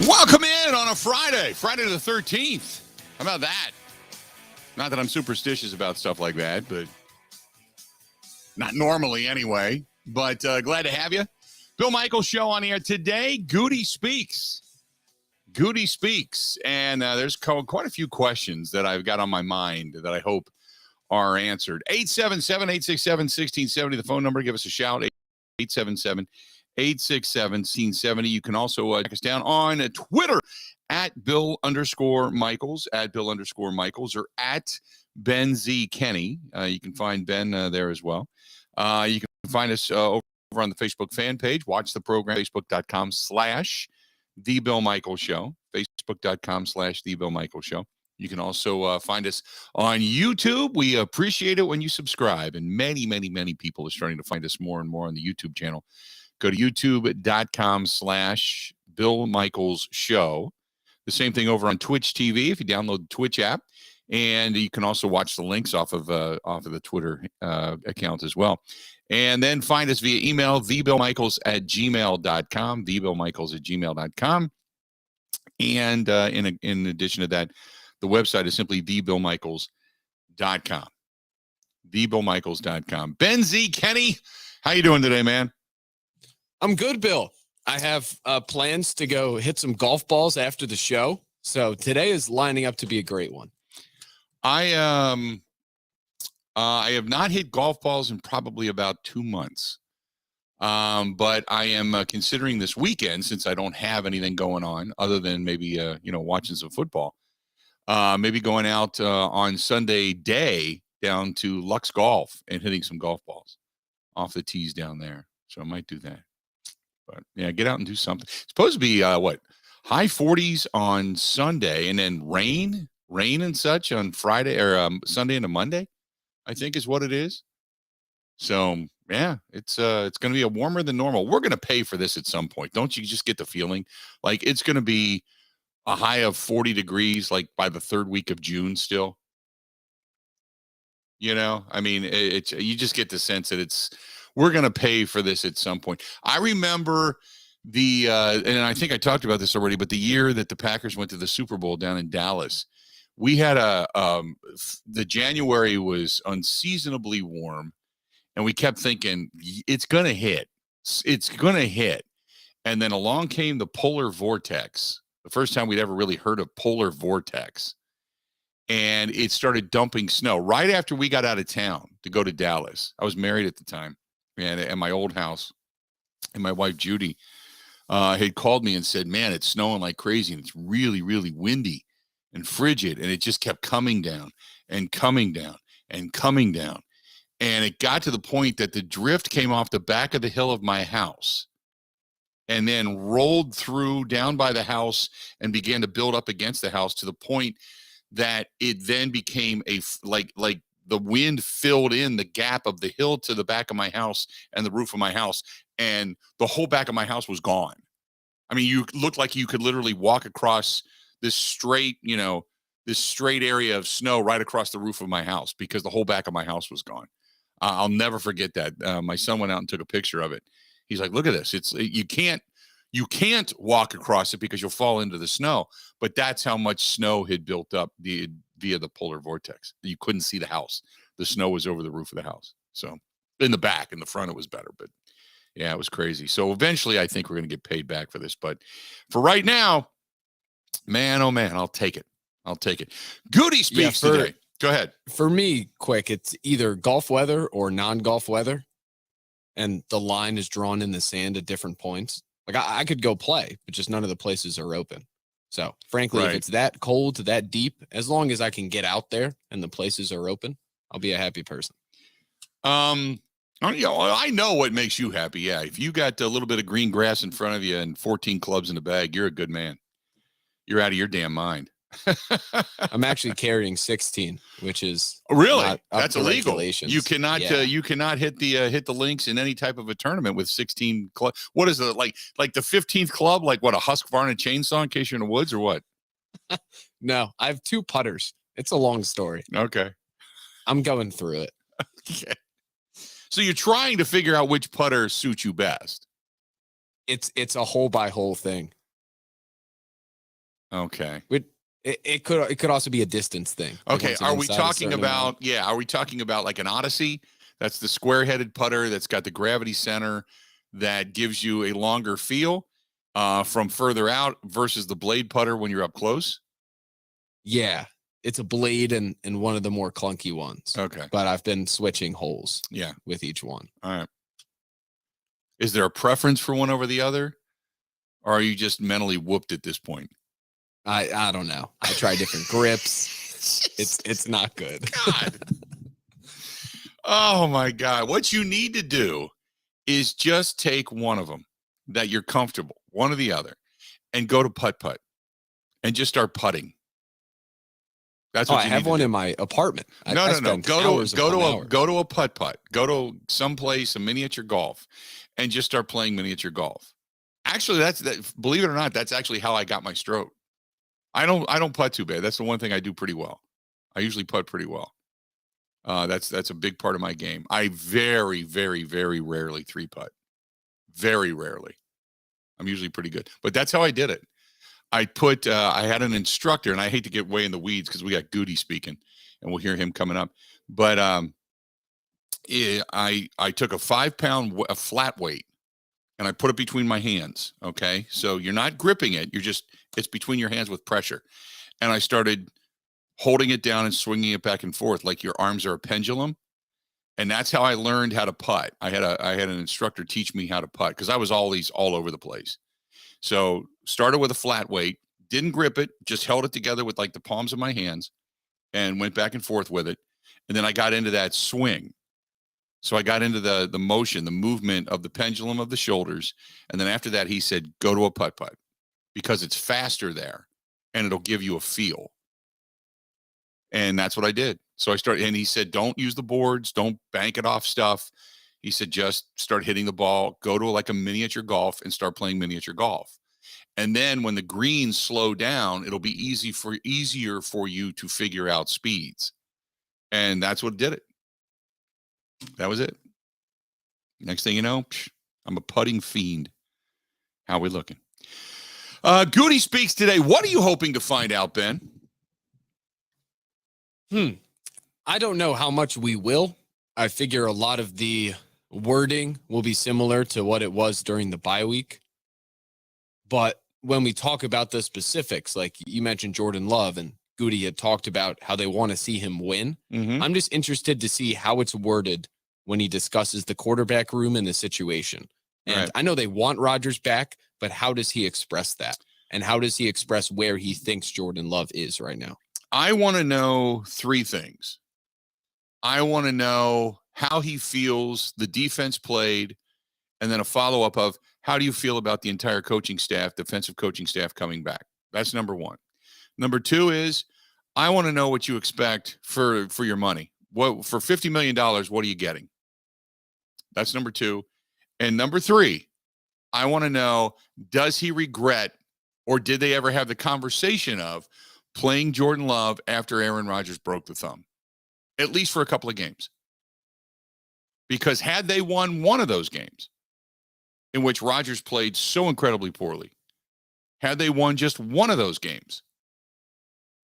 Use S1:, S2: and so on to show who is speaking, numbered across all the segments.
S1: Welcome in on a Friday the 13th. How about that? Not that I'm superstitious about stuff like that, but not normally anyway. But glad to have you. Bill Michaels Show on the air today. Gutey speaks. Gutey speaks. And there's quite a few questions that I've got on my mind that I hope are answered. 877-867-1670, the phone number. Give us a shout. 877-867-1670. You can also check us down on Twitter at Bill_Michaels, or at Ben Z. Kenny. You can find Ben there as well. You can find us over on the Facebook fan page. Watch the program, facebook.com/The Bill Michaels Show, facebook.com/The Bill Michaels Show. You can also find us on YouTube. We appreciate it when you subscribe, and many, many, many people are starting to find us more and more on the YouTube channel. Go to youtube.com/Bill Michaels Show. The same thing over on Twitch TV if you download the Twitch app, and you can also watch the links off of the Twitter account as well. And then find us via email, thebillmichaels@gmail.com, thebillmichaels@gmail.com. And in addition to that, the website is simply thebillmichaels.com. Thebillmichaels.com. Ben Z. Kenny, how you doing today, man?
S2: I'm good, Bill. I have plans to go hit some golf balls after the show. So today is lining up to be a great one.
S1: I have not hit golf balls in probably about 2 months. But I am considering this weekend, since I don't have anything going on other than maybe, watching some football, maybe going out on Sunday day down to Lux Golf and hitting some golf balls off the tees down there. So I might do that. But yeah, get out and do something. It's supposed to be high 40s on Sunday, and then rain and such on Friday or Sunday into Monday, I think is what it is. So yeah, it's going to be a warmer than normal. We're going to pay for this at some point. Don't you just get the feeling like it's going to be a high of 40 degrees like by the third week of June still? I mean, you just get the sense that we're going to pay for this at some point. I remember and I think I talked about this already, but the year that the Packers went to the Super Bowl down in Dallas, we had the January was unseasonably warm, and we kept thinking it's going to hit. It's going to hit. And then along came the polar vortex, the first time we'd ever really heard of polar vortex. And it started dumping snow right after we got out of town to go to Dallas. I was married at the time, and at my old house, and my wife Judy had called me and said, man, it's snowing like crazy, and it's really, really windy and frigid. And it just kept coming down and coming down and coming down. And it got to the point that the drift came off the back of the hill of my house and then rolled through down by the house and began to build up against the house to the point that it then became like the wind filled in the gap of the hill to the back of my house and the roof of my house, and the whole back of my house was gone. I mean, you looked like you could literally walk across this straight area of snow right across the roof of my house because the whole back of my house was gone. I'll never forget that. My son went out and took a picture of it. He's like, look at this. You can't walk across it because you'll fall into the snow. But that's how much snow had built up via the polar vortex. You couldn't see the house. The snow was over the roof of the house. So in the back, in the front, it was better. But yeah, it was crazy. So eventually I think we're going to get paid back for this. But for right now, man, oh man, I'll take it. Gutey speaks today. Go ahead.
S2: For me, quick, it's either golf weather or non-golf weather, and the line is drawn in the sand at different points. Like I could go play, but just none of the places are open. So frankly, If it's that cold, that deep, as long as I can get out there and the places are open, I'll be a happy person.
S1: I know what makes you happy. Yeah. If you got a little bit of green grass in front of you and 14 clubs in the bag, you're a good man. You're out of your damn mind.
S2: I'm actually carrying 16, which is
S1: really that's illegal. You cannot hit the links in any type of a tournament with 16 club. What is it like the 15th club? Like what, a Husqvarna chainsaw in case you're in the woods or what?
S2: No, I have 2 putters. It's a long story.
S1: Okay,
S2: I'm going through it.
S1: Okay. So you're trying to figure out which putter suits you best.
S2: It's a hole by hole thing.
S1: Okay.
S2: It could also be a distance thing. Like
S1: Okay.
S2: once an
S1: Are we
S2: inside a
S1: talking
S2: certain amount.
S1: about, are we talking about like an Odyssey? That's the square-headed putter that's got the gravity center that gives you a longer feel from further out versus the blade putter when you're up close?
S2: Yeah, it's a blade and one of the more clunky ones.
S1: Okay.
S2: But I've been switching holes.
S1: Yeah.
S2: With each one.
S1: All right. Is there a preference for one over the other? Or are you just mentally whooped at this point?
S2: I don't know. I try different grips. It's not good.
S1: God. Oh my God. What you need to do is just take one of them that you're comfortable, one or the other, and go to putt and just start putting. That's what
S2: I have one in my apartment.
S1: No. Go to a putt. Go to someplace, a miniature golf, and just start playing miniature golf. Actually, believe it or not, that's actually how I got my stroke. I don't putt too bad. That's the one thing I do pretty well. I usually putt pretty well. That's a big part of my game. I very, very, very rarely three putt. Very rarely. I'm usually pretty good. But that's how I did it. I had an instructor, and I hate to get way in the weeds because we got Gutey speaking, and we'll hear him coming up. But I took a 5-pound a flat weight, and I put it between my hands. Okay, so you're not gripping it; it's between your hands with pressure. And I started holding it down and swinging it back and forth like your arms are a pendulum. And that's how I learned how to putt. I had an instructor teach me how to putt because I was all over the place. So started with a flat weight, didn't grip it, just held it together with like the palms of my hands and went back and forth with it. And then I got into that swing. So I got into the motion, the movement of the pendulum of the shoulders. And then after that, he said, go to a putt because it's faster there and it'll give you a feel. And that's what I did. So I started, and he said, don't use the boards, don't bank it off stuff. He said, just start hitting the ball, go to like a miniature golf and start playing miniature golf. And then when the greens slow down, it'll be easier for you to figure out speeds. And that's what did it. That was it. Next thing you know, I'm a putting fiend. How we looking? Gutey speaks today. What are you hoping to find out, Ben?
S2: I don't know how much we will. I figure a lot of the wording will be similar to what it was during the bye week. But when we talk about the specifics, like you mentioned Jordan Love and Gutey had talked about how they want to see him win.
S1: Mm-hmm.
S2: I'm just interested to see how it's worded when he discusses the quarterback room and the situation. And
S1: right.
S2: I know they want Rodgers back, but how does he express that? And how does he express where he thinks Jordan Love is right now?
S1: I want to know 3 things. I want to know how he feels the defense played, and then a follow-up of how do you feel about the entire coaching staff, defensive coaching staff coming back? That's number 1. Number 2 is I want to know what you expect for your money. What for $50 million, what are you getting? That's number 2. And number 3, I want to know, does he regret, or did they ever have the conversation of playing Jordan Love after Aaron Rodgers broke the thumb? At least for a couple of games. Because had they won one of those games in which Rodgers played so incredibly poorly, had they won just one of those games,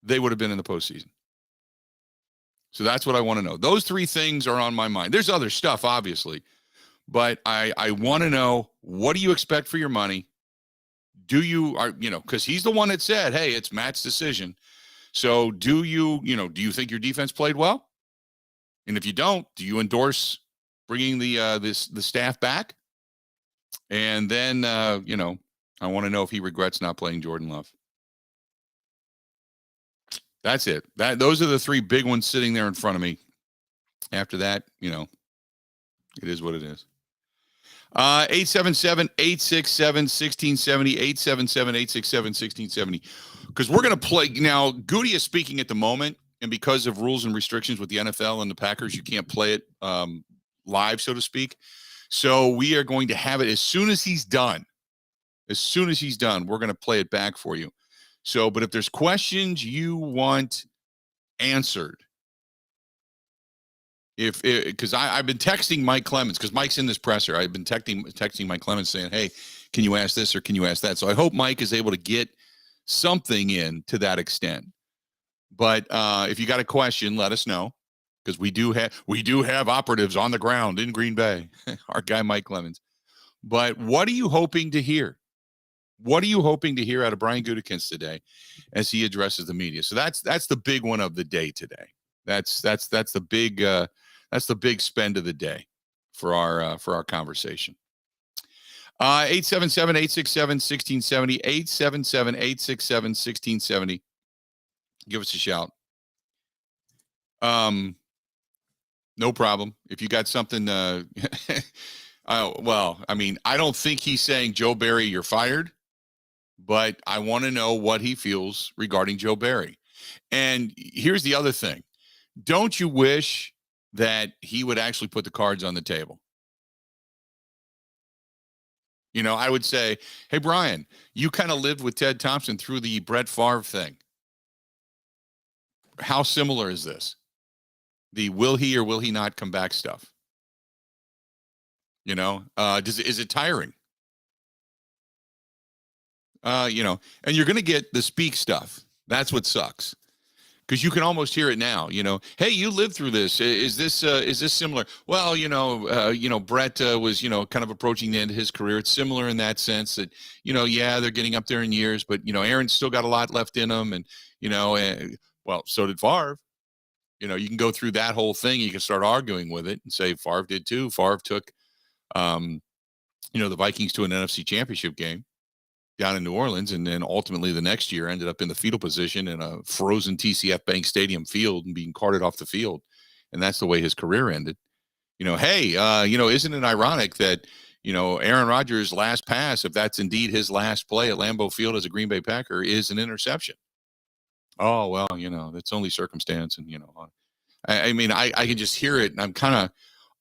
S1: they would have been in the postseason. So that's what I want to know. Those 3 things are on my mind. There's other stuff, obviously, but I want to know, what do you expect for your money? Do you, because he's the one that said, hey, it's Matt's decision. So do you think your defense played well? And if you don't, do you endorse bringing the staff back? And then, I want to know if he regrets not playing Jordan Love. That's it. Those are the 3 big ones sitting there in front of me. After that, it is what it is. 877-867-1670, 877-867-1670. Because we're going to play now. Gutey is speaking at the moment, and because of rules and restrictions with the NFL and the Packers, you can't play it live, so to speak. So we are going to have it as soon as he's done. As soon as he's done, we're going to play it back for you. So, but if there's questions you want answered, because I've been texting Mike Clemens, because Mike's in this presser. I've been texting Mike Clemens saying, hey, can you ask this or can you ask that? So I hope Mike is able to get something in to that extent. But if you got a question, let us know, because we do have operatives on the ground in Green Bay. Our guy Mike Clemens. But what are you hoping to hear? What are you hoping to hear out of Brian Gutekunst today as he addresses the media? So that's the big one of the day today. That's the big spend of the day for our conversation. 877-867-1670, 877-867-1670. Give us a shout. No problem. If you got something, well, I mean, I don't think he's saying, Joe Barry, you're fired, but I want to know what he feels regarding Joe Barry. And here's the other thing. Don't you wish that he would actually put the cards on the table? You know, I would say, hey, Brian, you kind of lived with Ted Thompson through the Brett Favre thing. How similar is this? The will he or will he not come back stuff? You know, is it tiring? You know, and you're going to get the speak stuff. That's what sucks. Because you can almost hear it now, you know. Hey, you lived through this. Is this similar? Well, Brett was, kind of approaching the end of his career. It's similar in that sense that, yeah, they're getting up there in years, but Aaron's still got a lot left in him, and well, so did Favre. You can go through that whole thing. You can start arguing with it and say Favre did too. Favre took, the Vikings to an NFC Championship game down in New Orleans, and then ultimately the next year ended up in the fetal position in a frozen TCF Bank Stadium field and being carted off the field. And that's the way his career ended. Hey, isn't it ironic that, Aaron Rodgers' last pass, if that's indeed his last play at Lambeau Field as a Green Bay Packer, is an interception? Oh, well, that's only circumstance. And, I mean, I can just hear it, and I'm kind of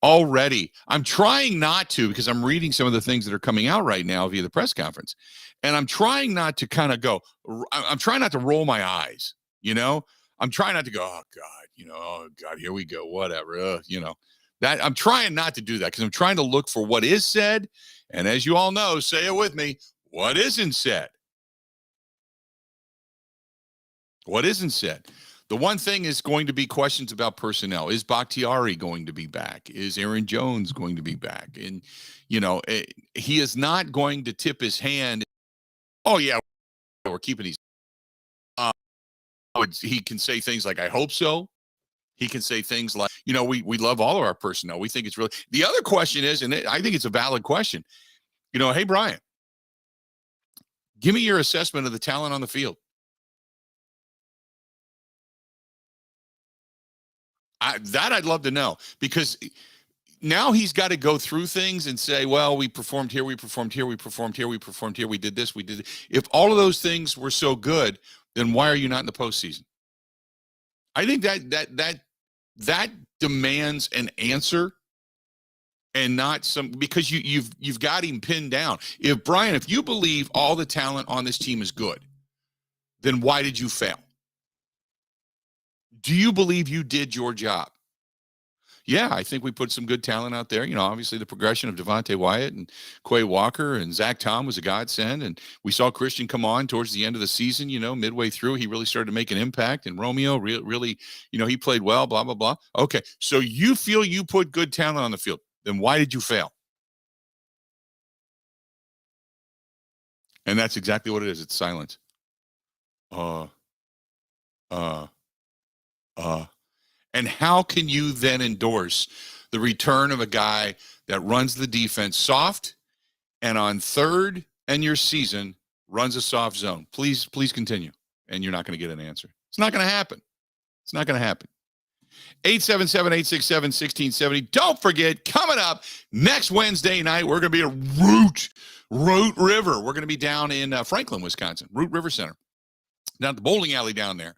S1: I'm trying not to, because I'm reading some of the things that are coming out right now via the press conference. And I'm trying not to kind of go, I'm trying not to roll my eyes, I'm trying not to go, oh God, oh God, here we go, whatever, that I'm trying not to do that, because I'm trying to look for what is said. And as you all know, say it with me, what isn't said. What isn't said. The one thing is going to be questions about personnel. Is Bakhtiari going to be back? Is Aaron Jones going to be back? And, he is not going to tip his hand. Oh, yeah, we're keeping these. He can say things like, I hope so. He can say things like, we love all of our personnel. We think it's really. The other question is, and I think it's a valid question, hey, Brian, give me your assessment of the talent on the field. I'd love to know, because now he's got to go through things and say, well, we performed here, we performed here, we performed here, we performed here, we did this, we did. If all of those things were so good, then why are you not in the postseason? I think that demands an answer, and not because you've got him pinned down. If you believe all the talent on this team is good, then why did you fail? Do you believe you did your job? Yeah, I think we put some good talent out there. Obviously the progression of Devontae Wyatt and Quay Walker and Zach Tom was a godsend. And we saw Christian come on towards the end of the season, midway through. He really started to make an impact. And Romeo really, he played well, blah, blah, blah. Okay, so you feel you put good talent on the field. Then why did you fail? And that's exactly what it is. It's silence. And how can you then endorse the return of a guy that runs the defense soft, and on third and your season runs a soft zone? Please continue. And you're not going to get an answer. It's not going to happen. It's not going to happen. 877-867-1670. Don't forget, coming up next Wednesday night, we're going to be at Root River. We're going to be down in Franklin, Wisconsin, Root River Center, down at the bowling alley down there,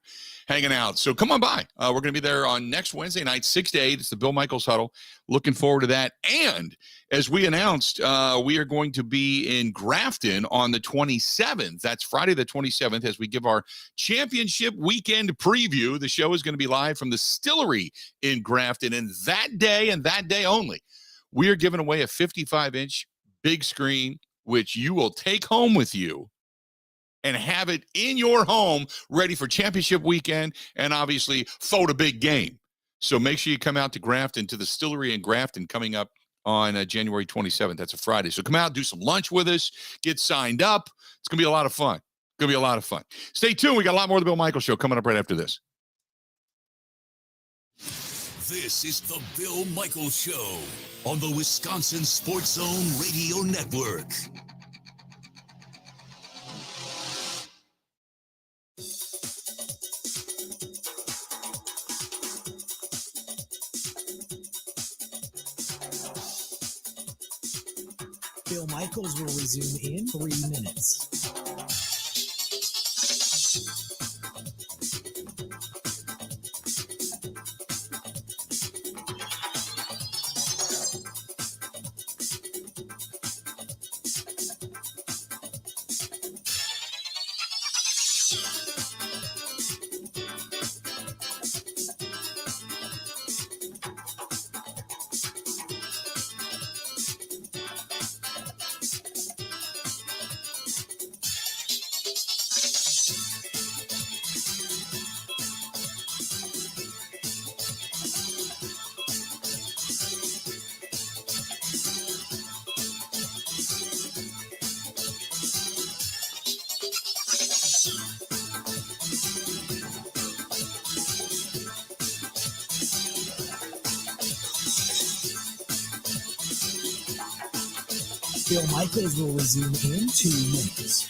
S1: hanging out. So come on by. We're going to be there on next Wednesday night, 6 to 8. It's the Bill Michaels Huddle. Looking forward to that. And as we announced, we are going to be in Grafton on the 27th. That's Friday the 27th, as we give our championship weekend preview. The show is going to be live from the Stillery in Grafton. And that day, and that day only, we are giving away a 55-inch big screen, which you will take home with you and have it in your home ready for championship weekend and obviously for the big game. So make sure you come out to Grafton, to the Distillery in Grafton, coming up on January 27th. That's a Friday. So come out, do some lunch with us, get signed up. It's going to be a lot of fun. Going to be a lot of fun. Stay tuned. We got a lot more of the Bill Michaels Show coming up right after this.
S3: This is the Bill Michaels Show on the Wisconsin Sports Zone Radio Network.
S4: Bill Michaels will resume in 3 minutes. Bill Michaels will resume in 2 minutes.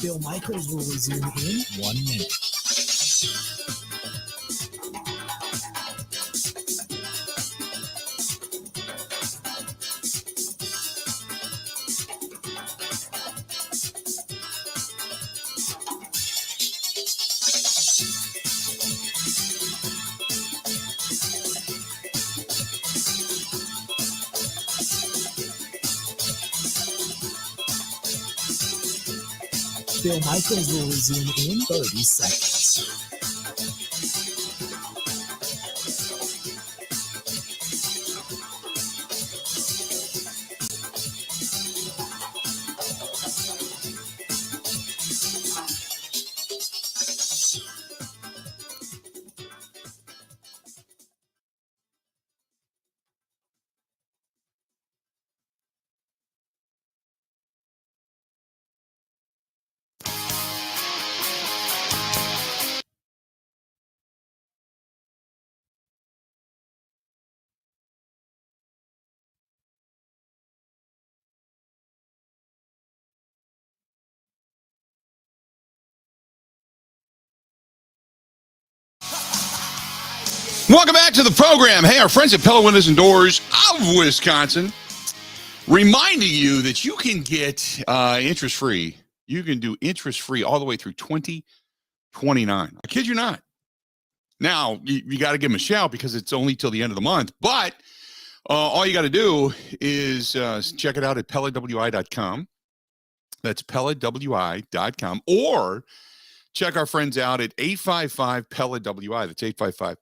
S4: Bill Michaels will resume in 1 minute. Bill Michaels will resume in 30 seconds.
S1: Welcome back to the program. Hey, our friends at Pella Windows and Doors of Wisconsin, reminding you that you can get interest-free. You can do interest-free all the way through 2029. I kid you not. Now, you got to give them a shout because it's only till the end of the month. But all you got to do is check it out at PellaWI.com. That's PellaWI.com. Or check our friends out at 855-PELLA-WI. That's 855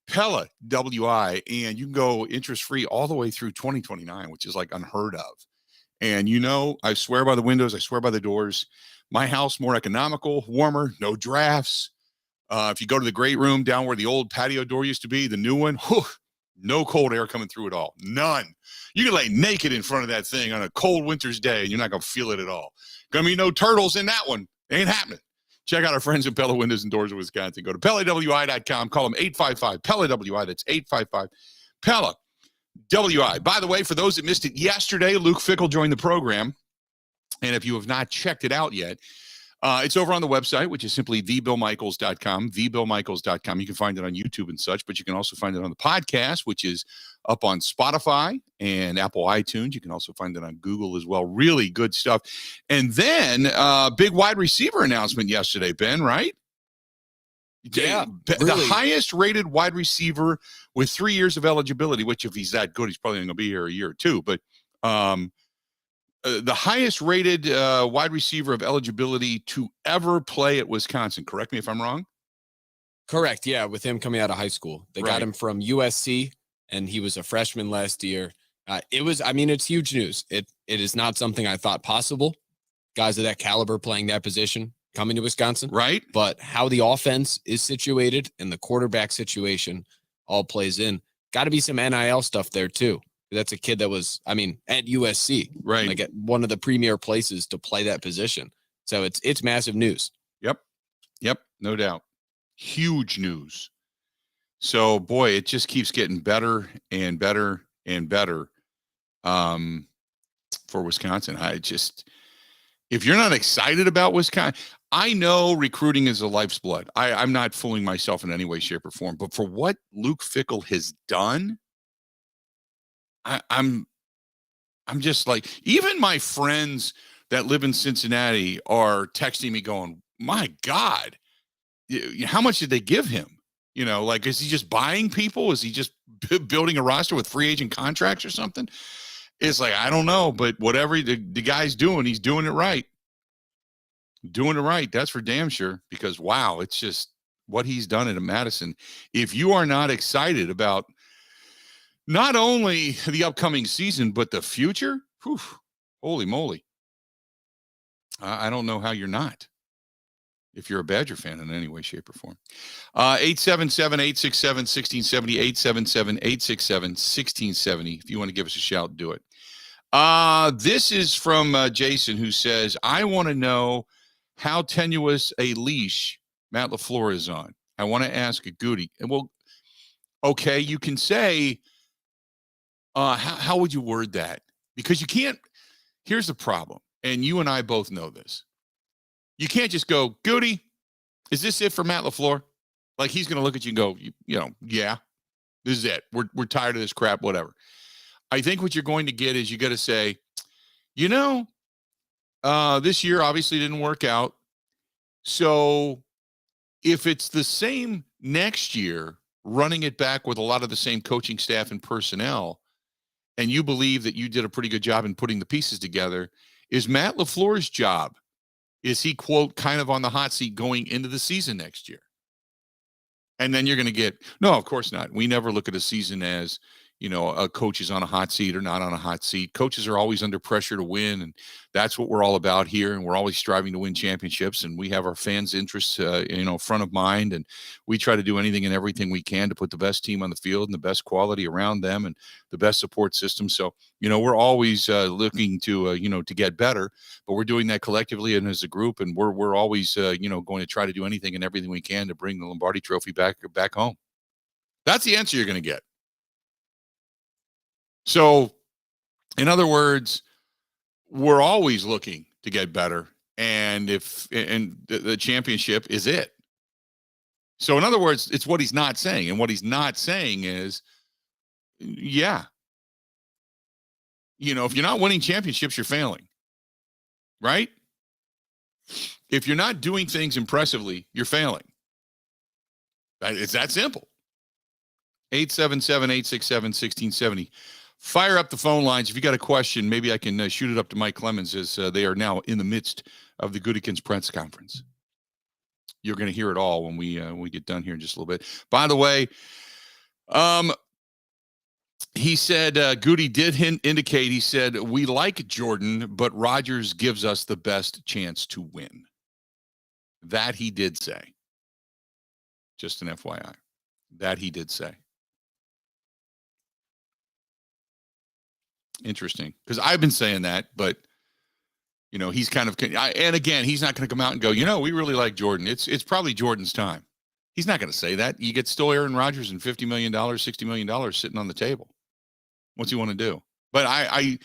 S1: Pella WI, and you can go interest-free all the way through 2029, which is like unheard of. And you know, I swear by the windows, I swear by the doors. My house, more economical, warmer, no drafts. If you go to the great room down where the old patio door used to be, the new one, whew, no cold air coming through at all. None. You can lay naked in front of that thing on a cold winter's day, and you're not going to feel it at all. Going to be no turtles in that one. Ain't happening. Check out our friends at Pella Windows and Doors of Wisconsin. Go to PellaWI.com. Call them 855-PELLA-WI. That's 855-PELLA-WI. By the way, for those that missed it yesterday, Luke Fickle joined the program. And if you have not checked it out yet, it's over on the website, which is simply thebillmichaels.com, thebillmichaels.com. You can find it on YouTube and such, but you can also find it on the podcast, which is up on Spotify and Apple iTunes. You can also find it on Google as well. Really good stuff. And then big wide receiver announcement yesterday, Ben, right?
S2: Yeah,
S1: The
S2: really.
S1: highest rated wide receiver with 3 years of eligibility, which if he's that good, he's probably going to be here a year or two. But the highest rated wide receiver of eligibility to ever play at Wisconsin. Correct me if I'm wrong.
S2: Correct. Yeah, with him coming out of high school. They got him from USC, and he was a freshman last year. It's huge news. It is not something I thought possible. Guys of that caliber playing that position coming to Wisconsin.
S1: Right.
S2: But how the offense is situated and the quarterback situation all plays in. Got to be some NIL stuff there too. That's a kid that was, at USC,
S1: right?
S2: Like at one of the premier places to play that position. So it's massive news.
S1: Yep, no doubt. Huge news. So, boy, it just keeps getting better and better and better for Wisconsin. If you're not excited about Wisconsin, I know recruiting is a life's blood. I'm not fooling myself in any way, shape, or form. But for what Luke Fickle has done, I'm just like, even my friends that live in Cincinnati are texting me going, my God, how much did they give him? Is he just buying people? Is he just building a roster with free agent contracts or something? It's like, I don't know, but whatever the guy's doing, he's doing it right. Doing it right. That's for damn sure, because wow, it's just what he's done at Madison. If you are not excited about not only the upcoming season, but the future, whew, holy moly. I don't know how you're not, if you're a Badger fan in any way, shape, or form. 877-867-1670, 877-867-1670. If you want to give us a shout, do it. This is from Jason, who says, I want to know how tenuous a leash Matt LaFleur is on. I want to ask a Gutey. Well, okay, you can say, how would you word that? Because you can't. Here's the problem, and you and I both know this. You can't just go, Gutey, is this it for Matt LaFleur? Like, he's going to look at you and go, yeah, this is it. We're tired of this crap, whatever. I think what you're going to get is you got to say, this year obviously didn't work out. So if it's the same next year, running it back with a lot of the same coaching staff and personnel, and you believe that you did a pretty good job in putting the pieces together, is Matt LaFleur's job, is he, quote, kind of on the hot seat going into the season next year? And then you're going to get, no, of course not. We never look at a season as, a coach is on a hot seat or not on a hot seat. Coaches are always under pressure to win, and that's what we're all about here. And we're always striving to win championships, and we have our fans' interests, front of mind, and we try to do anything and everything we can to put the best team on the field and the best quality around them and the best support system. So, we're always looking to get better, but we're doing that collectively and as a group, and we're always, going to try to do anything and everything we can to bring the Lombardi Trophy back home. That's the answer you're going to get. So, in other words, we're always looking to get better, and the championship is it. So, in other words, it's what he's not saying, and what he's not saying is, yeah, if you're not winning championships, you're failing, right? If you're not doing things impressively, you're failing. It's that simple. 877-867-1670. Fire up the phone lines. If you got a question, maybe I can shoot it up to Mike Clemens, as they are now in the midst of the Goodykins press conference. You're going to hear it all when we get done here in just a little bit. By the way, he said, Gutey did indicate, he said, we like Jordan, but Rodgers gives us the best chance to win. That he did say. Just an FYI. That he did say. Interesting, because I've been saying that, but You know, he's kind of, and again, he's not going to come out and go, we really like Jordan. It's probably Jordan's time. He's not going to say that. You get still Aaron Rodgers and $50 million, $60 million sitting on the table. What's he want to do? But I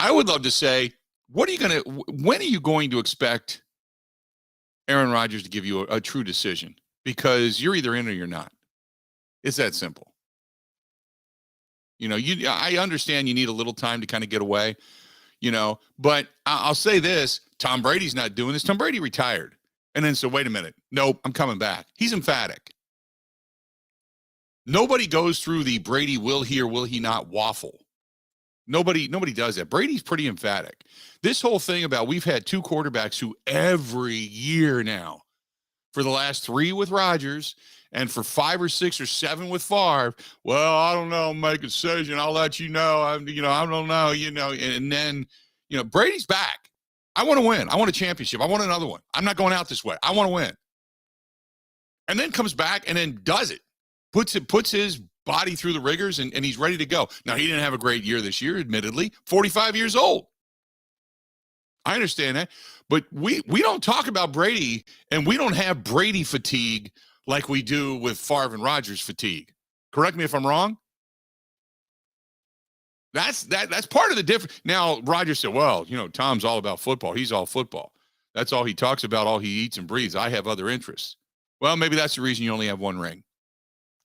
S1: would love to say, when are you going to expect Aaron Rodgers to give you a true decision? Because you're either in or you're not. It's that simple. I understand you need a little time to kind of get away, but I'll say this, Tom Brady's not doing this. Tom Brady retired. And then, so wait a minute. Nope, I'm coming back. He's emphatic. Nobody goes through the Brady will he or will he not waffle. Nobody does that. Brady's pretty emphatic. This whole thing about we've had two quarterbacks who every year now, for the last 3 with Rodgers and for 5 or 6 or 7 with Favre, well, I don't know, make a decision. I'll let you know. I don't know, and then, Brady's back. I want to win. I want a championship. I want another one. I'm not going out this way. I want to win. And then comes back and then does it. Puts his body through the rigors, and he's ready to go. Now, he didn't have a great year this year, admittedly. 45 years old. I understand that. But we don't talk about Brady, and we don't have Brady fatigue like we do with Favre and Rodgers fatigue. Correct me if I'm wrong. That's part of the difference. Now, Rodgers said, well, Tom's all about football. He's all football. That's all he talks about, all he eats and breathes. I have other interests. Well, maybe that's the reason you only have one ring.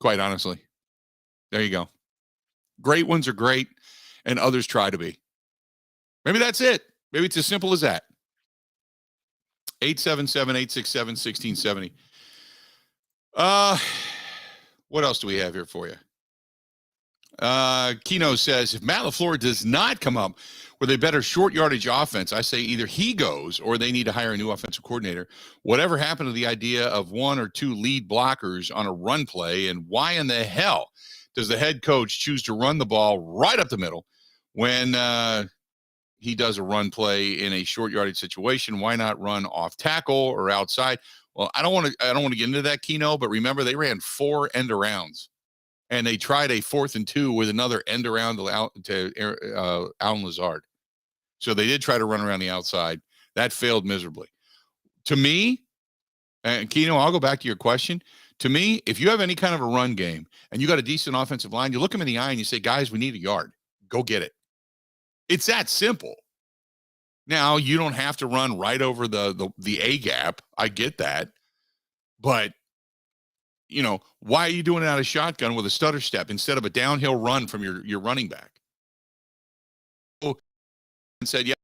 S1: Quite honestly. There you go. Great ones are great, and others try to be. Maybe that's it. Maybe it's as simple as that. 877-867-1670. What else do we have here for you? Keno says, if Matt LaFleur does not come up with a better short yardage offense, I say either he goes or they need to hire a new offensive coordinator. Whatever happened to the idea of 1 or 2 lead blockers on a run play, and why in the hell does the head coach choose to run the ball right up the middle when he does a run play in a short yardage situation? Why not run off tackle or outside? Well, I don't want to get into that, Keno, but remember they ran 4 end arounds. And they tried a 4th and 2 with another end around to Allen Lazard. So they did try to run around the outside. That failed miserably. To me, and Keno, I'll go back to your question. To me, if you have any kind of a run game and you got a decent offensive line, you look them in the eye and you say, guys, we need a yard. Go get it. It's that simple. Now, you don't have to run right over the A gap. I get that. But why are you doing it out of shotgun with a stutter step instead of a downhill run from your running back? And said, yeah,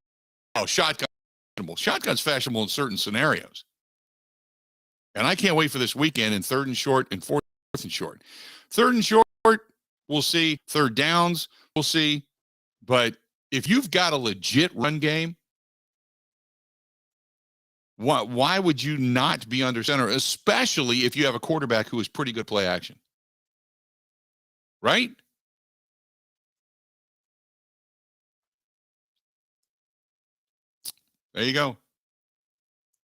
S1: shotgun. Shotgun's fashionable in certain scenarios. And I can't wait for this weekend in 3rd and short and 4th and short. 3rd and short, we'll see. 3rd downs, we'll see. But if you've got a legit run game, why would you not be under center, especially if you have a quarterback who is pretty good play action? Right? There you go.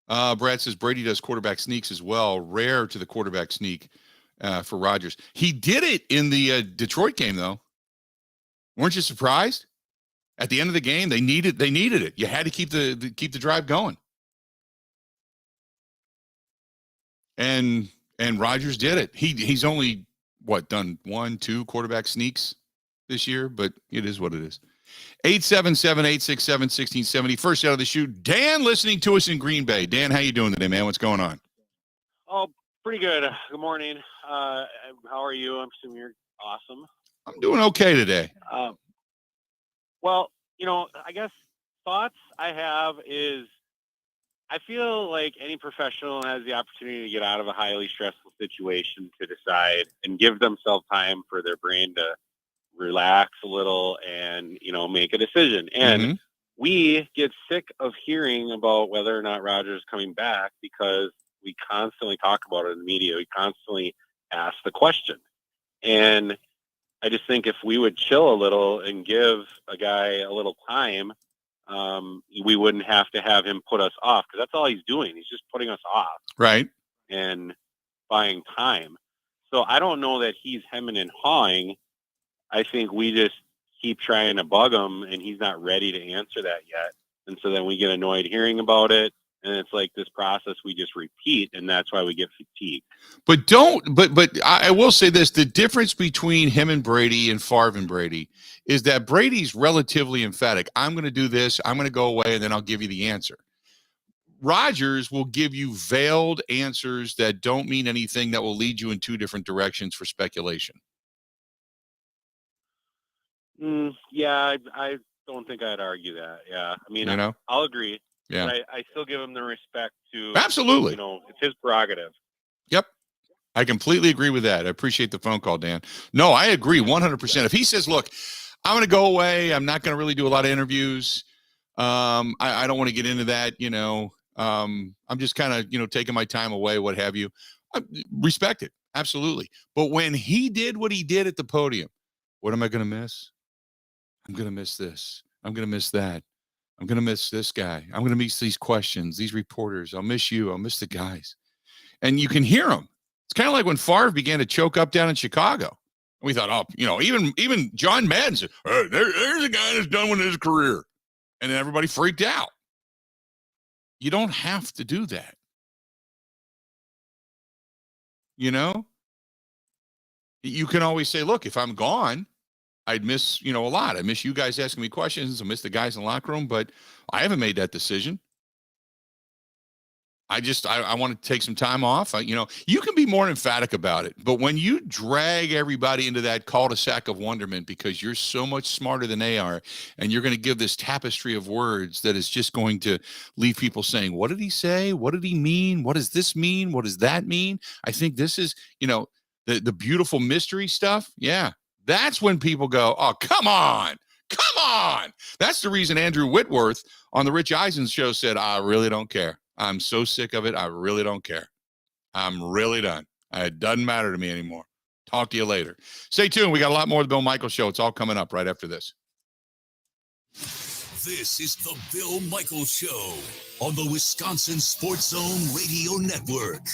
S1: Brad says Brady does quarterback sneaks as well. Rare to the quarterback sneak for Rodgers. He did it in the Detroit game, though. Weren't you surprised? At the end of the game, they needed it. You had to keep the drive going. And Rodgers did it. He's only done 1, 2 quarterback sneaks this year, but it is what it is. 877-867-1670. First out of the chute, Dan, listening to us in Green Bay. Dan, how you doing today, man? What's going on?
S5: Oh, pretty good. Good morning. How are you? I'm assuming you're awesome.
S1: I'm doing okay today.
S5: Well, I guess thoughts I have is I feel like any professional has the opportunity to get out of a highly stressful situation to decide and give themselves time for their brain to relax a little and, make a decision. And we get sick of hearing about whether or not Rodgers is coming back because we constantly talk about it in the media. We constantly ask the question. And I just think if we would chill a little and give a guy a little time, we wouldn't have to have him put us off, because that's all he's doing. He's just putting us off.
S1: Right.
S5: And buying time. So I don't know that he's hemming and hawing. I think we just keep trying to bug him, and he's not ready to answer that yet. And so then we get annoyed hearing about it. And it's like this process we just repeat, and that's why we get fatigued.
S1: But I will say this: the difference between him and Brady and Favre and Brady is that Brady's relatively emphatic. I'm going to do this. I'm going to go away, and then I'll give you the answer. Rodgers will give you veiled answers that don't mean anything, that will lead you in two different directions for speculation.
S5: Yeah, I don't think I'd argue that. Yeah, I mean, I'll agree.
S1: Yeah,
S5: but I still give him the respect to.
S1: Absolutely.
S5: It's his prerogative.
S1: Yep. I completely agree with that. I appreciate the phone call, Dan. No, I agree 100%. If he says, look, I'm going to go away, I'm not going to really do a lot of interviews. I don't want to get into that. I'm just kind of, taking my time away, what have you. I respect it. Absolutely. But when he did what he did at the podium, what am I going to miss? I'm going to miss this. I'm going to miss that. I'm going to miss this guy. I'm going to miss these questions, these reporters. I'll miss you. I'll miss the guys. And you can hear them. It's kind of like when Favre began to choke up down in Chicago. We thought, even John Madden said, hey, there's a guy that's done with his career. And then everybody freaked out. You don't have to do that. You can always say, look, if I'm gone, I'd miss, a lot. I miss you guys asking me questions. I miss the guys in the locker room, but I haven't made that decision. I want to take some time off. You can be more emphatic about it, but when you drag everybody into that cul-de-sac of wonderment because you're so much smarter than they are, and you're going to give this tapestry of words that is just going to leave people saying, what did he say? What did he mean? What does this mean? What does that mean? I think this is, the beautiful mystery stuff. Yeah. That's when people go, oh, come on. Come on. That's the reason Andrew Whitworth on the Rich Eisen show said, I really don't care. I'm so sick of it. I really don't care. I'm really done. It doesn't matter to me anymore. Talk to you later. Stay tuned. We got a lot more of the Bill Michaels Show. It's all coming up right after this.
S3: This is the Bill Michaels Show on the Wisconsin Sports Zone Radio Network.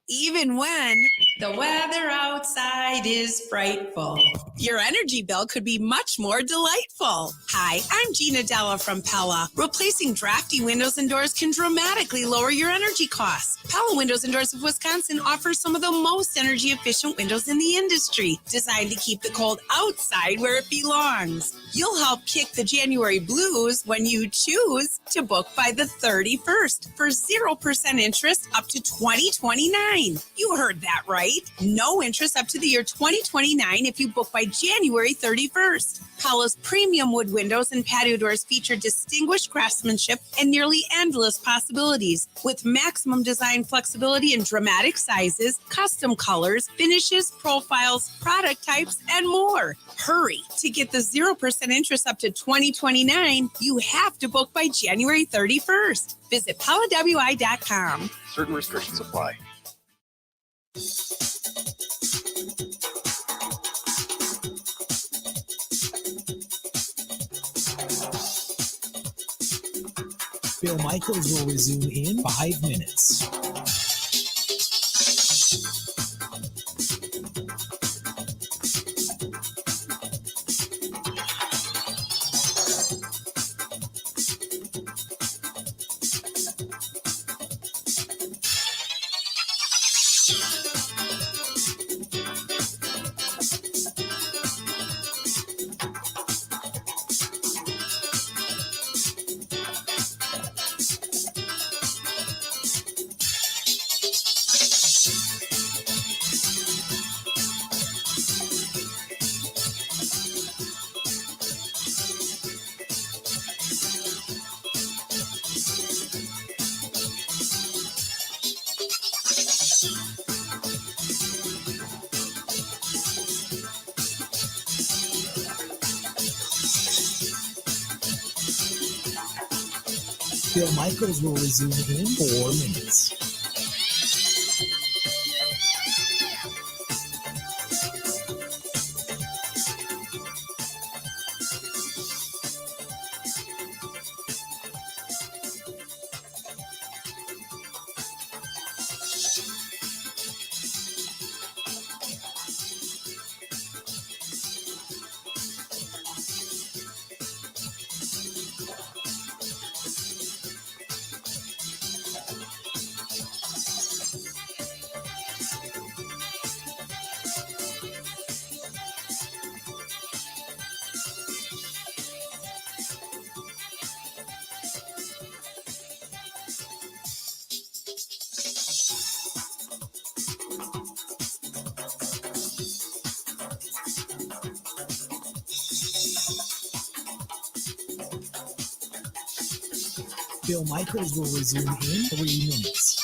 S6: Even when the weather outside is frightful, your energy bill could be much more delightful. Hi, I'm Gina Della from Pella. Replacing drafty windows and doors can dramatically lower your energy costs. Pella Windows and Doors of Wisconsin offers some of the most energy efficient windows in the industry, designed to keep the cold outside where it belongs. You'll help kick the January blues when you choose to book by the 31st for 0% interest up to 2029. You heard that right. No interest up to the year 2029 if you book by January 31st. Pella's premium wood windows and patio doors feature distinguished craftsmanship and nearly endless possibilities, with maximum design flexibility in dramatic sizes, custom colors, finishes, profiles, product types, and more. Hurry. To get the 0% interest up to 2029, you have to book by January 31st. Visit PellaWI.com.
S7: Certain restrictions apply.
S4: Bill Michaels will resume in 5 minutes. Bill Michaels will resume in 4 minutes. Bill Michaels will resume in 3 minutes.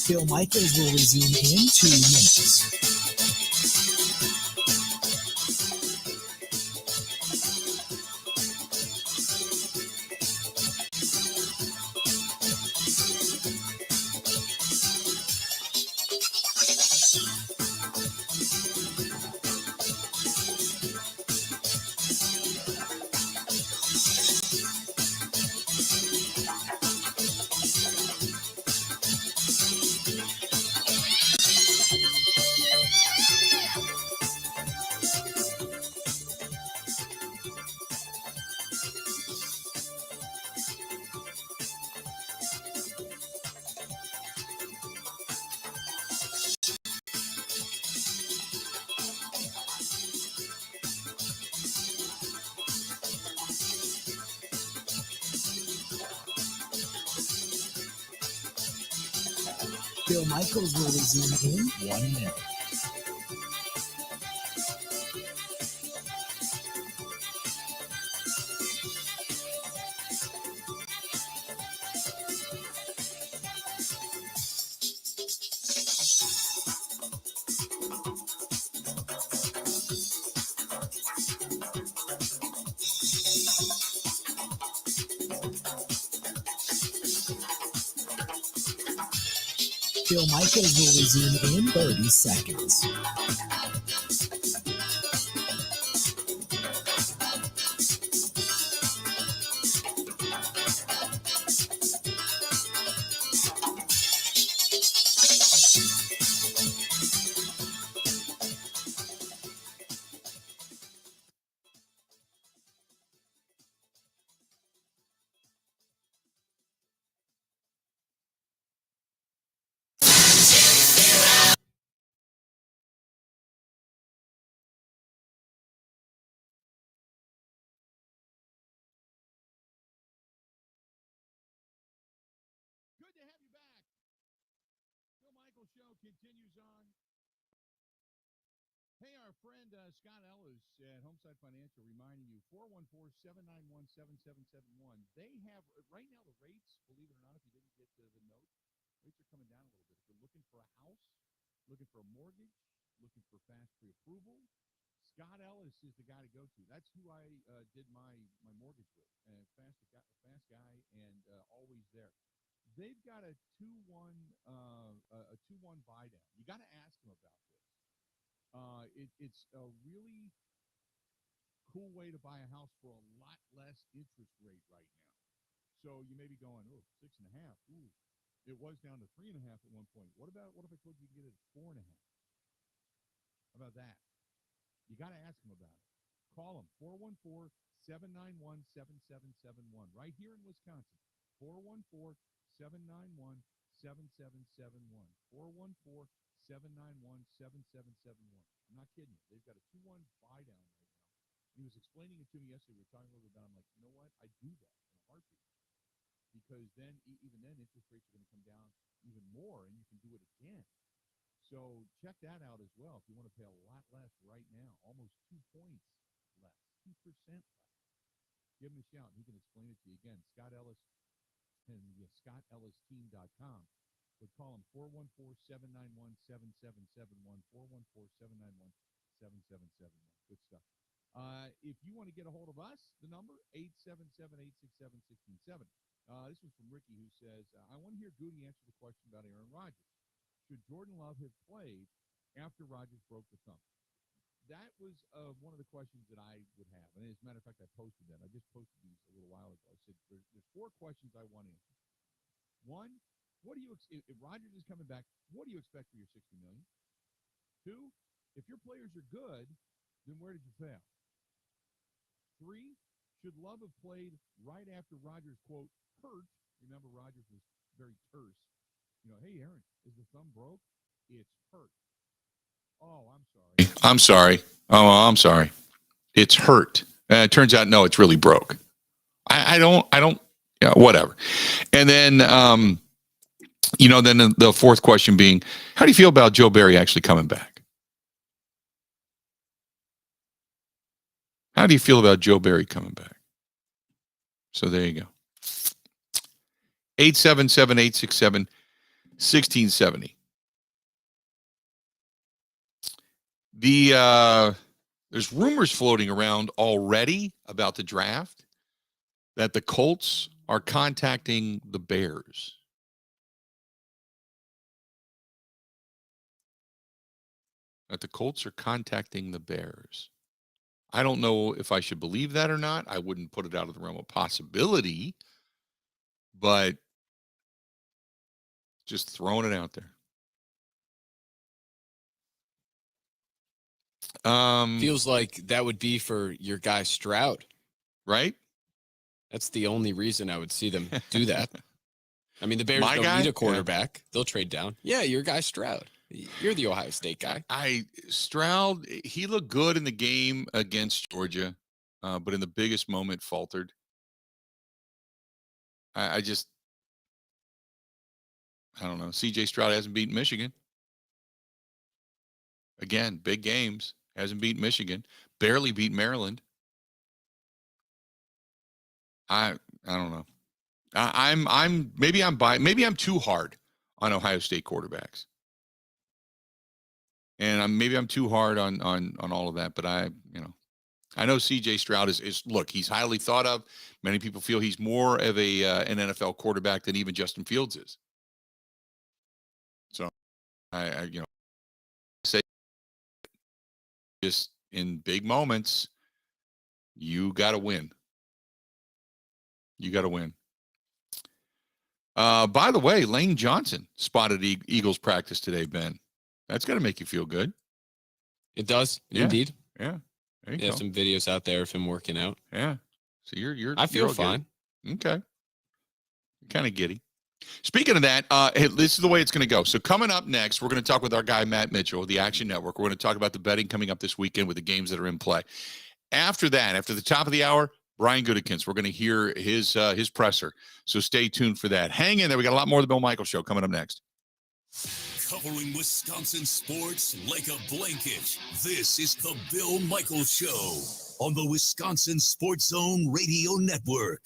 S4: Bill Michaels will resume in 2 minutes. Bill Michaels will resume in 1 minute. Bill Michaels will resume in 30 seconds.
S1: Good to have you back. Bill Michaels Show continues on. Hey, our friend Scott Ellis at Homeside Financial reminding you, 414-791-7771. They have, right now, the rates, believe it or not, if you didn't get the note, rates are coming down a little bit. If you're looking for a house, looking for a mortgage, looking for fast pre-approval, Scott Ellis is the guy to go to. That's who I did my mortgage with. Fast guy and always there. They've got a 2-1 buy down. You got to ask them about this. It's a really cool way to buy a house for a lot less interest rate right now. So you may be going, 6.5. Ooh, it was down to 3.5 at one point. What if I told you you can get it at 4.5? How about that? You got to ask them about it. Call them, 414-791-7771, right here in Wisconsin. 414-791-7771. 414-791-7771. I'm not kidding you. They've got a 2-1 buy down right now. He was explaining it to me yesterday. We were talking a little bit about it. I'm like, you know what? I do that in a heartbeat. Because then, even then, interest rates are going to come down even more, and you can do it again. So check that out as well if you want to pay a lot less right now, almost 2 points less, 2% less. Give him a shout. He can explain it to you again. Scott Ellis and ScottEllisTeam.com. But call him 414-791-7771, 414-791-7771. Good stuff. If you want to get a hold of us, the number, 877-867-1670. This was from Ricky, who says, I want to hear Gutey answer the question about Aaron Rodgers.
S7: should Jordan Love have played after Rodgers broke the thumb? That was one of the questions that I would have. And as a matter of fact, I posted that. I just posted these a little while ago. I said, there's 4 questions I want answered. 1, what do you if Rodgers is coming back, what do you expect for your $60 million? 2, if your players are good, then where did you fail? 3, should Love have played right after Rodgers, quote, hurt? Remember, Rodgers was very terse. Hey, Aaron, is the thumb broke? It's hurt. Oh, I'm sorry.
S1: I'm sorry. Oh, I'm sorry. It's hurt. It turns out, no, it's really broke. I don't, whatever. And then, then the 4th question being, how do you feel about Joe Barry actually coming back? How do you feel about Joe Barry coming back? So there you go. 877-867-1670. There's rumors floating around already about the draft that the Colts are contacting the Bears. That the Colts are contacting the Bears. I don't know if I should believe that or not. I wouldn't put it out of the realm of possibility, but just throwing it out there.
S2: Feels like that would be for your guy Stroud,
S1: right?
S2: That's the only reason I would see them do that. I mean, the Bears
S1: My
S2: don't
S1: guy?
S2: need a quarterback. They'll trade down. Yeah, your guy Stroud. You're the Ohio State guy.
S1: Stroud, he looked good in the game against Georgia, but in the biggest moment faltered. I don't know. CJ Stroud hasn't beaten Michigan. Again, big games. Hasn't beaten Michigan. Barely beat Maryland. I don't know. Maybe I'm too hard on Ohio State quarterbacks. And maybe I'm too hard on all of that, but I know CJ Stroud is look, he's highly thought of. Many people feel he's more of an NFL quarterback than even Justin Fields is. So I say just in big moments, you got to win. You got to win. By the way, Lane Johnson spotted Eagles practice today, Ben. That's got to make you feel good.
S2: It does,
S1: Yeah.
S2: indeed.
S1: Yeah. There you
S2: You have
S1: go.
S2: some videos out there of him working out.
S1: Yeah. So you're
S2: I feel
S1: you're
S2: fine.
S1: good. Okay. Kind of giddy. Speaking of that, hey, this is the way it's going to go. So coming up next, we're going to talk with our guy, Matt Mitchell, of the Action Network. We're going to talk about the betting coming up this weekend with the games that are in play. After that, after the top of the hour, Brian Gutey, we're going to hear his presser. So stay tuned for that. Hang in there. We got a lot more of the Bill Michaels Show coming up next.
S3: Covering Wisconsin sports like a blanket. This is the Bill Michaels Show on the Wisconsin Sports Zone Radio Network.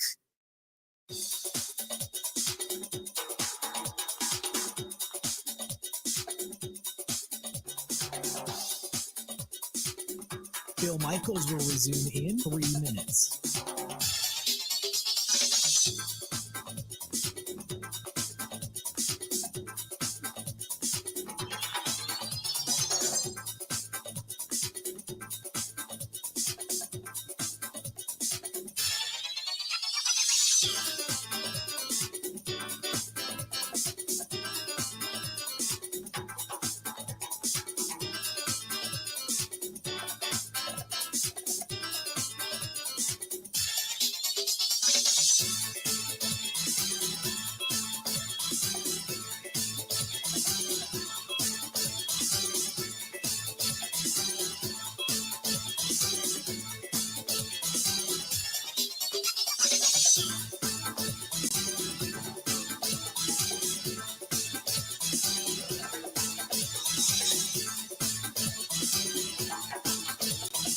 S4: Bill Michaels will resume in 3 minutes.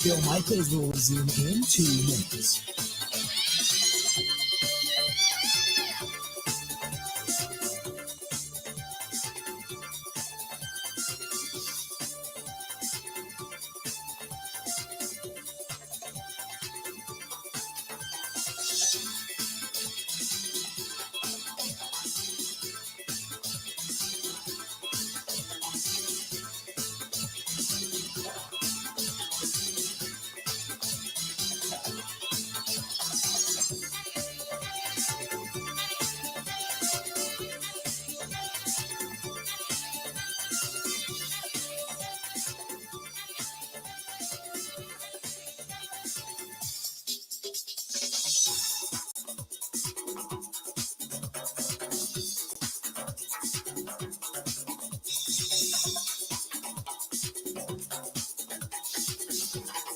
S4: Bill Michaels will resume in 2 minutes.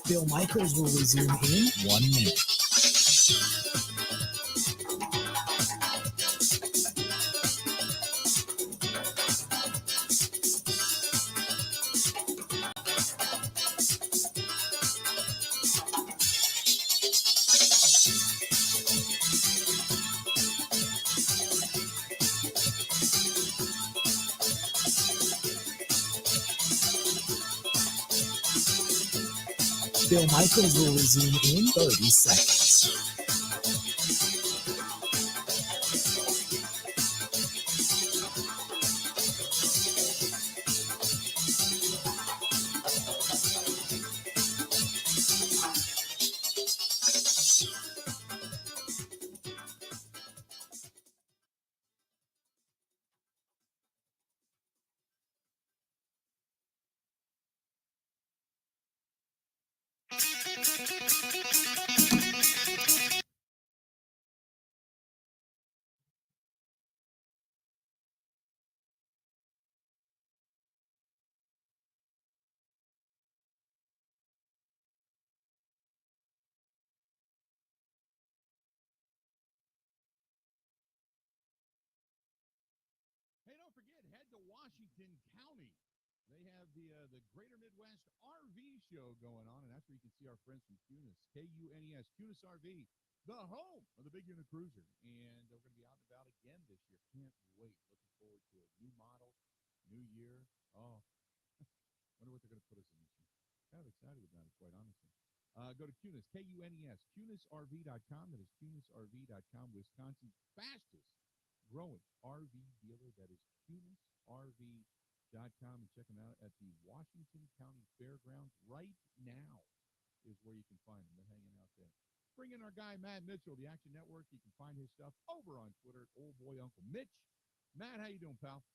S4: Bill Michaels will resume in 1 minute. Bill Michaels will resume in 30 seconds.
S7: Hey, don't forget, head to Washington County. They have the Greater Midwest RV Show going on, and that's where you can see our friends from Kunis, Kunes, Kunis RV, the home of the big unit cruiser. And we're going to be out and about again this year. Can't wait. Looking forward to a new model, new year. Oh, wonder what they're going to put us in this year. Kind of excited about it, quite honestly. Go to Kunis, Kunes, KunisRV.com. That is KunisRV.com, Wisconsin's fastest growing RV dealer. That is KunisRV.com, and check them out at the Washington County Fairgrounds right now is where you can find them. They're hanging out there. Bring in our guy, Matt Mitchell, the Action Network. You can find his stuff over on Twitter at Old Boy Uncle Mitch. Matt, how you doing, pal?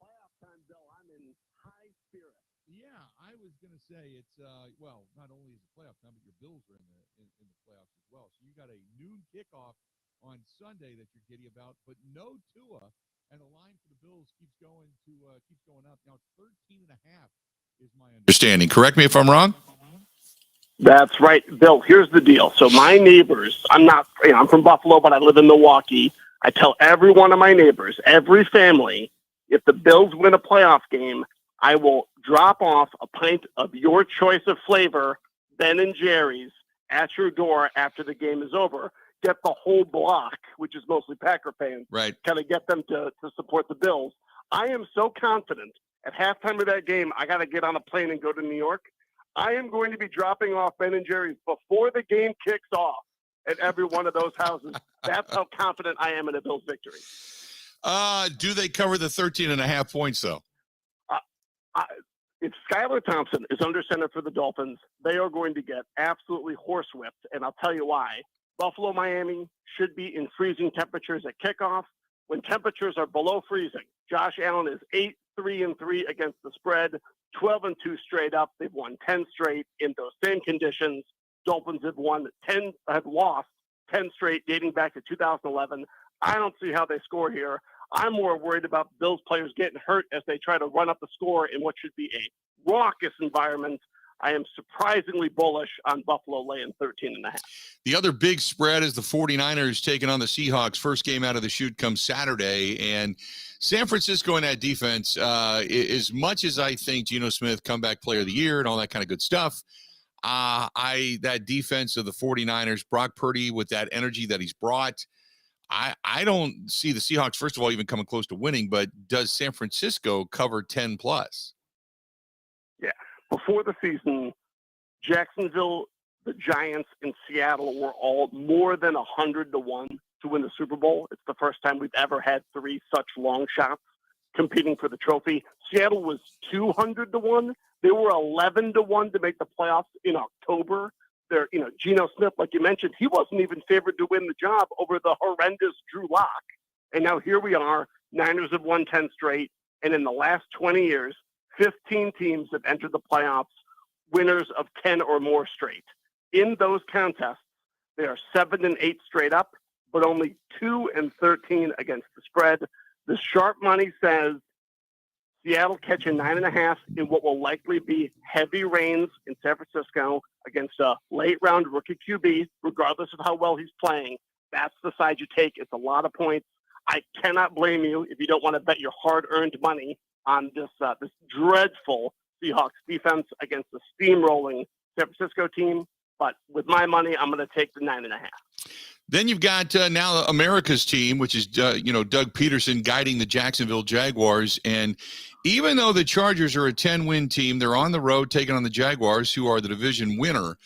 S8: Playoff time, Bill. I'm in high spirits.
S7: Yeah, I was going to say it's, well, not only is it playoff time, but your Bills are in the playoffs as well. So you got a noon kickoff on Sunday that you're giddy about, but no Tua, and the line for the Bills keeps going up. Now it's 13.5 is my understanding. Correct me if I'm wrong.
S8: That's right, Bill. Here's the deal. So my neighbors, I'm from Buffalo, but I live in Milwaukee. I tell every one of my neighbors, every family, if the Bills win a playoff game, I will drop off a pint of your choice of flavor, Ben and Jerry's, at your door after the game is over. Get the whole block, which is mostly Packer fans,
S1: Right.
S8: kind of get them to support the Bills. I am so confident at halftime of that game, I got to get on a plane and go to New York. I am going to be dropping off Ben and Jerry's before the game kicks off at every one of those houses. That's how confident I am in a Bills victory.
S1: Do they cover the 13.5 points, though?
S8: If Skylar Thompson is under center for the Dolphins, they are going to get absolutely horsewhipped, and I'll tell you why. Buffalo, Miami should be in freezing temperatures at kickoff. When temperatures are below freezing, Josh Allen is 8-3-3 against the spread, 12-2 straight up. They've won 10 straight in those same conditions. Dolphins have lost 10 straight dating back to 2011. I don't see how they score here. I'm more worried about Bills players getting hurt as they try to run up the score in what should be a raucous environment. I am surprisingly bullish on Buffalo laying 13.5.
S1: The other big spread is the 49ers taking on the Seahawks. First game out of the chute comes Saturday. And San Francisco in that defense, as much as I think Geno Smith, comeback player of the year and all that kind of good stuff, that defense of the 49ers, Brock Purdy with that energy that he's brought, I don't see the Seahawks, first of all, even coming close to winning, but does San Francisco cover 10 plus?
S8: Yeah. Before the season, Jacksonville, the Giants, and Seattle were all more than 100-1 to win the Super Bowl. It's the first time we've ever had three such long shots competing for the trophy. Seattle was 200-1. They were 11-1 to make the playoffs in October. Geno Smith, like you mentioned, he wasn't even favored to win the job over the horrendous Drew Lock. And now here we are. Niners have won 10 straight. And in the last 20 years, 15 teams have entered the playoffs, winners of 10 or more straight. In those contests, they are 7-8 straight up, but only 2-13 against the spread. The sharp money says Seattle catching 9.5 in what will likely be heavy rains in San Francisco against a late-round rookie QB, regardless of how well he's playing. That's the side you take. It's a lot of points. I cannot blame you if you don't want to bet your hard-earned money on this dreadful Seahawks defense against the steamrolling San Francisco team. But with my money, I'm going to take the 9.5.
S1: Then you've got now America's team, which is, Doug Peterson guiding the Jacksonville Jaguars. And even though the Chargers are a 10-win team, they're on the road taking on the Jaguars, who are the division winner.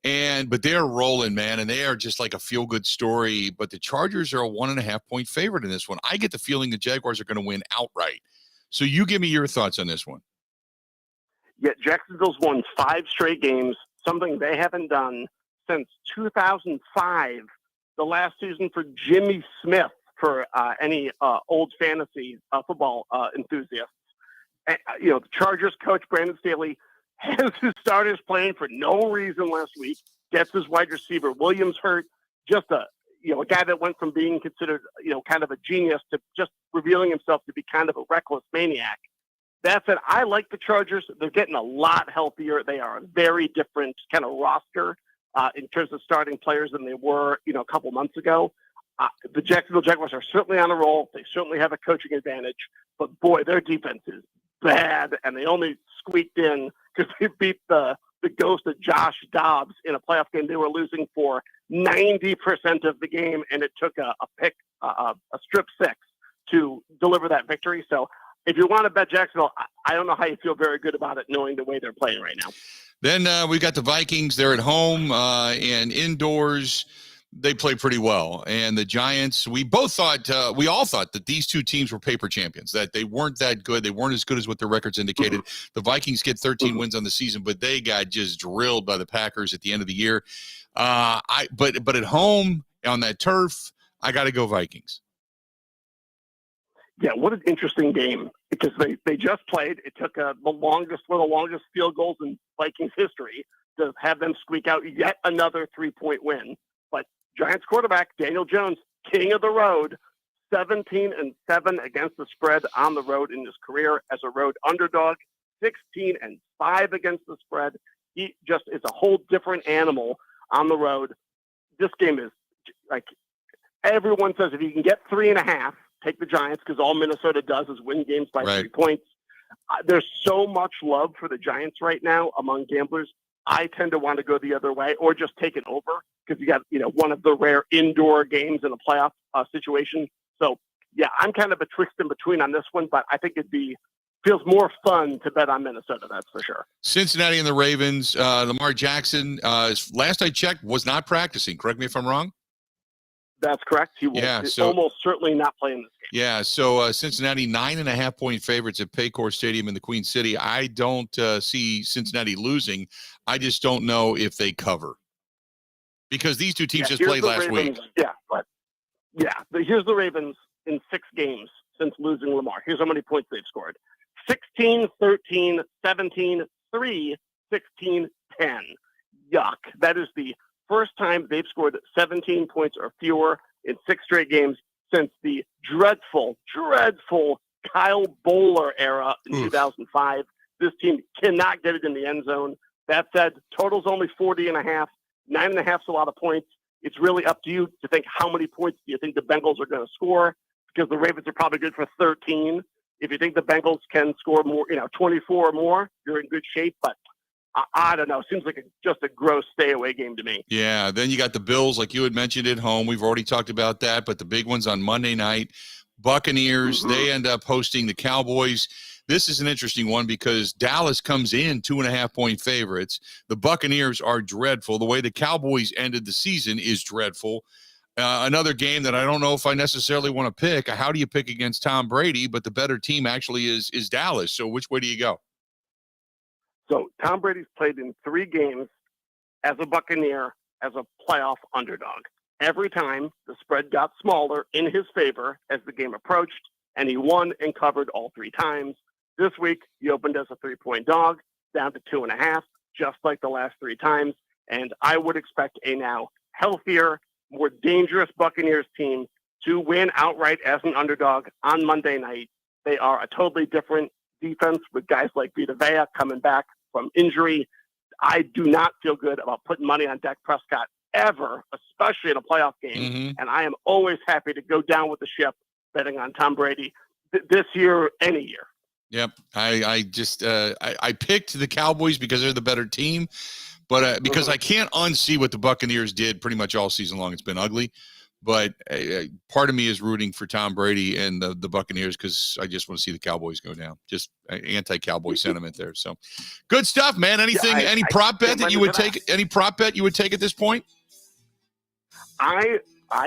S1: But they're rolling, man, and they are just like a feel-good story. But the Chargers are a 1.5-point favorite in this one. I get the feeling the Jaguars are going to win outright. So you give me your thoughts on this one.
S8: Yeah, Jacksonville's won 5 straight games, something they haven't done since 2005, the last season for Jimmy Smith, for any old fantasy football enthusiasts. And, the Chargers coach, Brandon Staley, has his starters playing for no reason last week, gets his wide receiver Williams hurt, just a guy that went from being considered, kind of a genius to just revealing himself to be kind of a reckless maniac. That said, I like the Chargers. They're getting a lot healthier. They are a very different kind of roster in terms of starting players than they were, a couple months ago. The Jacksonville Jaguars are certainly on a roll. They certainly have a coaching advantage. But, boy, their defense is bad, and they only squeaked in because they beat the ghost of Josh Dobbs in a playoff game they were losing for 90% of the game, and it took a strip 6 to deliver that victory. So if you want to bet Jacksonville, I don't know how you feel very good about it knowing the way they're playing right now.
S1: Then we've got the Vikings. They're at home and indoors. They play pretty well. And the Giants, we all thought that these two teams were paper champions, that they weren't that good. They weren't as good as what their records indicated. The Vikings get 13 wins on the season, but they got just drilled by the Packers at the end of the year. But at home on that turf, I got to go Vikings.
S8: Yeah, what an interesting game, because they just played. It took one of the longest field goals in Vikings history to have them squeak out yet another 3-point win. But Giants quarterback Daniel Jones, king of the road, 17-7 against the spread on the road in his career as a road underdog, 16-5 against the spread. He just is a whole different animal on the road. This game is like, everyone says if you can get 3.5, take the Giants, because all Minnesota does is win games by 3 points. There's so much love for the Giants right now among gamblers. I tend to want to go the other way, or just take it over, because you got one of the rare indoor games in a playoff situation. So yeah, I'm kind of betwixt and between on this one, but I think feels more fun to bet on Minnesota. That's for sure.
S1: Cincinnati and the Ravens. Lamar Jackson, last I checked, was not practicing. Correct me if I'm wrong.
S8: That's correct. He will almost certainly not play in this game.
S1: Yeah, so Cincinnati 9.5-point favorites at Paycor Stadium in the Queen City. I don't see Cincinnati losing. I just don't know if they cover, because these two teams just played last week.
S8: Yeah, but here's the Ravens in 6 games since losing Lamar. Here's how many points they've scored: 16, 13, 17, 3, 16, 10. Yuck. That is the first time they've scored 17 points or fewer in 6 straight games since the dreadful Kyle Bowler era in 2005. This team cannot get it in the end zone. That said, total's only 40.5. 9.5 is a lot of points. It's really up to you to think how many points do you think the Bengals are going to score, because the Ravens are probably good for 13. If you think the Bengals can score more, 24 or more, you're in good shape. But I don't know. Seems like just a gross stay-away game to me.
S1: Yeah, then you got the Bills, like you had mentioned, at home. We've already talked about that, but the big ones on Monday night. Buccaneers, they end up hosting the Cowboys. This is an interesting one because Dallas comes in 2.5-point favorites. The Buccaneers are dreadful. The way the Cowboys ended the season is dreadful. Another game that I don't know if I necessarily want to pick. How do you pick against Tom Brady? But the better team actually is Dallas. So which way do you go?
S8: So Tom Brady's played in 3 games as a Buccaneer, as a playoff underdog. Every time the spread got smaller in his favor as the game approached, and he won and covered all 3 times. This week, he opened as a 3-point dog, down to 2.5, just like the last 3 times. And I would expect a now healthier, more dangerous Buccaneers team to win outright as an underdog on Monday night. They are a totally different, defense with guys like Vita Vea coming back from injury. I do not feel good about putting money on Dak Prescott ever, especially in a playoff game. And I am always happy to go down with the ship betting on Tom Brady this year, any year.
S1: Yep. I picked the Cowboys because they're the better team, but because I can't unsee what the Buccaneers did pretty much all season long. It's been ugly, but part of me is rooting for Tom Brady and the Buccaneers because I just want to see the Cowboys go down. Just anti-Cowboy sentiment there. So good stuff, man. Anything, any prop bet that you would take? Any prop bet you would take at this point?
S8: I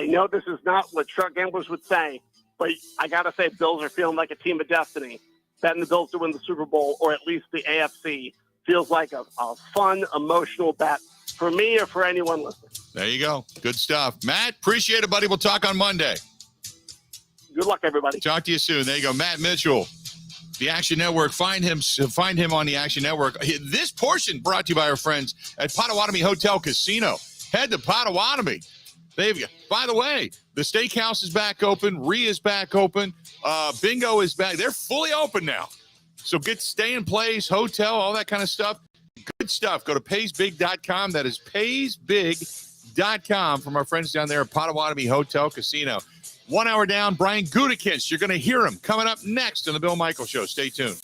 S8: know this is not what truck gamblers would say, but I got to say, Bills are feeling like a team of destiny. Betting the Bills to win the Super Bowl, or at least the AFC, feels like a fun, emotional bet for me or for anyone listening.
S1: There you go. Good stuff. Matt, appreciate it, buddy. We'll talk on Monday.
S8: Good luck, everybody.
S1: Talk to you soon. There you go. Matt Mitchell, the Action Network. Find him on the Action Network. This portion brought to you by our friends at Potawatomi Hotel Casino. Head to Potawatomi. By the way, the steakhouse is back open. Rhea's back open. Bingo is back. They're fully open now. So get stay in place, hotel, all that kind of stuff. Good stuff. Go to paysbig.com. That is paysbig.com from our friends down there at Potawatomi Hotel Casino. 1 hour down, Brian Gutey. You're going to hear him coming up next on the Bill Michaels Show. Stay tuned.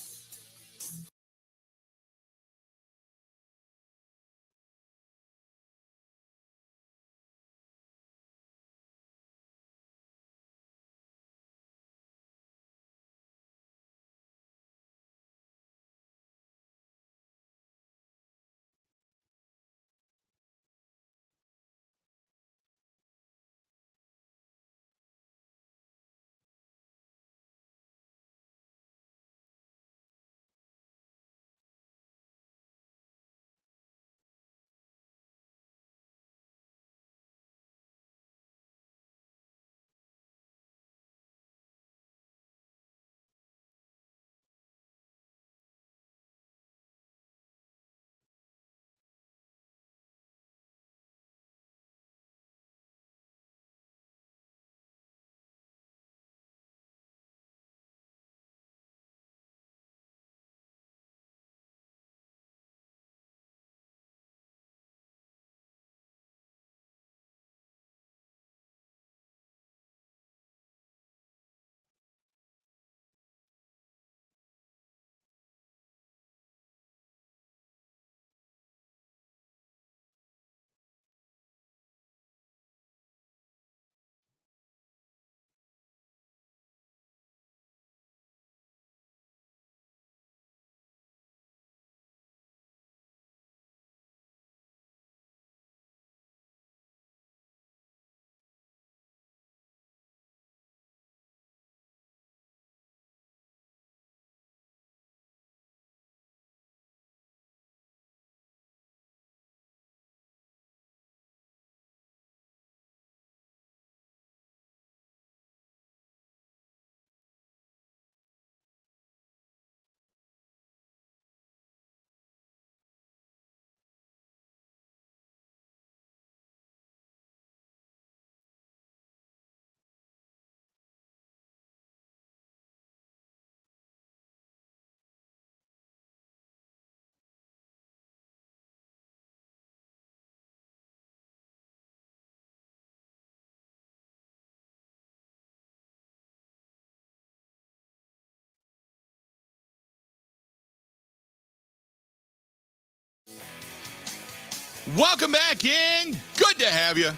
S1: Welcome back in. Good to have you.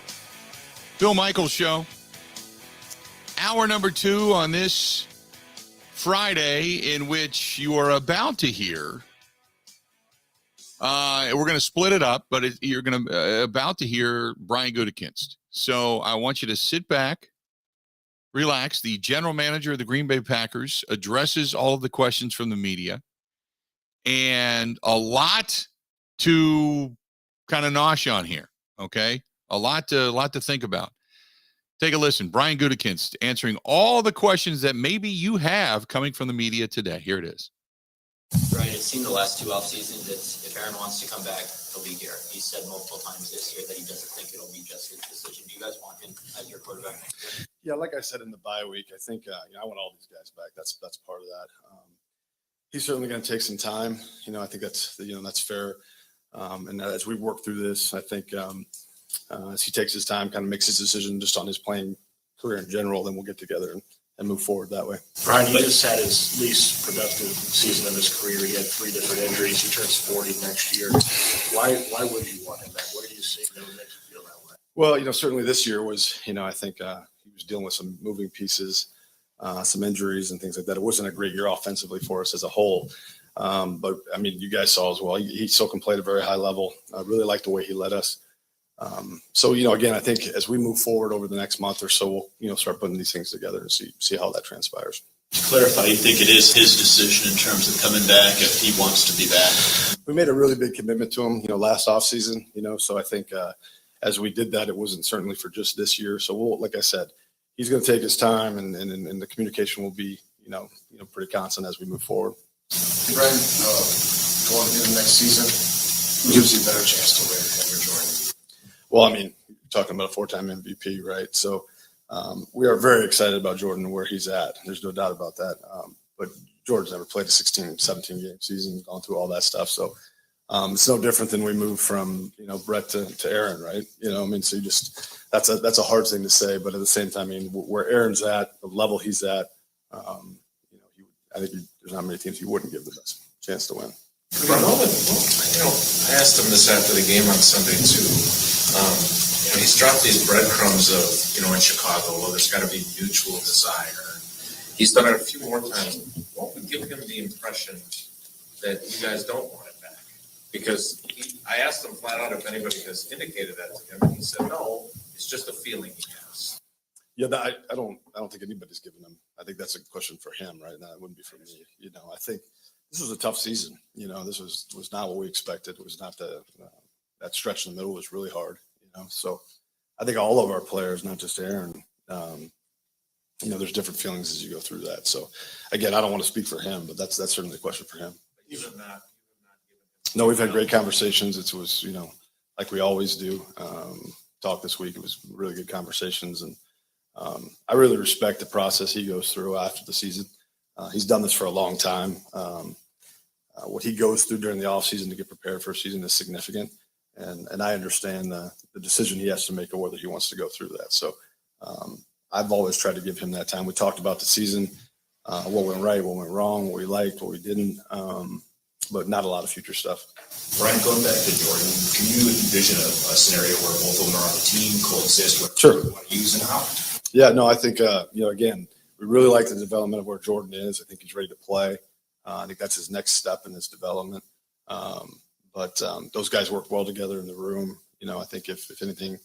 S1: Bill Michaels Show. Hour number 2 on this Friday, in which you are about to hear. We're going to split it up, but you're going to about to hear Brian Gutekunst. So I want you to sit back, relax. The general manager of the Green Bay Packers addresses all of the questions from the media, and a lot to kind of nosh on here. Okay, a lot to think about. Take a listen. Brian Gutekunst answering all the questions that maybe you have coming from the media today. Here it is.
S9: Right, it's seen the last 2 off seasons. If Aaron wants to come back, he'll be here. He said multiple times this year that he doesn't think it'll be just his decision. Do you guys want him as your quarterback next year?
S10: Yeah, like I said in the bye week, I think I want all these guys back. That's part of that. He's certainly going to take some time. I think that's fair. And as we work through this, I think as he takes his time, kind of makes his decision just on his playing career in general, then we'll get together and move forward that way.
S11: Brian, he just had his least productive season of his career. He had 3 different injuries. He turns 40 next year. Why would you want him back? What do you see that makes you feel that way?
S10: Well, certainly this year was, I think he was dealing with some moving pieces, some injuries and things like that. It wasn't a great year offensively for us as a whole. But I mean, you guys saw as well, he still can play at a very high level. I really like the way he led us. So, again, I think as we move forward over the next month or so, we'll, start putting these things together and see how that transpires.
S11: To clarify, you think it is his decision in terms of coming back if he wants to be back?
S10: We made a really big commitment to him, last offseason, so I think as we did that, it wasn't certainly for just this year. So we'll, like I said, he's going to take his time and the communication will be, pretty constant as we move forward.
S11: Brian, going into the next season, who gives you a better chance to win, him or Jordan?
S10: Well, I mean, you're talking about a 4-time MVP, right? So we are very excited about Jordan and where he's at. There's no doubt about that. But Jordan's never played a 16, 17 game season, gone through all that stuff. So it's no different than we moved from, Brett to Aaron, right? So that's a hard thing to say, but at the same time, where Aaron's at, the level he's at, I think there's not many teams he wouldn't give the best chance to win.
S12: I asked him this after the game on Sunday too. He's dropped these breadcrumbs of, in Chicago, well, there's got to be mutual desire. He's done it a few more times. What would give him the impression that you guys don't want it back? Because I asked him flat out if anybody has indicated that to him, and he said no. It's just a feeling he has.
S10: Yeah, I don't think anybody's given him. I think that's a question for him, right? Now it wouldn't be for me. I think this was a tough season. This was not what we expected. It was not that stretch in the middle was really hard. So I think all of our players, not just Aaron, there's different feelings as you go through that. So again, I don't want to speak for him, but that's certainly a question for him.
S12: You have not
S10: No, we've had great conversations. It was, like we always do. Talk this week. It was really good conversations, and I really respect the process he goes through after the season. He's done this for a long time. What he goes through during the offseason to get prepared for a season is significant. And I understand the decision he has to make or whether he wants to go through that. So I've always tried to give him that time. We talked about the season, what went right, what went wrong, what we liked, what we didn't, but not a lot of future stuff.
S11: Brian, going back to Jordan, can you envision a scenario where both of them are on the team, coexist with
S10: Sure.
S11: what you use and how?
S10: Yeah, no, I think, again, we really like the development of where Jordan is. I think he's ready to play. I think that's his next step in his development. But those guys work well together in the room. I think if anything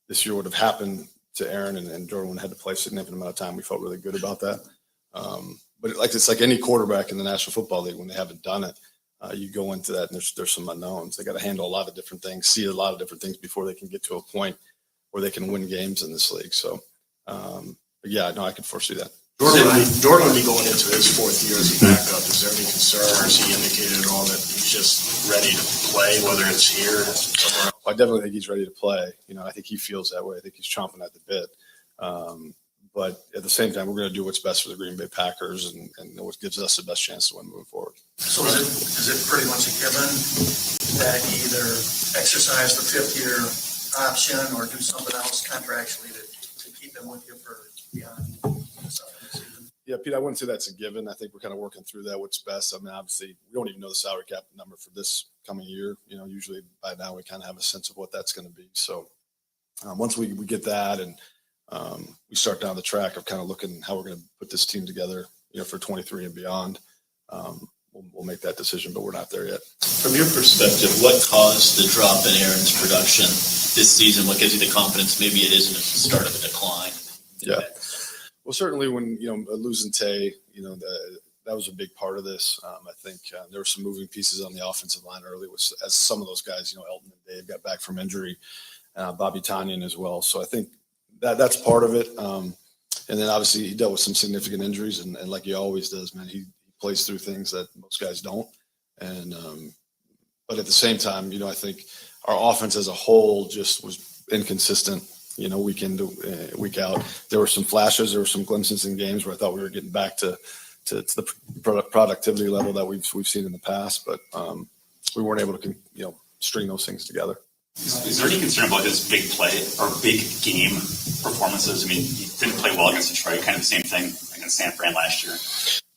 S10: this year would have happened to Aaron and Jordan had to play a significant amount of time, we felt really good about that. But it's like any quarterback in the National Football League, when they haven't done it, you go into that and there's some unknowns. They got to handle a lot of different things, see a lot of different things before they can get to a point where they can win games in this league. So, but yeah, no, I can foresee that.
S11: Jordan will be going into his 4th year as a backup. Is there any concern, or has he indicated at all that he's just ready to play, whether it's here or somewhere else?
S10: I definitely think he's ready to play. I think he feels that way. I think he's chomping at the bit. But at the same time, we're going to do what's best for the Green Bay Packers and what gives us the best chance to win moving forward.
S13: So is it pretty much a given that he either exercise the 5th-year option or do something else contractually to keep him with you for beyond the season?
S10: Yeah, Pete, I wouldn't say that's a given. I think we're kind of working through that, what's best. I mean, obviously, we don't even know the salary cap number for this coming year. Usually by now we kind of have a sense of what that's going to be. So once we get that and we start down the track of kind of looking how we're going to put this team together, for 23 and beyond, we'll make that decision, but we're not there yet.
S11: From your perspective, what caused the drop in Aaron's production this season? What gives you the confidence maybe it isn't the start of a decline?
S10: Yeah. Well, certainly when, losing Tay, that was a big part of this. I think there were some moving pieces on the offensive line early as some of those guys, Elton and Dave got back from injury, Bobby Tanyan as well. So I think that's part of it. And then obviously he dealt with some significant injuries and like he always does, man, he plays through things that most guys don't. And, but at the same time, I think our offense as a whole just was inconsistent, week in to week out. There were some flashes, there were some glimpses in games where I thought we were getting back to the productivity level that we've seen in the past, but we weren't able to string those things together.
S14: Is there any concern about his big play or big game performances? I mean, he didn't play well against Detroit, kind of the same thing against San Fran last year.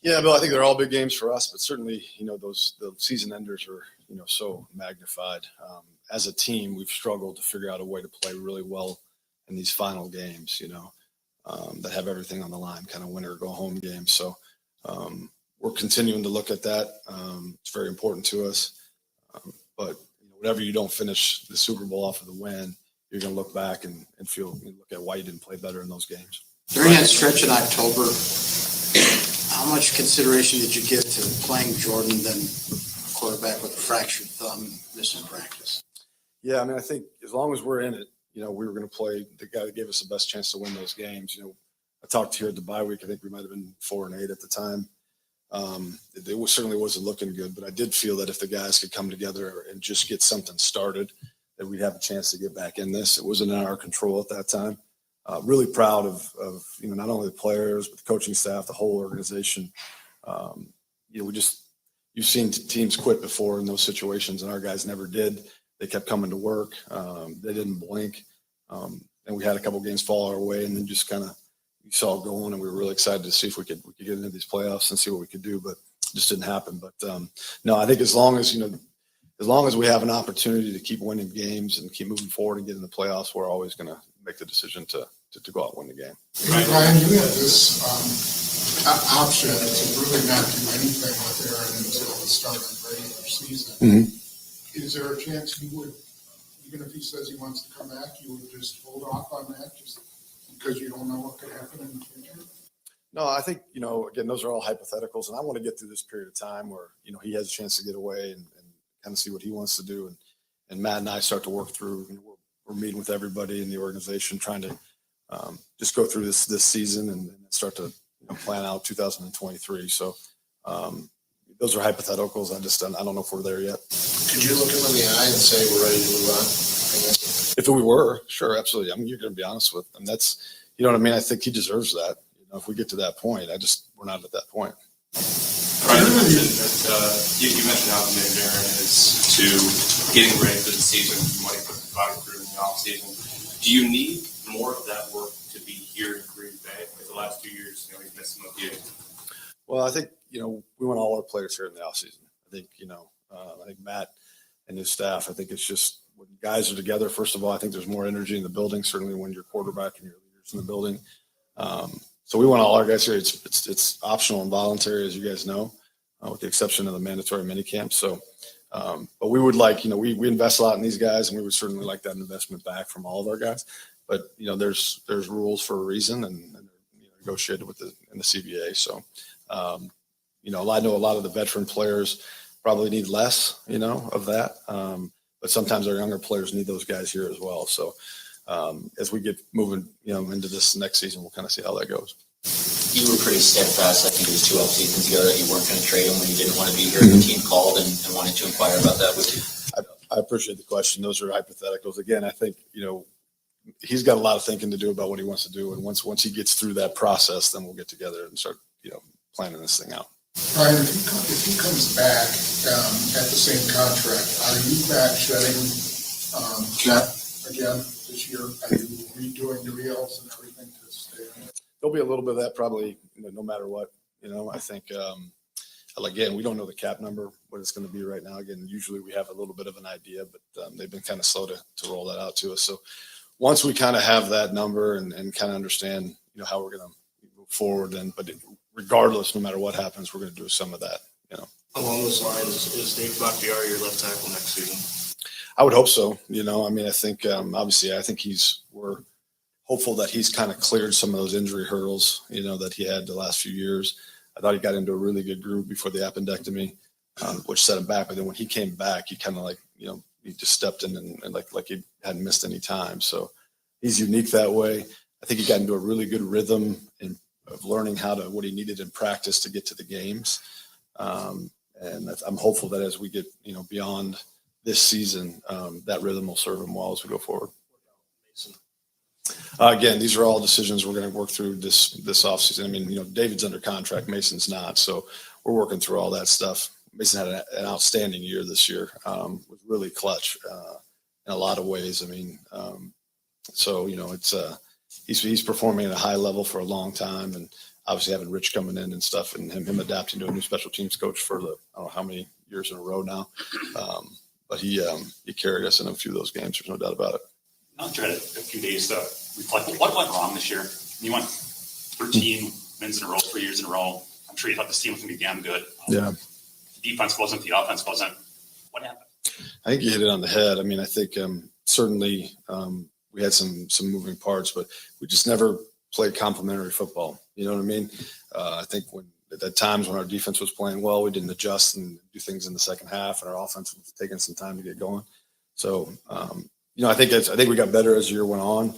S10: Yeah, Bill, I think they're all big games for us, but certainly, the season enders are, so magnified. As a team, we've struggled to figure out a way to play really well in these final games, that have everything on the line, kind of winner or go home games. So we're continuing to look at that. It's very important to us. But whatever you don't finish the Super Bowl off of the win, you're going to look back and look at why you didn't play better in those games.
S15: During that stretch in October, how much consideration did you give to playing Jordan than a quarterback with a fractured thumb missing practice?
S10: Yeah, I mean, I think as long as we're in it, we were going to play the guy that gave us the best chance to win those games. I talked to you at the bye week. I think we might have been 4-8 at the time. It certainly wasn't looking good, but I did feel that if the guys could come together and just get something started, that we'd have a chance to get back in this. It wasn't in our control at that time. Really proud of not only the players, but the coaching staff, the whole organization. You've seen teams quit before in those situations, and our guys never did. They kept coming to work. They didn't blink. And we had a couple games fall our way, and then just kind of you saw it going, and we were really excited to see if we could get into these playoffs and see what we could do, but it just didn't happen. But no, I think as long as we have an opportunity to keep winning games and keep moving forward and get in the playoffs, we're always going to make the decision to go out and win the game.
S16: Hey, Brian, you have this option to really not do anything with Aaron until the start of the regular season.
S10: Mm-hmm.
S16: Is there a chance you would, even if he says he wants to come back, you would just hold off on that just because you don't know what could happen in the future?
S10: No, I think, again, those are all hypotheticals, and I want to get through this period of time where, he has a chance to get away and kind of see what he wants to do. And Matt and I start to work through, we're meeting with everybody in the organization, trying to just go through this season and start to plan out 2023. So those are hypotheticals. I don't know if we're there yet.
S11: Could you look him in the eye and say we're ready to move on?
S10: If we were, sure, absolutely. I mean, you're going to be honest with him. That's, you know what I mean? I think he deserves that. If we get to that point, we're not at that point.
S14: Brian, you mentioned how committed Aaron is to getting ready for the season, what he put the body through in the offseason. Do you need more of that work to be here in Green Bay? Like the last 2 years, he's missed some of you.
S10: Well, I think, we want all our players here in the offseason. I think, I think Matt and his staff, I think it's just when guys are together, first of all, I think there's more energy in the building, certainly when you're quarterback and your leaders in the building. So we want all our guys here. It's optional and voluntary, as you guys know, with the exception of the mandatory minicamp. So, but we would like, we invest a lot in these guys, and we would certainly like that investment back from all of our guys. But there's rules for a reason, and they're negotiated with the CBA. So, I know a lot of the veteran players probably need less, of that. But sometimes our younger players need those guys here as well. So. As we get moving, into this next season, we'll kind of see how that goes.
S9: You were pretty steadfast, I think it was 2 off seasons ago, that you weren't going to trade him when you didn't want to be here. The team called and wanted to inquire about that with you.
S10: I appreciate the question. Those are hypotheticals. Again, I think, he's got a lot of thinking to do about what he wants to do. And once he gets through that process, then we'll get together and start, planning this thing out.
S16: Brian, if he comes back at the same contract, are you back shedding Jet again this year? Are you redoing the reels and everything to stay in it?
S10: There'll be a little bit of that probably, no matter what. I think, again, we don't know the cap number, what it's going to be right now. Again, usually we have a little bit of an idea, but they've been kind of slow to roll that out to us. So once we kind of have that number and kind of understand, how we're going to move forward, but regardless, no matter what happens, we're going to do some of that,
S11: Along those lines, is Dave Bakhtiari your left tackle next season?
S10: I would hope so. I think, obviously, I think we're hopeful that he's kind of cleared some of those injury hurdles, that he had the last few years. I thought he got into a really good groove before the appendectomy, which set him back. But then when he came back, he kind of he just stepped in and like he hadn't missed any time. So he's unique that way. I think he got into a really good rhythm of learning what he needed in practice to get to the games. And I'm hopeful that as we get, beyond this season, that rhythm will serve him well as we go forward. Again, these are all decisions we're going to work through this offseason. I mean, David's under contract, Mason's not, so we're working through all that stuff. Mason had an outstanding year this year. Was really clutch in a lot of ways. I mean, so it's he's performing at a high level for a long time, and obviously having Rich coming in and stuff, and him adapting to a new special teams coach for I don't know how many years in a row now. But he carried us in a few of those games. There's no doubt about it.
S17: I'll try to a few days to reflect. What went wrong this year? You won 13 wins in a row, 3 years in a row. I'm sure you thought this team was going to be damn good.
S10: Yeah.
S17: The defense wasn't. The offense wasn't. What happened?
S10: I think you hit it on the head. I mean, I think certainly we had some moving parts, but we just never played complementary football. You know what I mean? I think at times when our defense was playing well, we didn't adjust and do things in the second half, and our offense was taking some time to get going. So, I think we got better as the year went on,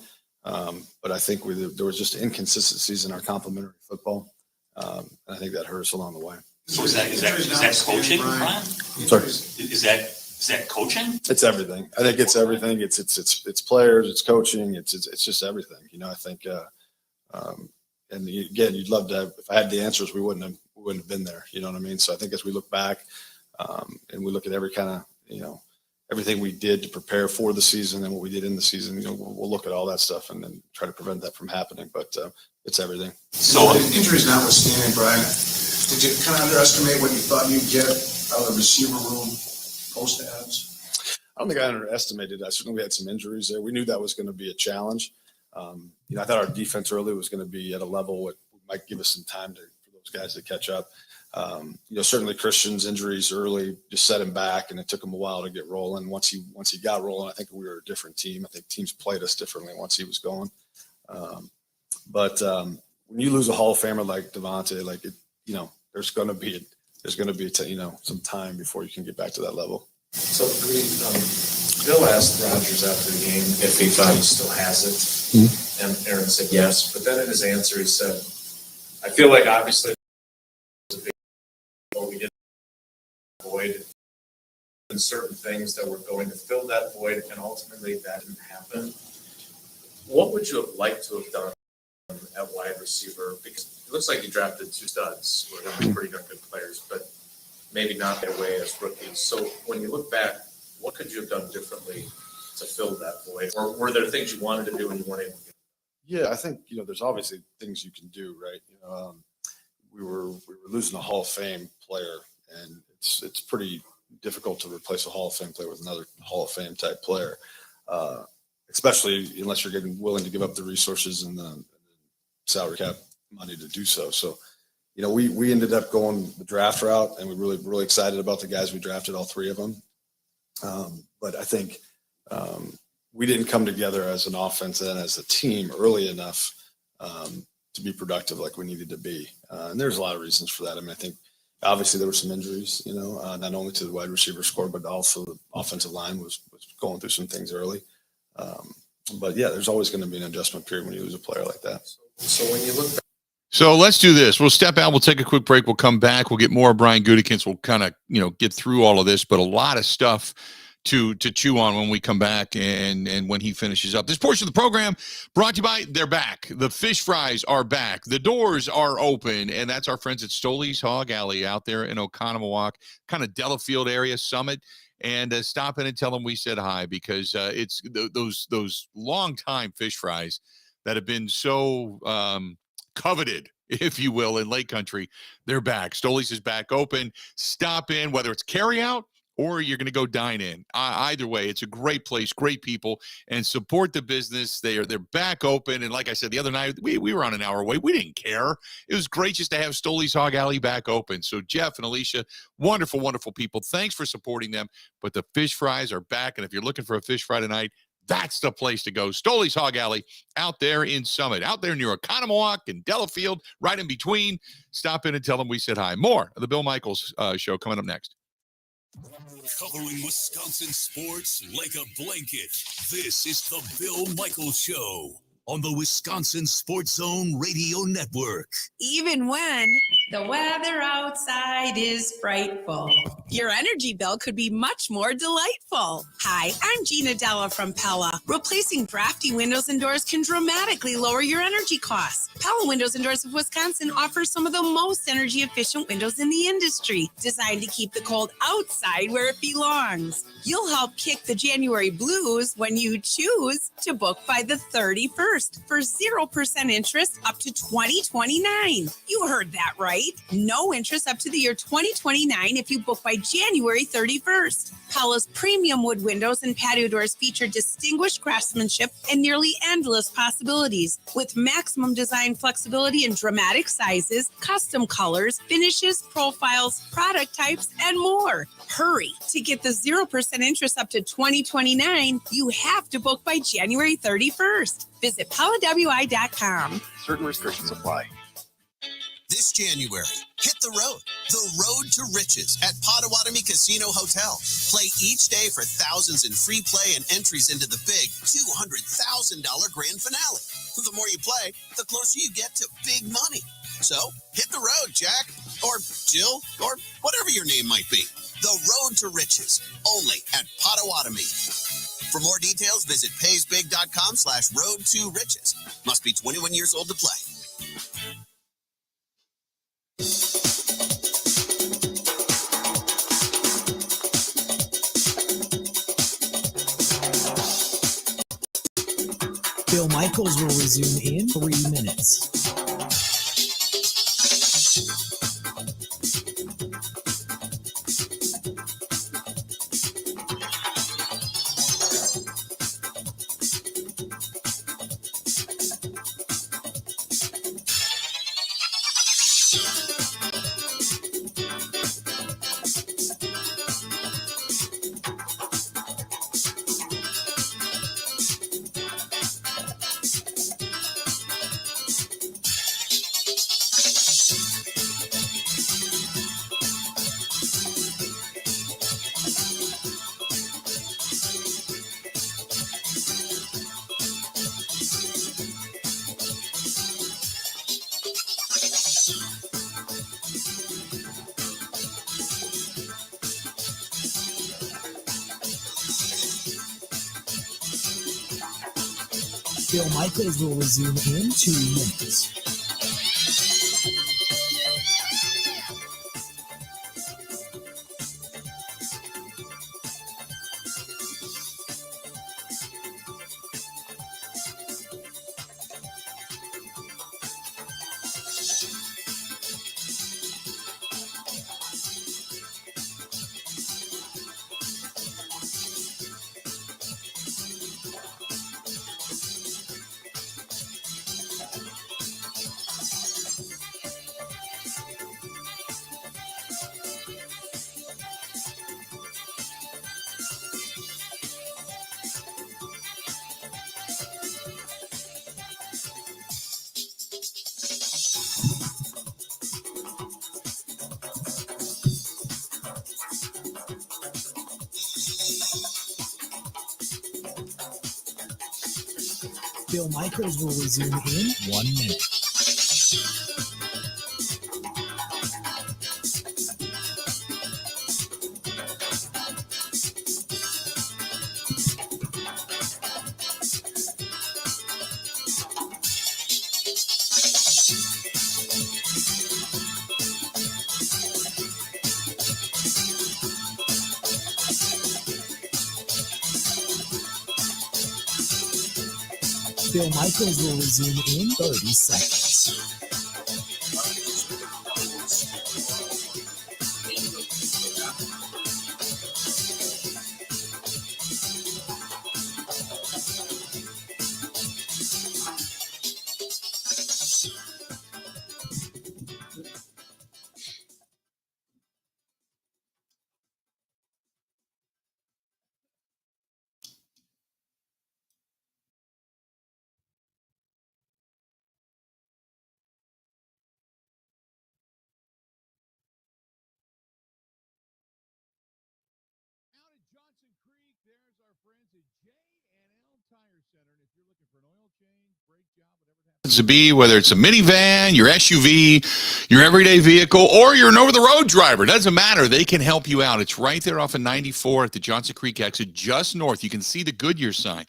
S10: but I think there was just inconsistencies in our complementary football, and I think that hurt us along the way.
S17: So is that coaching, Brian?
S10: Sorry.
S17: Is that coaching?
S10: It's everything. I think it's everything. It's players, it's coaching, it's just everything. I think, and again, you'd love to have, if I had the answers, we wouldn't have been there. You know what I mean? So I think as we look back, and we look at every kind of, everything we did to prepare for the season and what we did in the season, we'll look at all that stuff and then try to prevent that from happening. But it's everything.
S16: So injuries notwithstanding, Brian, did you kind of underestimate what you thought you'd get out of the receiver room post ads?
S10: I don't think I underestimated. Certainly we had some injuries there. We knew that was going to be a challenge. I thought our defense early was going to be at a level that might give us some time for those guys to catch up. Certainly Christian's injuries early just set him back, and it took him a while to get rolling. Once he got rolling, I think we were a different team. I think teams played us differently once he was going. But when you lose a Hall of Famer like Devontae, there's going to be some time before you can get back to that level.
S12: So Bill asked Rodgers after the game if he thought he still has it, and Aaron said yes. But then in his answer, he said, "I feel like obviously we didn't avoid certain things that were going to fill that void, and ultimately that didn't happen." What would you have liked to have done at wide receiver? Because it looks like you drafted 2 studs who are going to be pretty darn good players, but maybe not their way as rookies. So when you look back, what could you have done differently to fill that void? Or were there things you wanted to do and you weren't able to do?
S10: Yeah, I think, there's obviously things you can do, right? We were losing a Hall of Fame player, and it's pretty difficult to replace a Hall of Fame player with another Hall of Fame type player, especially unless you're willing to give up the resources and the salary cap money to do so. So, we ended up going the draft route, and we're really excited about the guys we drafted, all 3 of them. But I think we didn't come together as an offense and as a team early enough to be productive like we needed to be. And there's a lot of reasons for that. I mean, I think obviously there were some injuries, not only to the wide receiver score, but also the offensive line was going through some things early. But yeah, there's always going to be an adjustment period when you lose a player like that.
S12: So when you look back,
S1: so let's do this. We'll step out. We'll take a quick break. We'll come back. We'll get more of Brian Gutey. We'll kind of, get through all of this, but a lot of stuff to chew on when we come back and when he finishes up. This portion of the program brought to you by, they're back. The fish fries are back. The doors are open, and that's our friends at Stoley's Hog Alley out there in Oconomowoc, kind of Delafield area, Summit. And stop in and tell them we said hi, because it's those long-time fish fries that have been so coveted, if you will, in Lake Country. They're back. Stoley's is back open. Stop in, whether it's carry out or you're going to go dine in. Either way, it's a great place, great people, and support the business. They're back open. And like I said, the other night, we were on an hour away. We didn't care. It was great just to have Stoley's Hog Alley back open. So Jeff and Alicia, wonderful, wonderful people. Thanks for supporting them. But the fish fries are back. And if you're looking for a fish fry tonight, that's the place to go. Stoley's Hog Alley out there in Summit, out there near Oconomowoc and Delafield, right in between. Stop in and tell them we said hi. More of the Bill Michaels Show coming up next.
S3: Covering Wisconsin sports like a blanket. This is the Bill Michaels Show on the Wisconsin Sports Zone Radio Network.
S6: Even when the weather outside is frightful, your energy bill could be much more delightful. Hi, I'm Gina Della from Pella. Replacing drafty windows and doors can dramatically lower your energy costs. Pella Windows and Doors of Wisconsin offers some of the most energy efficient windows in the industry, designed to keep the cold outside where it belongs. You'll help kick the January blues when you choose to book by the 31st for 0% interest up to 2029. You heard that right. No interest up to the year 2029 if you book by January 31st. Pella's premium wood windows and patio doors feature distinguished craftsmanship and nearly endless possibilities, with maximum design flexibility in dramatic sizes, custom colors, finishes, profiles, product types, and more. Hurry! To get the 0% interest up to 2029, you have to book by January 31st. Visit PellaWI.com.
S18: Certain restrictions apply.
S19: This January, hit the road to riches at Potawatomi Casino Hotel. Play each day for thousands in free play and entries into the big $200,000 grand finale. The more you play, the closer you get to big money. So hit the road, Jack, or Jill, or whatever your name might be. The road to riches, only at Potawatomi. For more details, visit paysbig.com/road-to-riches. Must be 21 years old to play.
S4: Bill Michaels will resume in 3 minutes. Bill Michaels will resume in 2 minutes. Bill Michaels will resume in 1 minute. Bill Michaels will resume in 30 seconds.
S7: Out at Johnson Creek, there's our friends at J&L
S1: to be, whether it's a minivan, your SUV, your everyday vehicle, or you're an over-the-road driver. Doesn't matter. They can help you out. It's right there off of 94 at the Johnson Creek exit, just north. You can see the Goodyear sign.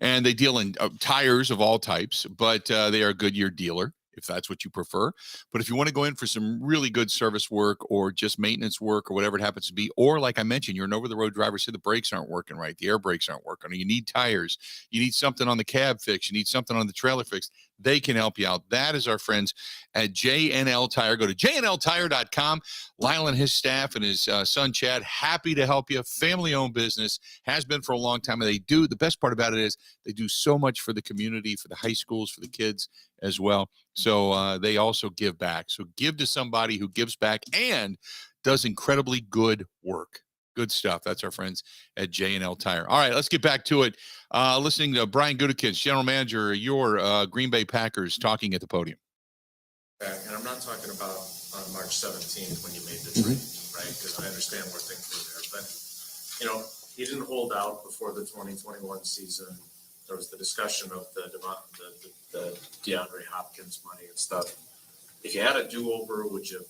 S1: And they deal in tires of all types, but they are a Goodyear dealer, if that's what you prefer. But if you want to go in for some really good service work or just maintenance work or whatever it happens to be, or like I mentioned, you're an over-the-road driver, say the brakes aren't working right, the air brakes aren't working, or you need tires, you need something on the cab fixed, you need something on the trailer fixed, they can help you out. That is our friends at JNL Tire. Go to jnltire.com. Lyle and his staff and his son, Chad, happy to help you. Family-owned business, has been for a long time. And they do, the best part about it is they do so much for the community, for the high schools, for the kids as well. So they also give back. So give to somebody who gives back and does incredibly good work. Good stuff. That's our friends at J&L Tire. All right, let's get back to it. Listening to Brian Gutekunst, General Manager of your Green Bay Packers, talking at the podium.
S12: And I'm not talking about on March 17th when you made the trade, right? Because I understand where things were there. But, you know, he didn't hold out before the 2021 season. There was the discussion of the DeAndre Hopkins money and stuff. If you had a do-over, would you have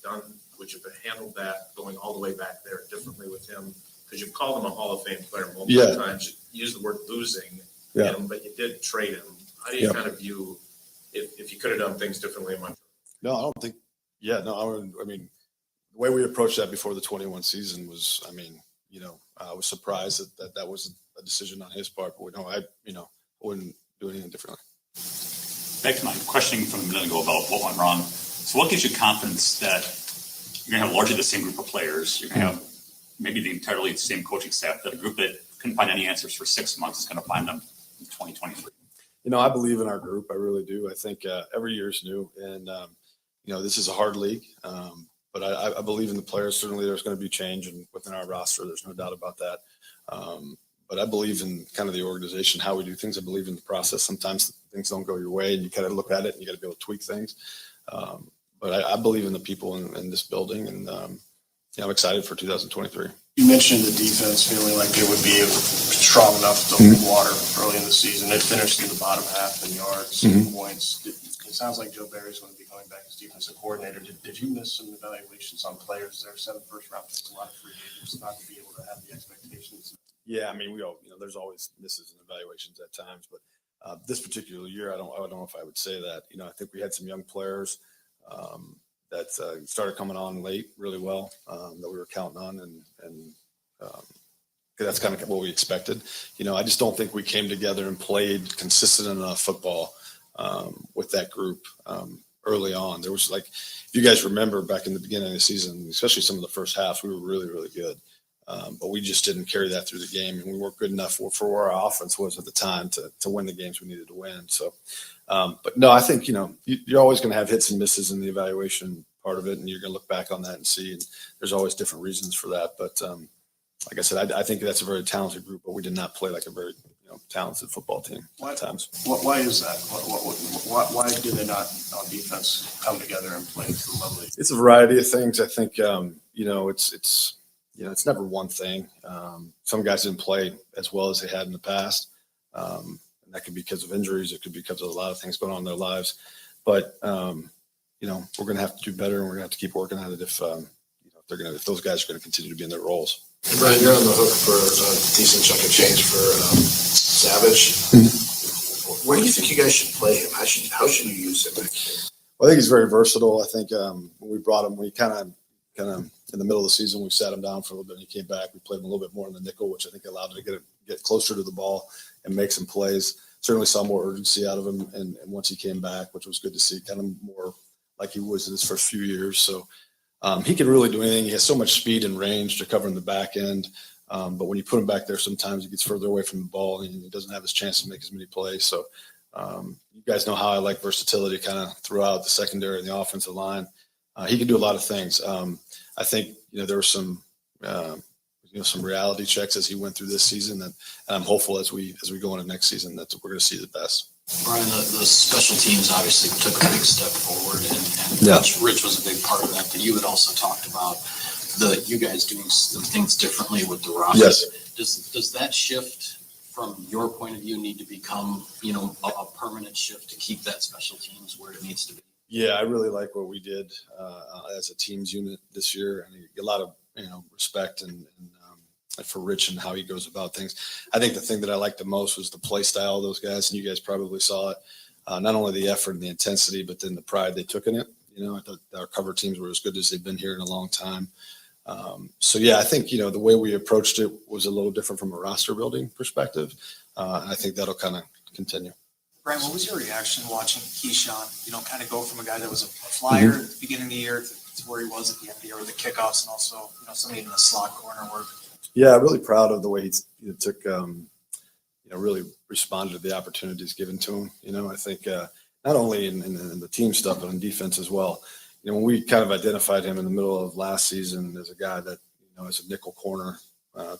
S12: handled that going all the way back there differently with him? Because you've called him a Hall of Fame player multiple times. You used the word losing him, but you did trade him. How do you kind of view if you could have done things differently in Montreal?
S10: No, I don't think. Yeah, no. I mean, the way we approached that before the 21 season was, I mean, you know, I was surprised that was a decision on his part. But no, I wouldn't do anything differently.
S17: Back to my questioning from a minute ago about what went wrong. So what gives you confidence that you're going to have largely the same group of players? You're going to have maybe the entirely same coaching staff, that a group that couldn't find any answers for 6 months is going to find them in 2023.
S10: You know, I believe in our group. I really do. I think every year is new. And, you know, this is a hard league. But I believe in the players. Certainly there's going to be change within our roster. There's no doubt about that. But I believe in kind of the organization, how we do things. I believe in the process. Sometimes things don't go your way and you kind of look at it and you got to be able to tweak things. But I believe in the people in this building, and I'm excited for 2023.
S11: You mentioned the defense feeling like it would be strong enough to hold water early in the season. They finished in the bottom half in yards, points. It sounds like Joe Barry's going to be coming back as defensive coordinator. Did you miss some evaluations on players there? 7 first-round picks, a lot of free agents, not to be able to have the expectations.
S10: Yeah, I mean, there's always misses and evaluations at times, but this particular year, I don't know if I would say that. You know, I think we had some young players that started coming on late really well that we were counting on, and that's kind of what we expected. You know, I just don't think we came together and played consistent enough football with that group early on. There was, like, if you guys remember back in the beginning of the season, especially some of the first half, we were really, really good. But we just didn't carry that through the game, and we weren't good enough for where our offense was at the time to win the games we needed to win. So, but no, I think, you know, you're always going to have hits and misses in the evaluation part of it, and you're going to look back on that and see, and there's always different reasons for that. But like I said, I think that's a very talented group, but we did not play like a very talented football team at times.
S11: Why is that? Why do they not on defense come together and play to the level?
S10: It's a variety of things. I think it's never one thing. Some guys didn't play as well as they had in the past. And that could be because of injuries. It could be because of a lot of things going on in their lives. But, we're going to have to do better, and we're going to have to keep working at it if those guys are going to continue to be in their roles.
S18: Brian, you're on the hook for a decent chunk of change for Savage. Where do you think you guys should play him? How should you use him next year?
S10: Well, I think he's very versatile. I think when we brought him, we kind of in the middle of the season, we sat him down for a little bit, and he came back. We played him a little bit more in the nickel, which I think allowed him to get closer to the ball and make some plays. Certainly saw more urgency out of him, and once he came back, which was good to see, kind of more like he was in his first few years. So he can really do anything. He has so much speed and range to cover in the back end. But when you put him back there, sometimes he gets further away from the ball and he doesn't have his chance to make as many plays. So you guys know how I like versatility kind of throughout the secondary and the offensive line. He can do a lot of things. I think, there were some reality checks as he went through this season, and I'm hopeful as we go into next season that we're going to see the best.
S9: Brian, the special teams obviously took a big step forward, and Rich was a big part of that. But you had also talked about you guys doing some things differently with the roster.
S10: Yes.
S9: Does that shift from your point of view, need to become, a permanent shift to keep that special teams where it needs to be?
S10: Yeah, I really like what we did as a teams unit this year. I mean, a lot of respect and for Rich and how he goes about things. I think the thing that I liked the most was the play style of those guys, and you guys probably saw it. Not only the effort and the intensity, but then the pride they took in it. I thought our cover teams were as good as they've been here in a long time. So yeah, I think the way we approached it was a little different from a roster building perspective, and I think that'll kind of continue.
S13: Brian, what was your reaction watching Keyshawn, kind of go from a guy that was a flyer at the beginning of the year to where he was at the end of the year with the kickoffs and also, somebody in the slot corner work?
S10: Yeah, I'm really proud of the way he took, really responded to the opportunities given to him. I think not only in the team stuff, but on defense as well. When we kind of identified him in the middle of last season as a guy that, as a nickel corner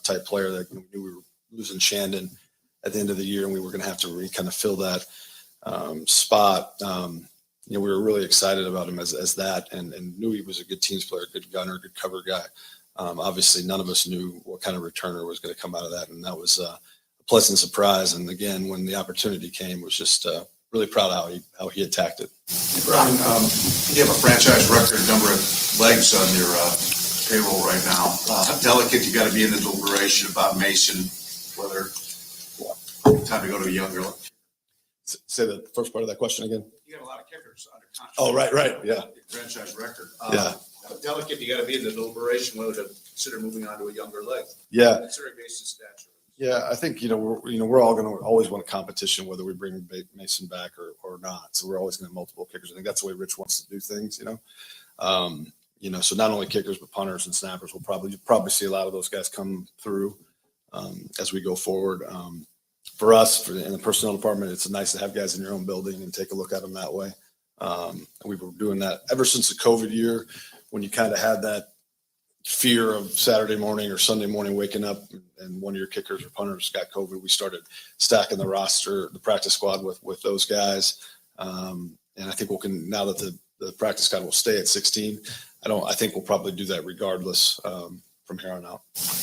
S10: type player that we knew we were losing Shandon at the end of the year, and we were going to have to kind of fill that spot. We were really excited about him as that, and knew he was a good teams player, good gunner, good cover guy. Obviously, none of us knew what kind of returner was going to come out of that, and that was a pleasant surprise. And again, when the opportunity came, was just really proud of how he attacked it.
S18: Brian, you have a franchise record number of legs on your payroll right now. How delicate you got to be in the deliberation about Mason, whether time to go to a younger.
S10: Say the first part of that question again.
S18: You got a lot of kickers under contract.
S10: Oh, right, yeah.
S18: Franchise record.
S10: Yeah.
S18: How delicate you got to be in the deliberation whether to consider moving on to a younger leg.
S10: Yeah.
S18: Considering Mason's stature.
S10: Yeah, I think we're all going to always want a competition whether we bring Mason back or not. So we're always going to have multiple kickers. I think that's the way Rich wants to do things. So not only kickers but punters and snappers. We'll probably see a lot of those guys come through as we go forward. For us, in the personnel department, it's nice to have guys in your own building and take a look at them that way. And we were doing that ever since the COVID year, when you kind of had that fear of Saturday morning or Sunday morning waking up and one of your kickers or punters got COVID. We started stacking the roster, the practice squad with those guys. And I think now that the practice squad will stay at 16, I think we'll probably do that regardless from here on out.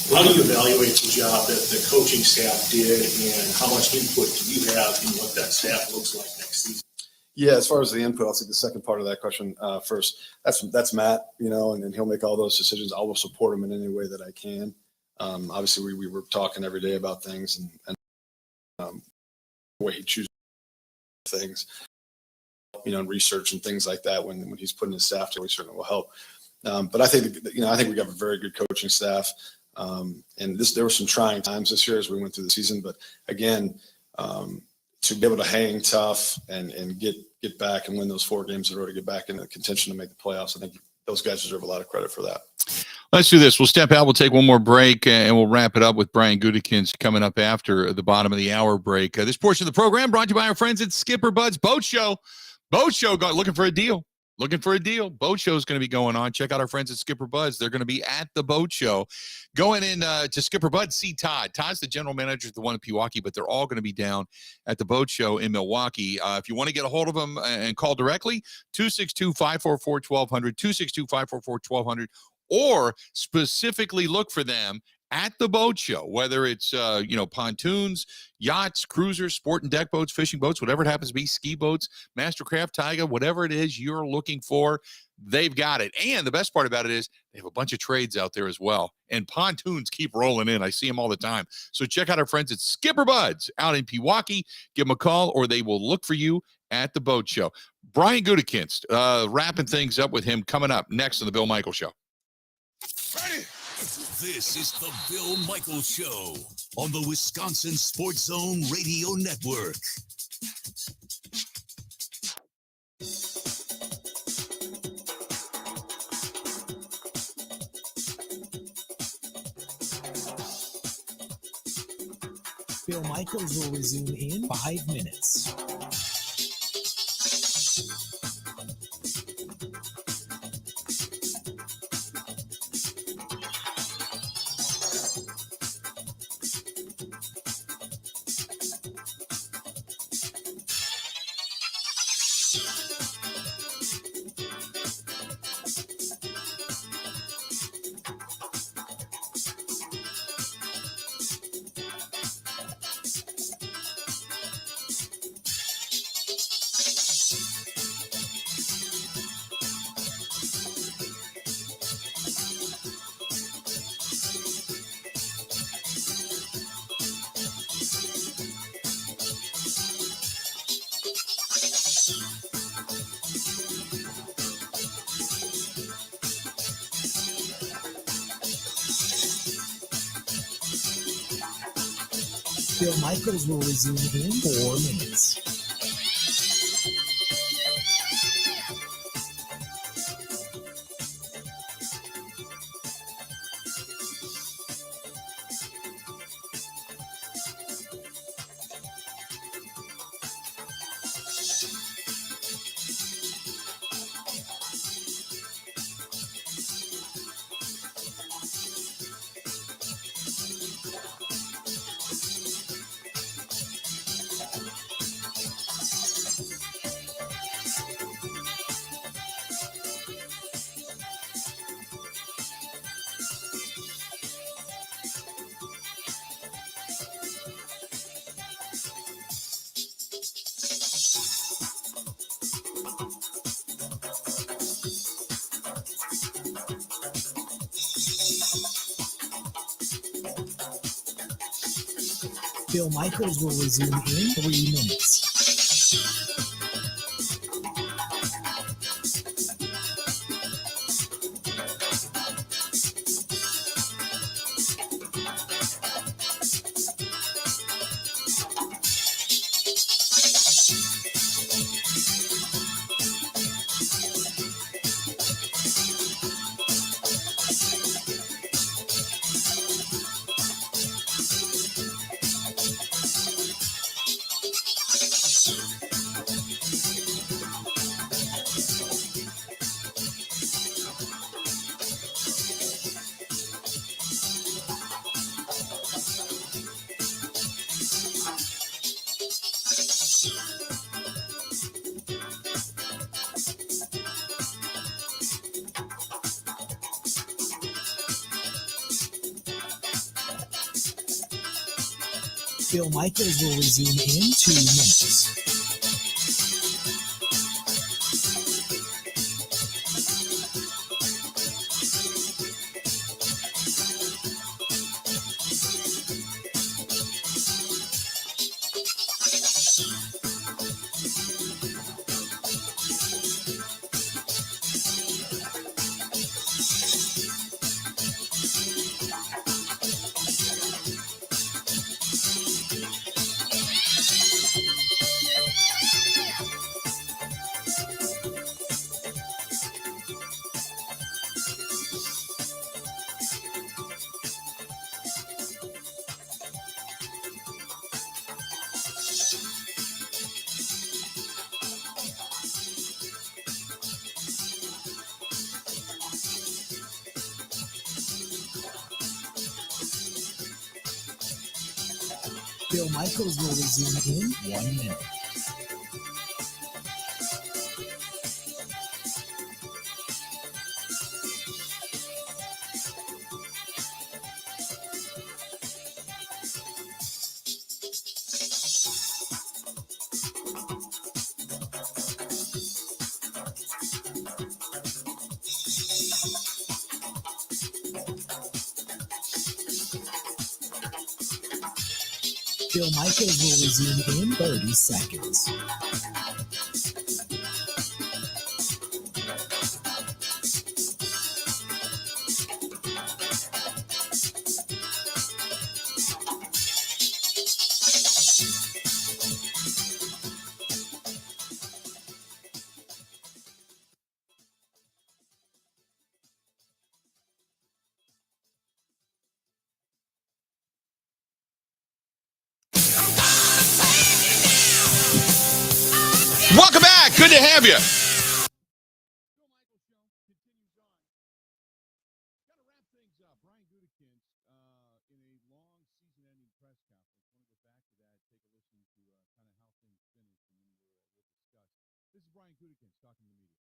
S20: How do you evaluate the job that the coaching staff did, and how much input do you have in what that staff looks like next season?
S10: Yeah, as far as the input, I'll take the second part of that question first. That's Matt, and he'll make all those decisions. I will support him in any way that I can. Obviously, we were talking every day about things and the way he chooses things, and research and things like that. When he's putting his staff together, we certainly will help. But I think we got a very good coaching staff. And there were some trying times this year as we went through the season. But again, to be able to hang tough and get back and win those 4 games in a row to get back in the contention to make the playoffs, I think those guys deserve a lot of credit for that.
S1: Let's do this. We'll step out. We'll take one more break, and we'll wrap it up with Brian Gutey coming up after the bottom of the hour break. This portion of the program brought to you by our friends at Skipper Bud's Boat Show. Boat Show, looking for a deal. Boat show is going to be going on. Check out our friends at Skipper Bud's. They're going to be at the boat show. Going in to Skipper Bud's, see Todd. Todd's the general manager of the one in Pewaukee, but they're all going to be down at the boat show in Milwaukee. If you want to get a hold of them and call directly, 262-544-1200, 262-544-1200, or specifically look for them at the boat show, whether it's, pontoons, yachts, cruisers, sport and deck boats, fishing boats, whatever it happens to be, ski boats, Mastercraft, Taiga, whatever it is you're looking for, they've got it. And the best part about it is they have a bunch of trades out there as well. And pontoons keep rolling in. I see them all the time. So check out our friends at Skipper Bud's out in Pewaukee. Give them a call, or they will look for you at the boat show. Brian Gutey, wrapping things up with him coming up next on the Bill Michaels Show.
S3: Ready? This is the Bill Michaels Show on the Wisconsin Sports Zone Radio Network.
S4: Bill Michaels will resume in 5 minutes. Bill Michaels will resume in 4 minutes. Bill Michaels will resume in 3 minutes. Bill Michaels will resume in 2 minutes. Bill Michaels will resume in 1 minute. Bill Michaels will resume in 30 seconds.
S1: Welcome back. Good to have you.
S7: Brian Gutey, in a long season-ending press conference. I want to go back to that, take a listen to kind of how things finished, and then we'll discuss. This is Brian Gutey talking to the media.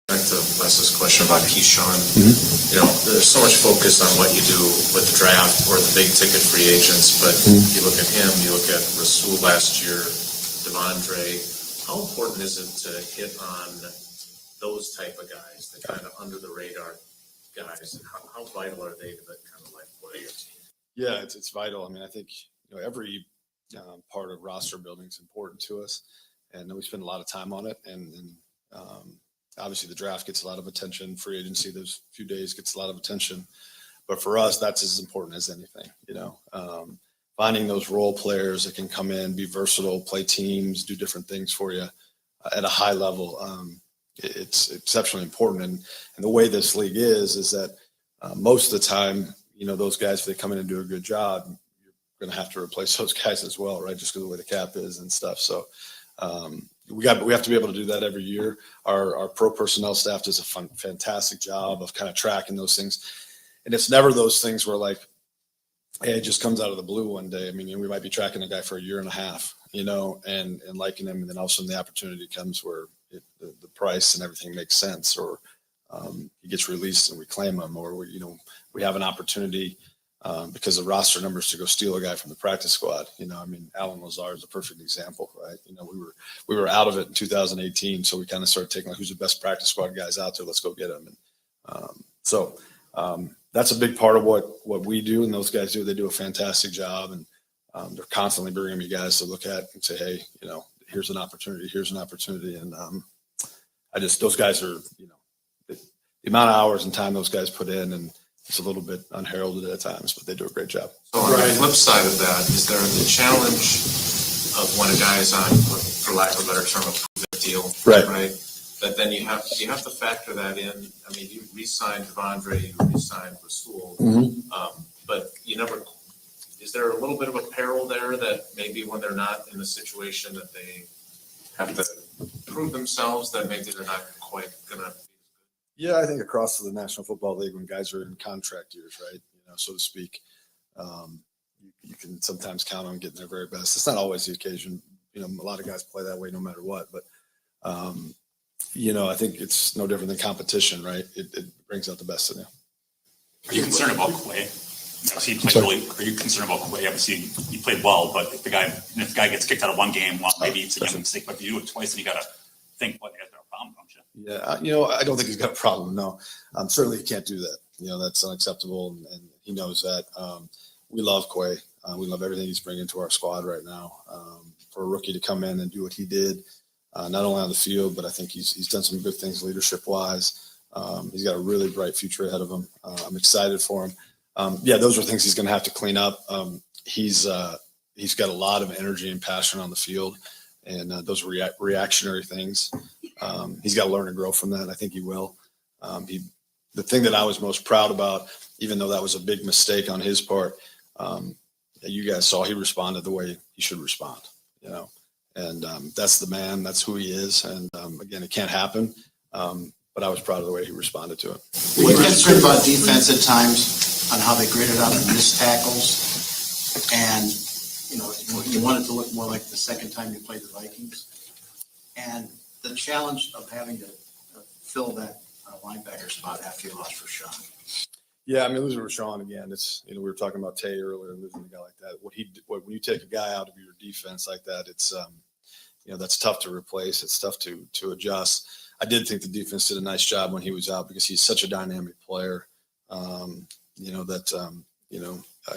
S12: Back to Wes's question about Keyshawn, you know, there's so much focus on what you do with the draft or the big ticket free agents, but you look at him, you look at Rasul last year, Devondre. How important is it to hit on those type of guys, the kind of under the radar guys, and how vital are they to that kind of life for your team?
S10: Yeah, it's vital. I mean, I think every part of roster building is important to us, and we spend a lot of time on it. And obviously, the draft gets a lot of attention. Free agency, those few days, gets a lot of attention. But for us, that's as important as anything. finding those role players that can come in, be versatile, play teams, do different things for you at a high level. It's exceptionally important. And the way this league is that most of the time, those guys, if they come in and do a good job, you're going to have to replace those guys as well, right? Just because of the way the cap is and stuff. So we have to be able to do that every year. Our pro personnel staff does a fantastic job of kind of tracking those things. And it's never those things where like, hey, it just comes out of the blue one day. I mean, we might be tracking a guy for a year and a half, and liking him. And then all of a sudden the opportunity comes where the price and everything makes sense, or he gets released and we claim him, or we have an opportunity because of roster numbers to go steal a guy from the practice squad. Alan Lazar is a perfect example, right? We were out of it in 2018. So we kind of started taking like, who's the best practice squad guys out there? Let's go get them. And that's a big part of what we do and those guys do. They do a fantastic job, and they're constantly bringing me guys to look at and say, hey, here's an opportunity. And those guys are, the amount of hours and time those guys put in, and it's a little bit unheralded at times, but they do a great job.
S12: So on the flip side of that, is there the challenge of when a guy is on, for lack of a better term, a prove-it deal, right? That then you have to factor that in. I mean, you re-signed Devondre, you re-signed Rasul, but you never. Is there a little bit of a peril there that maybe when they're not in the situation that they have to prove themselves, that maybe they're not quite gonna?
S10: Yeah, I think across the National Football League, when guys are in contract years, right, so to speak, you can sometimes count on getting their very best. It's not always the occasion. A lot of guys play that way no matter what, but. I think it's no different than competition, right? It brings out the best in you.
S17: Are you concerned about Quay? Are you concerned about Quay? Obviously, he played well, but if the guy gets kicked out of one game, well, maybe it's a young mistake. But if you do it twice, then you got to think, what, he's got a problem, don't you?
S10: Yeah, I don't think he's got a problem. No, certainly he can't do that. That's unacceptable, and he knows that. We love Quay. We love everything he's bringing to our squad right now. For a rookie to come in and do what he did. Not only on the field, but I think he's done some good things leadership-wise. He's got a really bright future ahead of him. I'm excited for him. Those are things he's going to have to clean up. He's got a lot of energy and passion on the field, and those reactionary things. He's got to learn and grow from that. I think he will. The thing that I was most proud about, even though that was a big mistake on his part, you guys saw he responded the way he should respond. And that's the man. That's who he is. And again, it can't happen. But I was proud of the way he responded to it.
S15: Were you concerned about defense at times on how they graded out the missed tackles? And, you wanted to look more like the second time you played the Vikings. And the challenge of having to fill that linebacker spot after you lost Rashawn.
S10: Yeah, losing Rashawn again, it's, we were talking about Tay earlier, losing a guy like that. When you take a guy out of your defense like that, it's, that's tough to replace. It's tough to adjust. I did think the defense did a nice job when he was out because he's such a dynamic player,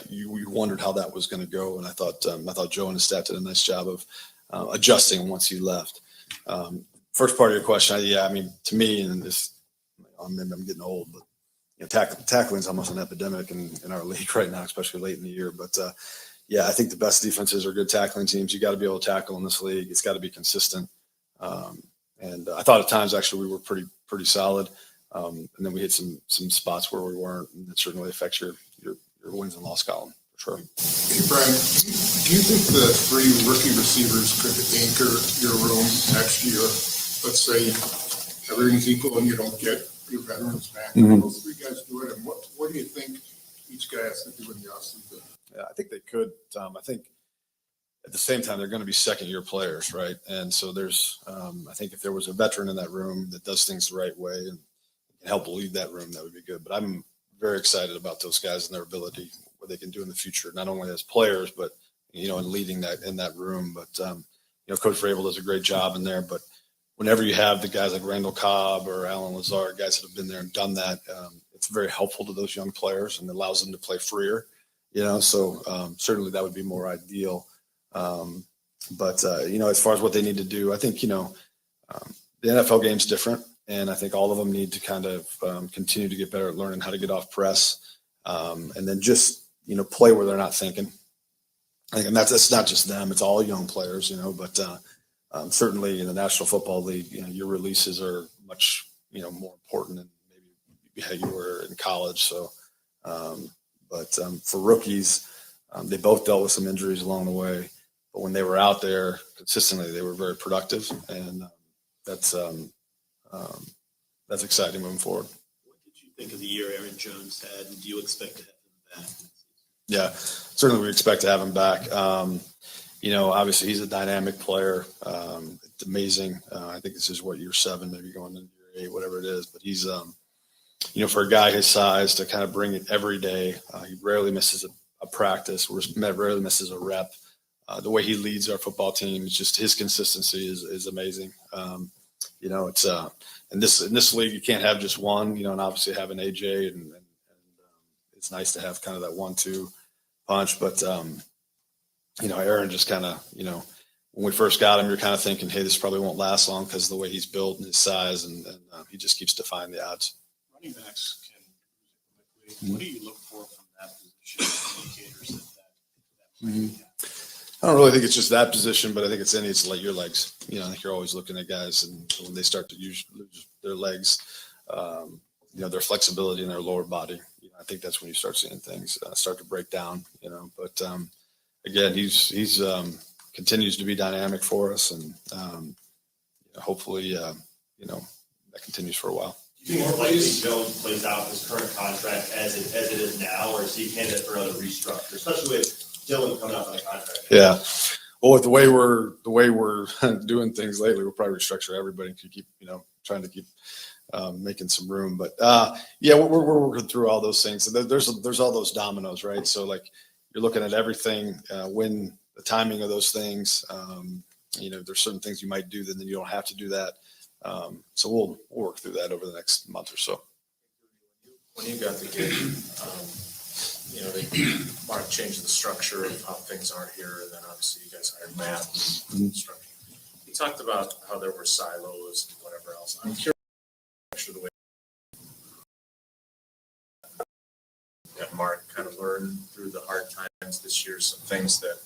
S10: you wondered how that was going to go. And I thought Joe and his staff did a nice job of adjusting once he left. First part of your question, to me, and this, I'm getting old, but tackling is almost an epidemic in our league right now, especially late in the year. But I think the best defenses are good tackling teams. You got to be able to tackle in this league. It's got to be consistent. And I thought at times actually we were pretty solid. And then we hit some spots where we weren't, and it certainly affects your wins and loss column for sure.
S16: Hey Brian, do you think the three rookie receivers could anchor your room next year? Let's say everything's equal and you don't get your veterans back.
S10: Mm-hmm.
S16: Those three guys do it, and what do you think each guy has to do in the offseason?
S10: Yeah, I think they could, Tom. I think at the same time they're going to be second-year players, right? And so there's, I think if there was a veteran in that room that does things the right way and can help lead that room, that would be good. But I'm very excited about those guys and their ability, what they can do in the future, not only as players, but in leading that in that room. But Coach Vrabel does a great job in there. But whenever you have the guys like Randall Cobb or Alan Lazar, guys that have been there and done that, it's very helpful to those young players and allows them to play freer, so certainly that would be more ideal. But as far as what they need to do, I think, the NFL game's different, and I think all of them need to kind of continue to get better at learning how to get off press, and then just, play where they're not thinking. I think, and that's not just them; it's all young players, But certainly in the National Football League, your releases are much, more important than maybe you were in college. So, but for rookies, they both dealt with some injuries along the way. But when they were out there consistently, they were very productive, and that's exciting moving forward.
S20: What did you think of the year Aaron Jones had, and do you expect to have him back?
S10: Yeah, certainly we expect to have him back. Obviously he's a dynamic player. It's amazing. I think this is year 7, maybe going into year 8, whatever it is. But he's, for a guy his size to kind of bring it every day, he rarely misses a practice, rarely misses a rep. The way he leads our football team, it's just his consistency is amazing. It's in this league you can't have just one. And obviously having AJ and it's nice to have kind of that 1-2 punch, but Aaron just kind of, when we first got him, you're kind of thinking, hey, this probably won't last long because of the way he's built and his size, and he just keeps defying the odds.
S11: Running backs can. What do you look for from that position? Indicators that
S10: I don't really think it's just that position, but I think it's like your legs. I think you're always looking at guys, and when they start to lose their legs, their flexibility in their lower body. I think that's when you start seeing things start to break down. But again, he's continues to be dynamic for us, and hopefully, that continues for a while.
S20: Do you think more likely Jones plays out his current contract as it is now, or is he a candidate for another restructure, especially with Dylan coming up on a contract?
S10: Yeah. Well, with the way we're doing things lately, we'll probably restructure everybody to keep, trying to keep making some room. But we're working through all those things. And there's all those dominoes, right? So like you're looking at everything, when the timing of those things, there's certain things you might do that then you don't have to do that. So we'll work through that over the next month or so.
S12: When you got the gig, Mark changed the structure of how things are here, and then obviously you guys hired Matt. Structure. You talked about how there were silos and whatever else. I'm curious the way that Mark kind of learned through the hard times this year, some things that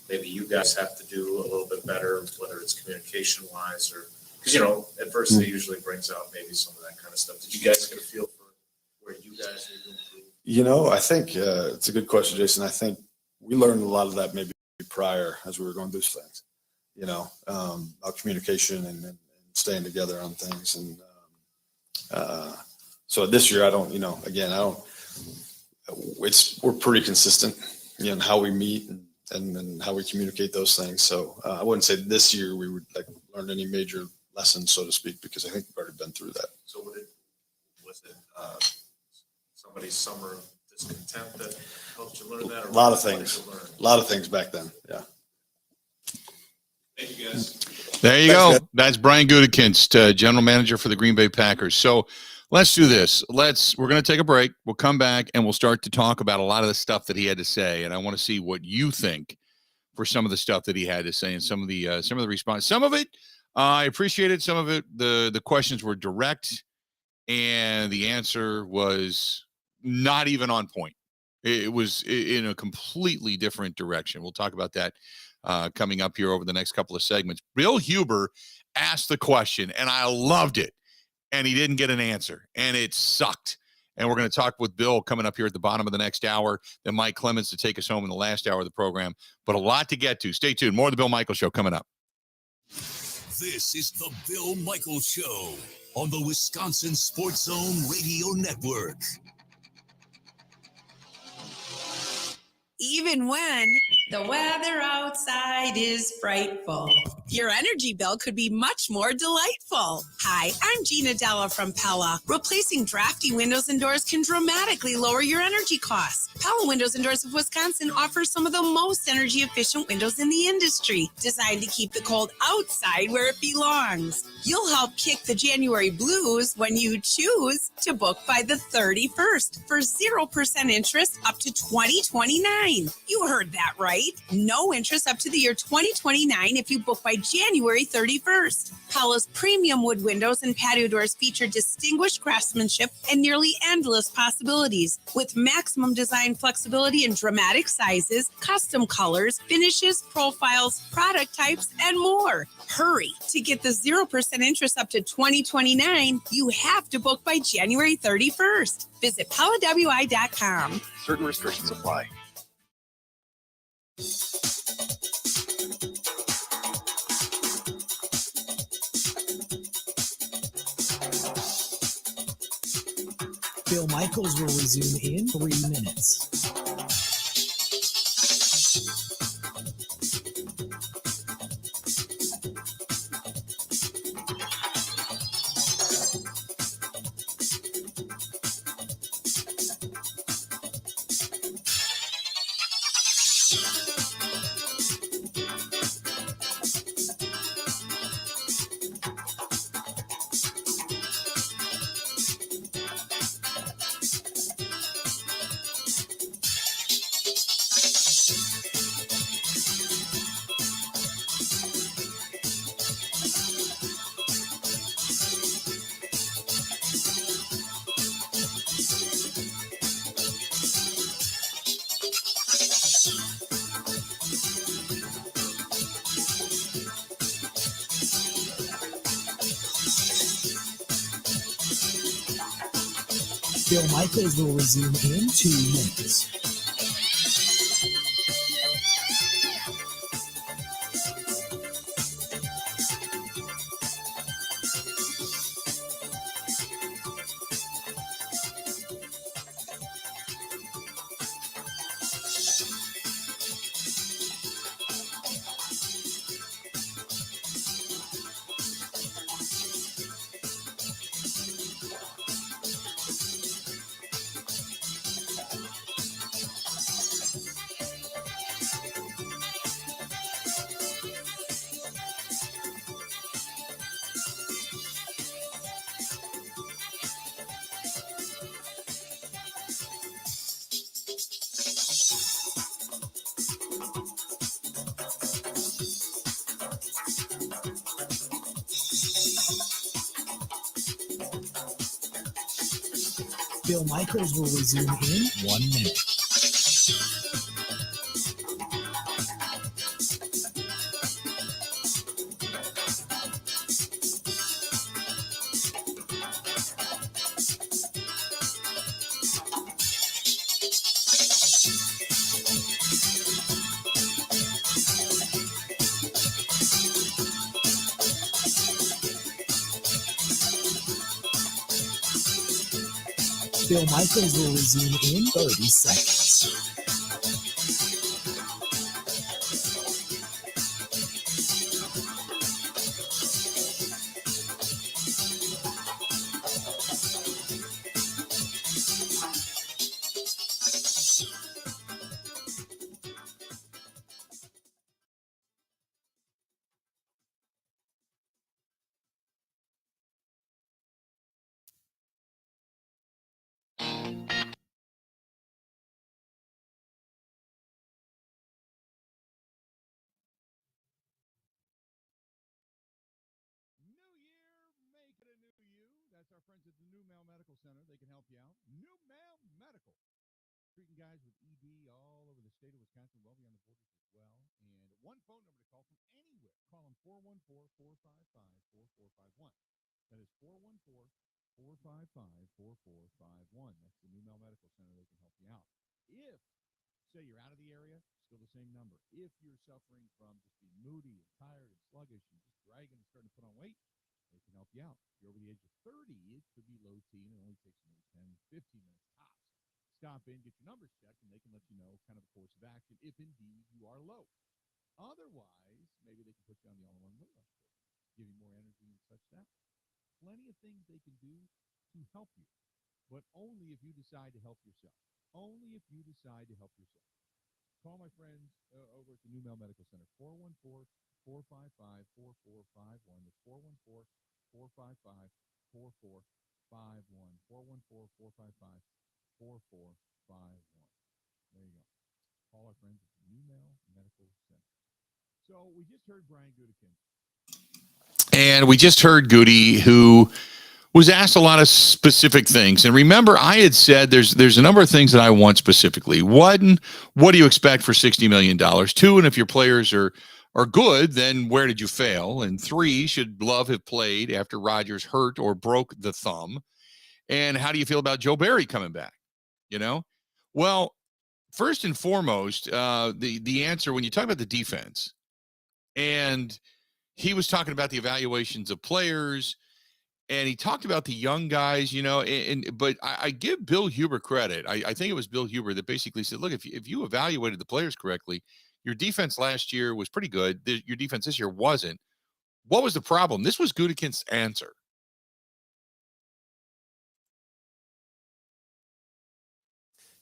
S12: maybe you guys have to do a little bit better, whether it's communication wise or because adversity usually brings out maybe some of that kind of stuff. Did you guys get a feel for where you guys need to improve?
S10: I think it's a good question, Jason. I think we learned a lot of that maybe prior as we were going through things, about communication and staying together on things. And so this year, we're pretty consistent in how we meet and how we communicate those things. So I wouldn't say this year we would learn any major lessons, so to speak, because I think we've already been through that.
S12: So was it somebody's summer of discontent that helped you learn that? Or
S10: A lot of things back then. Yeah.
S20: Thank you, guys.
S1: There you go. That's Brian Gutey, general manager for the Green Bay Packers. So let's do this. We're going to take a break. We'll come back and we'll start to talk about a lot of the stuff that he had to say. And I want to see what you think for some of the stuff that he had to say and some of the response. Some of it, I appreciated. Some of it, the questions were direct and the answer was not even on point. It was in a completely different direction. We'll talk about that coming up here over the next couple of segments. Bill Huber asked the question, and I loved it, and he didn't get an answer, and it sucked. And we're going to talk with Bill coming up here at the bottom of the next hour, then Mike Clemens to take us home in the last hour of the program. But a lot to get to. Stay tuned. More of the Bill Michaels Show coming up.
S3: This is the Bill Michaels Show on the Wisconsin Sports Zone Radio Network.
S6: Even when the weather outside is frightful, your energy bill could be much more delightful. Hi, I'm Gina Della from Pella. Replacing drafty windows and doors can dramatically lower your energy costs. Pella Windows and Doors of Wisconsin offers some of the most energy efficient windows in the industry, designed to keep the cold outside where it belongs. You'll help kick the January blues when you choose to book by the 31st for 0% interest up to 2029. 2029. You heard that right. No interest up to the year 2029 if you book by January 31st. Paula's premium wood windows and patio doors feature distinguished craftsmanship and nearly endless possibilities. With maximum design flexibility in dramatic sizes, custom colors, finishes, profiles, product types, and more. Hurry. To get the 0% interest up to 2029, you have to book by January 31st. Visit PaulaWI.com.
S21: Certain restrictions apply.
S4: Bill Michaels will resume in 3 minutes. Bill Michaels will resume in 2 minutes. Bill Michaels will resume in 1 minute. Bill Michaels will resume in 30 seconds.
S7: That's our friends at the New Mail Medical Center. They can help you out. New Mail Medical. Treating guys with ED all over the state of Wisconsin, well beyond the borders as well. And one phone number to call from anywhere. Call them 414-455-4451. That is 414-455-4451. That's the New Mail Medical Center. They can help you out. If, say, you're out of the area, still the same number. If you're suffering from just being moody and tired and sluggish and just dragging and starting to put on weight, they can help you out. If you're over the age of 30, it could be low T, and it only takes maybe 10, 15 minutes tops. Stop in, get your numbers checked, and they can let you know kind of the course of action if indeed you are low. Otherwise, maybe they can put you on the all-in-one weight loss program, give you more energy and such that. Plenty of things they can do to help you, but only if you decide to help yourself. Only if you decide to help yourself. Call my friends over at the New Mail Medical Center, 414-455-4451. That's 414-455-4451. 414-455-4451. There you go. call our friends at the Email Medical Center. So we just heard Brian Gutey.
S1: And we just heard Gutey, who was asked a lot of specific things. And remember, I had said there's a number of things that I want specifically. One, what do you expect for $60 million? Two, and if your players are good, then where did you fail? And three, should Love have played after Rodgers hurt or broke the thumb? And how do you feel about Joe Barry coming back? You know? Well, first and foremost, the answer when you talk about the defense, and he was talking about the evaluations of players, and he talked about the young guys, but I give Bill Huber credit. I think it was Bill Huber that basically said, look, if you evaluated the players correctly, your defense last year was pretty good. Your defense this year wasn't. What was the problem? This was Gutekunst's answer.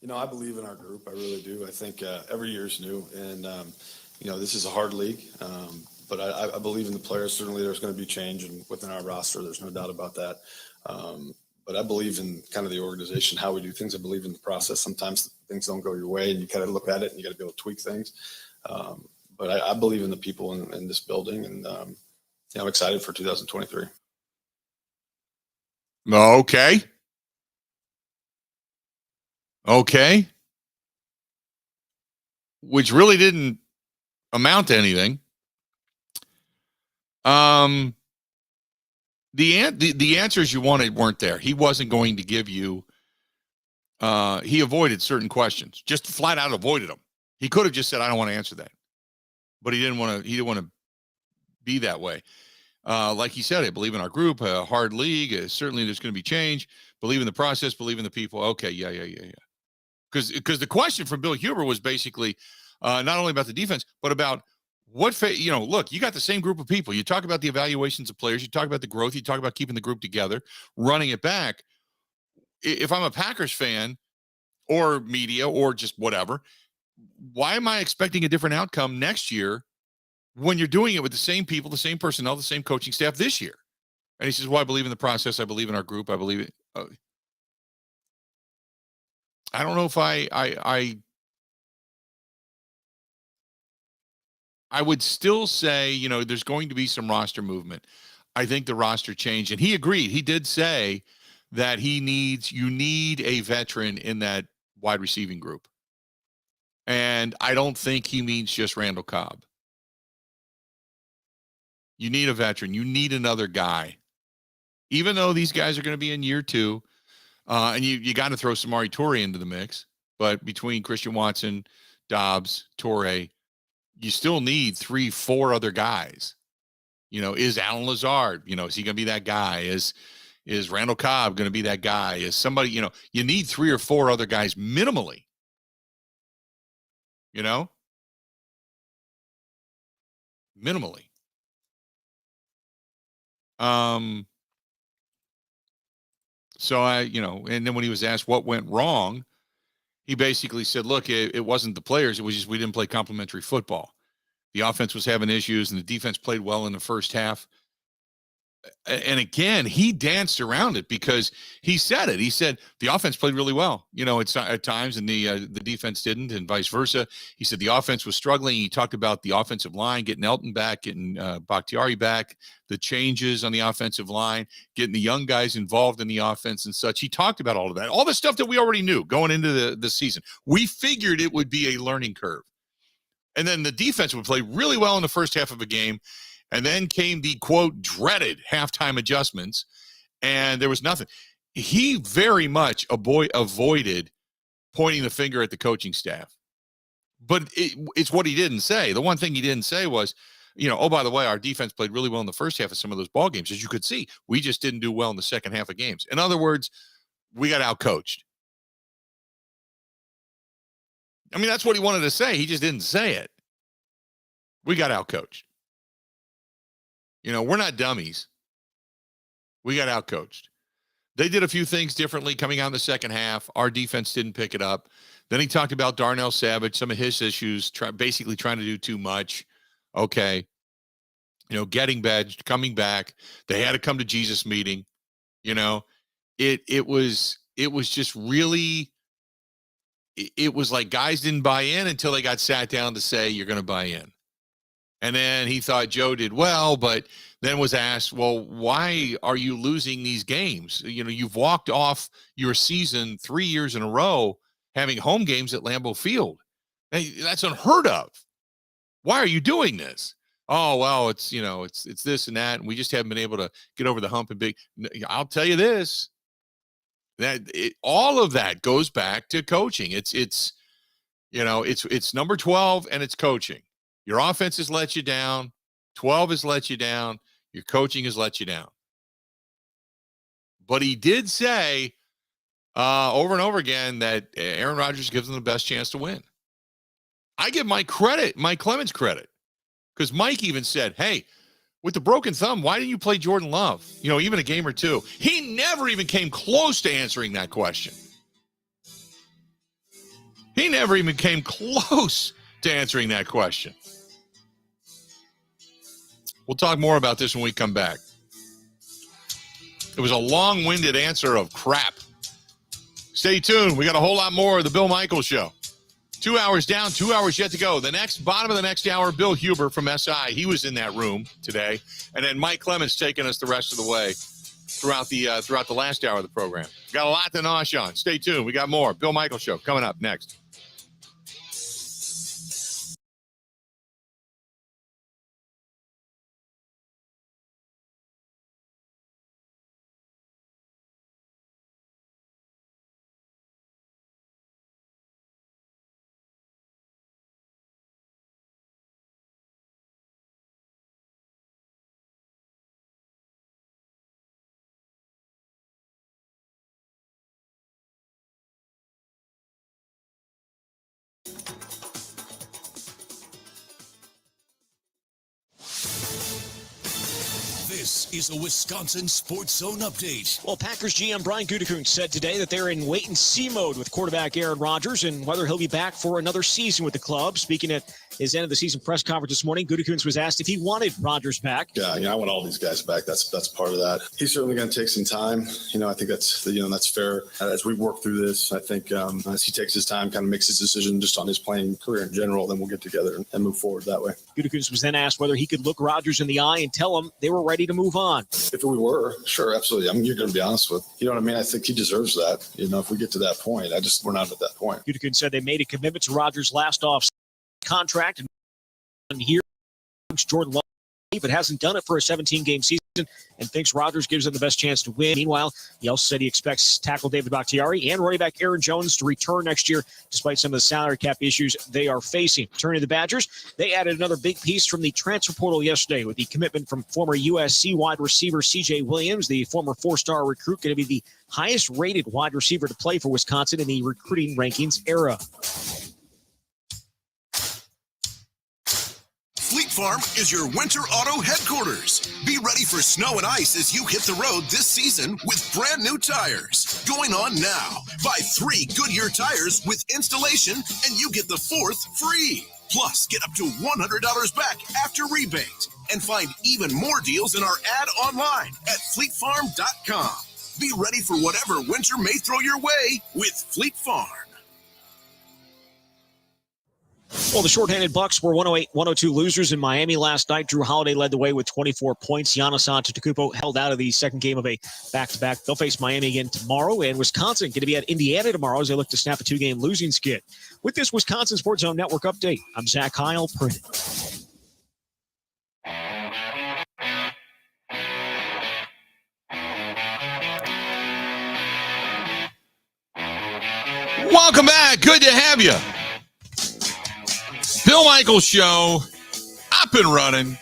S10: I believe in our group. I really do. I think every year is new. And, this is a hard league. But I believe in the players. Certainly there's going to be change within our roster. There's no doubt about that. But I believe in kind of the organization, how we do things. I believe in the process. Sometimes things don't go your way, and you kind of look at it, and you got to be able to tweak things. But I believe in the people in this building, and I'm excited for 2023.
S1: Okay. Which really didn't amount to anything. The answers you wanted weren't there. He wasn't going to give you. He avoided certain questions, just flat out avoided them. He could have just said, "I don't want to answer that," but he didn't want to. He didn't want to be that way. Like he said, I believe in our group. A hard league. Certainly, there's going to be change. Believe in the process. Believe in the people. Okay, yeah. Because the question from Bill Huber was basically not only about the defense, but about look, you got the same group of people. You talk about the evaluations of players. You talk about the growth. You talk about keeping the group together, running it back. If I'm a Packers fan or media or just whatever, why am I expecting a different outcome next year when you're doing it with the same people, the same personnel, the same coaching staff this year? And he says, well, I believe in the process. I believe in our group. I believe it. I don't know if I would still say, there's going to be some roster movement. I think the roster changed, and he agreed. He did say that you need a veteran in that wide receiving group. And I don't think he means just Randall Cobb. You need a veteran. You need another guy. Even though these guys are going to be in year two, and you got to throw Samori Toure into the mix. But between Christian Watson, Dobbs, Toure, you still need 3-4 other guys. Is Alan Lazard, is he going to be that guy? Is Randall Cobb going to be that guy? Is somebody, you need 3 or 4 other guys minimally. Minimally. So and then when he was asked what went wrong, he basically said, look, it wasn't the players. It was just we didn't play complementary football. The offense was having issues, and the defense played well in the first half. And again, he danced around it because he said it. He said the offense played really well, at times, and the defense didn't, and vice versa. He said the offense was struggling. He talked about the offensive line, getting Elton back, getting Bakhtiari back, the changes on the offensive line, getting the young guys involved in the offense and such. He talked about all of that, all the stuff that we already knew going into the season. We figured it would be a learning curve. And then the defense would play really well in the first half of a game. And then came the, quote, dreaded halftime adjustments, and there was nothing. He very much avoided pointing the finger at the coaching staff. But it's what he didn't say. The one thing he didn't say was, oh, by the way, our defense played really well in the first half of some of those ball games. As you could see, we just didn't do well in the second half of games. In other words, we got outcoached. I mean, that's what he wanted to say. He just didn't say it. We got outcoached. We're not dummies. We got outcoached. They did a few things differently coming out in the second half. Our defense didn't pick it up. Then he talked about Darnell Savage, some of his issues, basically trying to do too much. Okay. Getting badged, coming back. They had to come to Jesus meeting. It was just really it was like guys didn't buy in until they got sat down to say, you're going to buy in. And then he thought Joe did well, but then was asked, well, why are you losing these games? You've walked off your season 3 years in a row having home games at Lambeau Field. Hey, that's unheard of. Why are you doing this? Oh, well, it's this and that, and we just haven't been able to get over the hump and big. I'll tell you this, all of that goes back to coaching. It's number 12 and it's coaching. Your offense has let you down. 12 has let you down. Your coaching has let you down. But he did say over and over again that Aaron Rodgers gives them the best chance to win. I give Mike Clemens credit, because Mike even said, hey, with the broken thumb, why didn't you play Jordan Love? Even a game or two. He never even came close to answering that question. He never even came close to answering that question. We'll talk more about this when we come back. It was a long-winded answer of crap. Stay tuned. We got a whole lot more of the Bill Michaels Show. 2 hours down, 2 hours yet to go. Bottom of the next hour, Bill Huber from SI. He was in that room today. And then Mike Clemens taking us the rest of the way throughout the last hour of the program. Got a lot to nosh on. Stay tuned. We got more. Bill Michaels Show coming up next.
S3: This is a Wisconsin Sports Zone update.
S21: Well, Packers GM Brian Gutey said today that they're in wait-and-see mode with quarterback Aaron Rodgers and whether he'll be back for another season with the club. Speaking at his end-of-the-season press conference this morning, Gutey was asked if he wanted Rodgers back.
S10: Yeah, I want all these guys back. That's part of that. He's certainly going to take some time. I think that's fair. As we work through this, I think as he takes his time, kind of makes his decision just on his playing career in general, then we'll get together and move forward that way.
S21: Gutey was then asked whether he could look Rodgers in the eye and tell him they were ready to move on.
S10: If we were, sure, absolutely. You're going to be honest with, you know what I mean? I think he deserves that. If we get to that point, we're not at that point.
S21: Gutey said they made a commitment to Rodgers' last off contract, and here Jordan Love, but hasn't done it for a 17-game season and thinks Rodgers gives them the best chance to win. Meanwhile, he also said he expects tackle David Bakhtiari and running back Aaron Jones to return next year, despite some of the salary cap issues they are facing. Turning to the Badgers, they added another big piece from the transfer portal yesterday with the commitment from former USC wide receiver C.J. Williams, the former four-star recruit, going to be the highest-rated wide receiver to play for Wisconsin in the recruiting rankings era.
S22: Fleet Farm is your winter auto headquarters. Be ready for snow and ice as you hit the road this season with brand new tires. Going on now. Buy 3 Goodyear tires with installation and you get the 4th free. Plus, get up to $100 back after rebate. And find even more deals in our ad online at fleetfarm.com. Be ready for whatever winter may throw your way with Fleet Farm.
S21: Well, the shorthanded Bucks were 108-102 losers in Miami last night. Drew Holiday led the way with 24 points. Giannis Antetokounmpo held out of the second game of a back-to-back. They'll face Miami again tomorrow, and Wisconsin going to be at Indiana tomorrow as they look to snap a 2-game losing skid. With this Wisconsin Sports Zone Network update, I'm Zach Heil.
S1: Welcome back. Good to have you. Bill Michaels Show, up and running.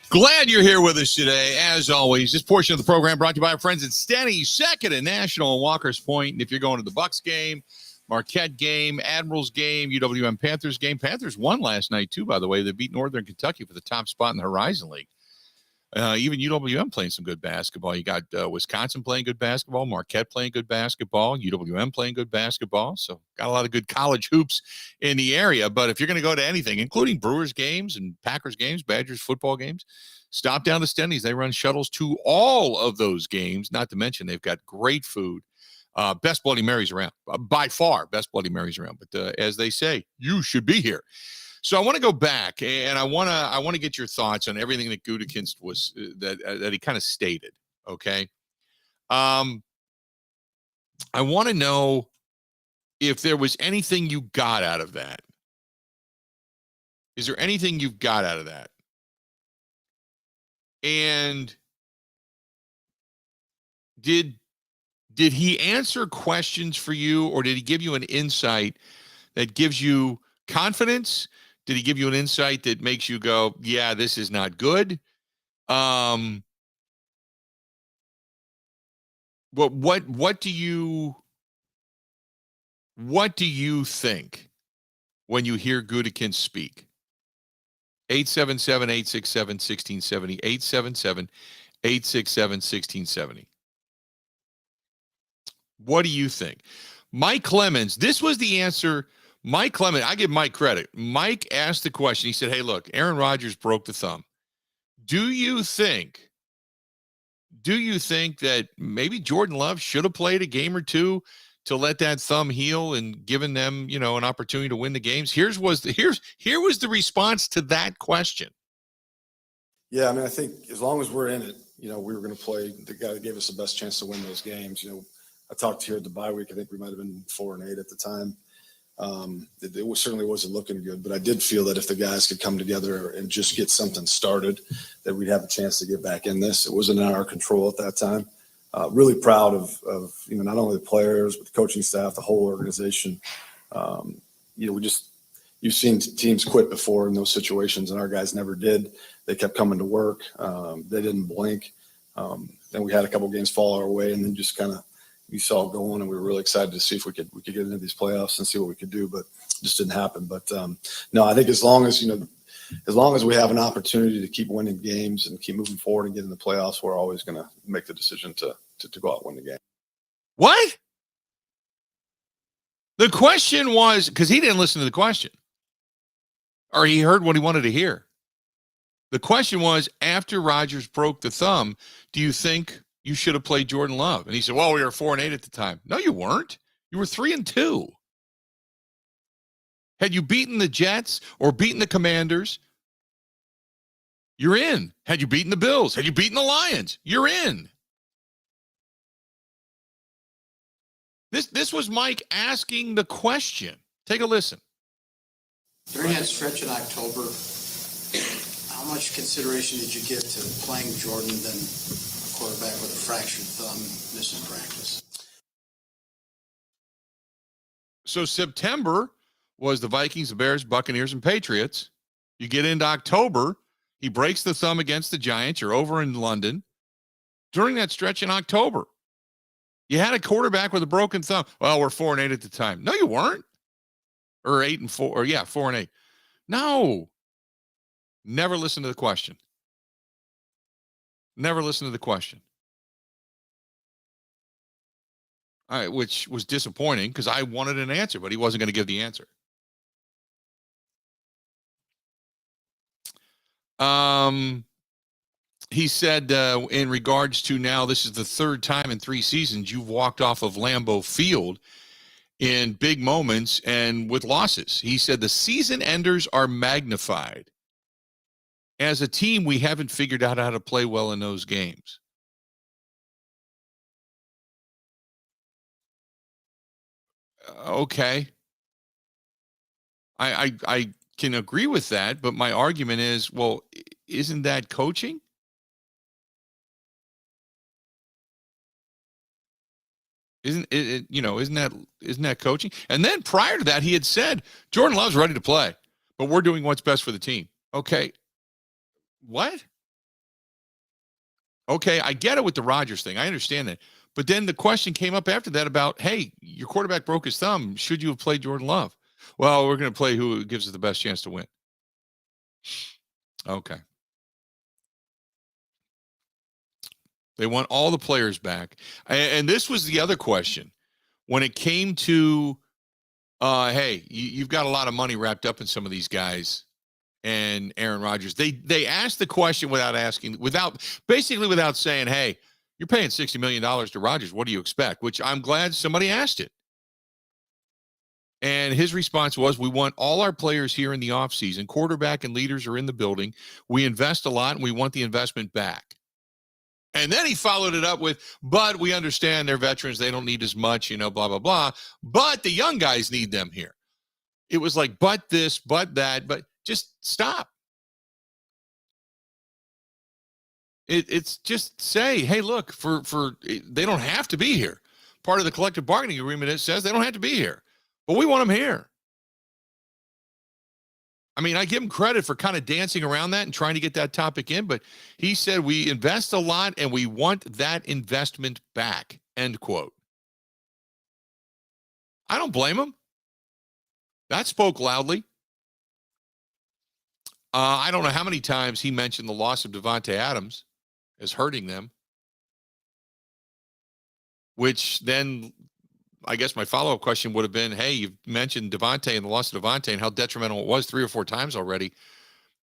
S1: Glad you're here with us today. As always, this portion of the program brought to you by our friends at Stenny, Second and National in Walker's Point. And if you're going to the Bucks game, Marquette game, Admirals game, UWM Panthers game. Panthers won last night, too, by the way. They beat Northern Kentucky for the top spot in the Horizon League. Even UWM playing some good basketball. You got Wisconsin playing good basketball, Marquette playing good basketball, UWM playing good basketball. So got a lot of good college hoops in the area. But if you're going to go to anything, including Brewers games and Packers games, Badgers football games, stop down to Stenny's. They run shuttles to all of those games. Not to mention they've got great food. Best Bloody Marys around. By far, best Bloody Marys around. But as they say, you should be here. So I want to go back, and I want to get your thoughts on everything that Gutekunst was that he kind of stated. Okay. I want to know if there was anything you got out of that. Is there anything you've got out of that? And did he answer questions for you, or did he give you an insight that gives you confidence? Did he give you an insight that makes you go, yeah, this is not good? But what do you think when you hear Gutekunst speak? 877-867-1670, 877-867-1670. What do you think? Mike Clemens, this was the answer. Mike Clemens, I give Mike credit. Mike asked the question. He said, hey, look, Aaron Rodgers broke the thumb. Do you think that maybe Jordan Love should have played a game or two to let that thumb heal and given them, an opportunity to win the games? Here was the response to that question.
S10: Yeah, I mean, I think as long as we're in it, we were going to play the guy that gave us the best chance to win those games. I talked here at the bye week. I think we might have been 4-8 at the time. It certainly wasn't looking good, but I did feel that if the guys could come together and just get something started, that we'd have a chance to get back in this. It wasn't in our control at that time. Really proud of not only the players, but the coaching staff, the whole organization. You've seen teams quit before in those situations, and our guys never did. They kept coming to work. They didn't blink. Then we had a couple games fall our way, and then just kind of you saw it going, and we were really excited to see if we could get into these playoffs and see what we could do, but it just didn't happen. But no, I think as long as we have an opportunity to keep winning games and keep moving forward and get in the playoffs, we're always going to make the decision to go out and win the game.
S1: What? The question was, because he didn't listen to the question, or he heard what he wanted to hear. The question was, after Rodgers broke the thumb, do you think you should have played Jordan Love? And he said, well, we were 4-8 at the time. No, you weren't. You were 3-2. Had you beaten the Jets or beaten the Commanders, you're in. Had you beaten the Bills? Had you beaten the Lions? You're in. This was Mike asking the question. Take a listen.
S15: During that stretch in October, how much consideration did you give to playing Jordan than a quarterback with a fractured thumb missing practice?
S1: So September was the Vikings, the Bears, Buccaneers, and Patriots. You get into October, he breaks the thumb against the Giants. You're over in London. During that stretch in October, you had a quarterback with a broken thumb. Well, we're 4-8 at the time. No, you weren't. Or 8-4, or 4-8. No. Never listen to the question. Never listen to the question. All right, which was disappointing because I wanted an answer, but he wasn't going to give the answer. He said in regards to now, this is the third time in 3 seasons you've walked off of Lambeau Field in big moments and with losses. He said the season enders are magnified. As a team, we haven't figured out how to play well in those games. Okay. I can agree with that, but my argument is, well, isn't that coaching? Isn't that coaching? And then prior to that, he had said Jordan Love's ready to play, but we're doing what's best for the team. Okay. What? Okay, I get it with the Rodgers thing. I understand that. But then the question came up after that about, hey, your quarterback broke his thumb. Should you have played Jordan Love? Well, we're going to play who gives us the best chance to win. Okay. They want all the players back. And this was the other question. When it came to, hey, you've got a lot of money wrapped up in some of these guys and Aaron Rodgers. They asked the question without saying, hey, You're paying $60 million to Rodgers. What do you expect? Which I'm glad somebody asked it. And his response was, we want all our players here in the offseason. Quarterback and leaders are in the building. We invest a lot, and we want the investment back. And then he followed it up with, but we understand they're veterans. They don't need as much, blah, blah, blah. But the young guys need them here. It was like, but this, but that, but just stop. It's just say, hey, look, for they don't have to be here. Part of the collective bargaining agreement, it says they don't have to be here. But we want them here. I mean, I give him credit for kind of dancing around that and trying to get that topic in, but he said we invest a lot and we want that investment back, end quote. I don't blame him. That spoke loudly. I don't know how many times he mentioned the loss of Davante Adams as hurting them, which then I guess my follow-up question would have been, hey, you've mentioned Davante and the loss of Davante and how detrimental it was 3 or 4 times already.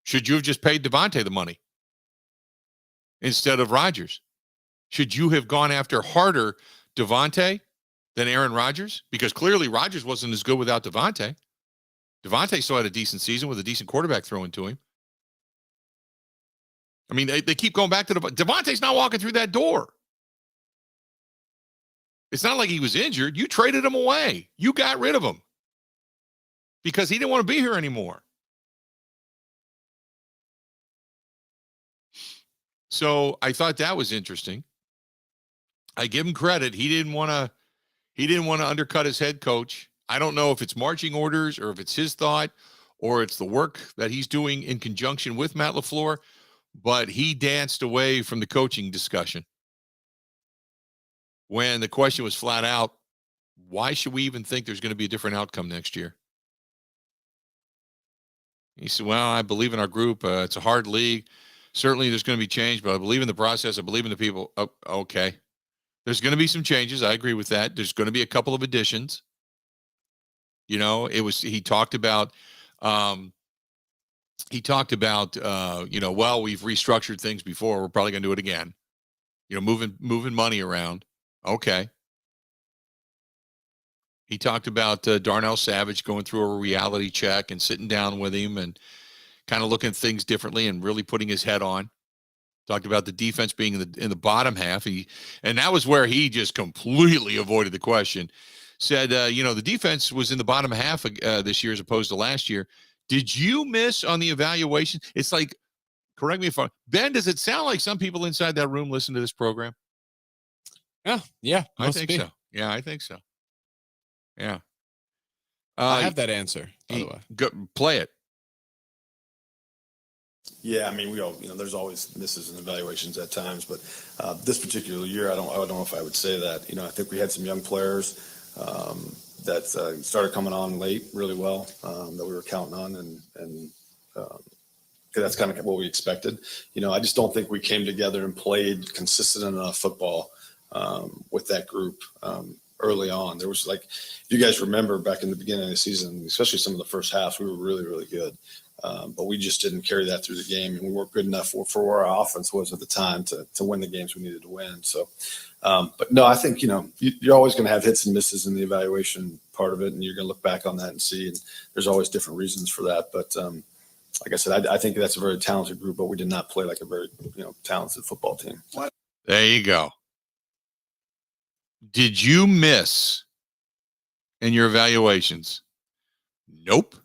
S1: Should you have just paid Davante the money instead of Rodgers? Should you have gone after harder Davante than Aaron Rodgers? Because clearly Rodgers wasn't as good without Davante. Davante still had a decent season with a decent quarterback throwing to him. I mean, they keep going back to Davante's not walking through that door. It's not like he was injured. You traded him away. You got rid of him because he didn't want to be here anymore. So I thought that was interesting. I give him credit. He didn't want to undercut his head coach. I don't know if it's marching orders or if it's his thought or it's the work that he's doing in conjunction with Matt LaFleur, but he danced away from the coaching discussion. When the question was flat out, why should we even think there's going to be a different outcome next year? He said, well, I believe in our group. It's a hard league. Certainly there's going to be change, but I believe in the process. I believe in the people. Oh, okay. There's going to be some changes. I agree with that. There's going to be a couple of additions. He talked about, well, we've restructured things before. We're probably going to do it again. Moving money around. Okay. He talked about Darnell Savage going through a reality check and sitting down with him and kind of looking at things differently and really putting his head on. Talked about the defense being in the bottom half. And that was where he just completely avoided the question. Said, the defense was in the bottom half this year as opposed to last year. Did you miss on the evaluation? It's like, correct me if I'm, Ben, does it sound like some people inside that room listen to this program?
S2: Yeah,
S1: I think so. Yeah, I think so. Yeah.
S2: I have that answer, by the way.
S1: Play it.
S10: Yeah, I mean, we all, there's always misses and evaluations at times, but this particular year, I don't know if I would say that. I think we had some young players that started coming on late really well that we were counting on, and that's kind of what we expected. I just don't think we came together and played consistent enough football with that group early on. There was if you guys remember back in the beginning of the season, especially some of the first halves, we were really, really good. But we just didn't carry that through the game, and we weren't good enough for where our offense was at the time to win the games we needed to win. So, but no, I think, you're always going to have hits and misses in the evaluation part of it, and you're going to look back on that and see, and there's always different reasons for that. But like I said, I think that's a very talented group, but we did not play like a very, talented football team.
S1: There you go. Did you miss in your evaluations? Nope.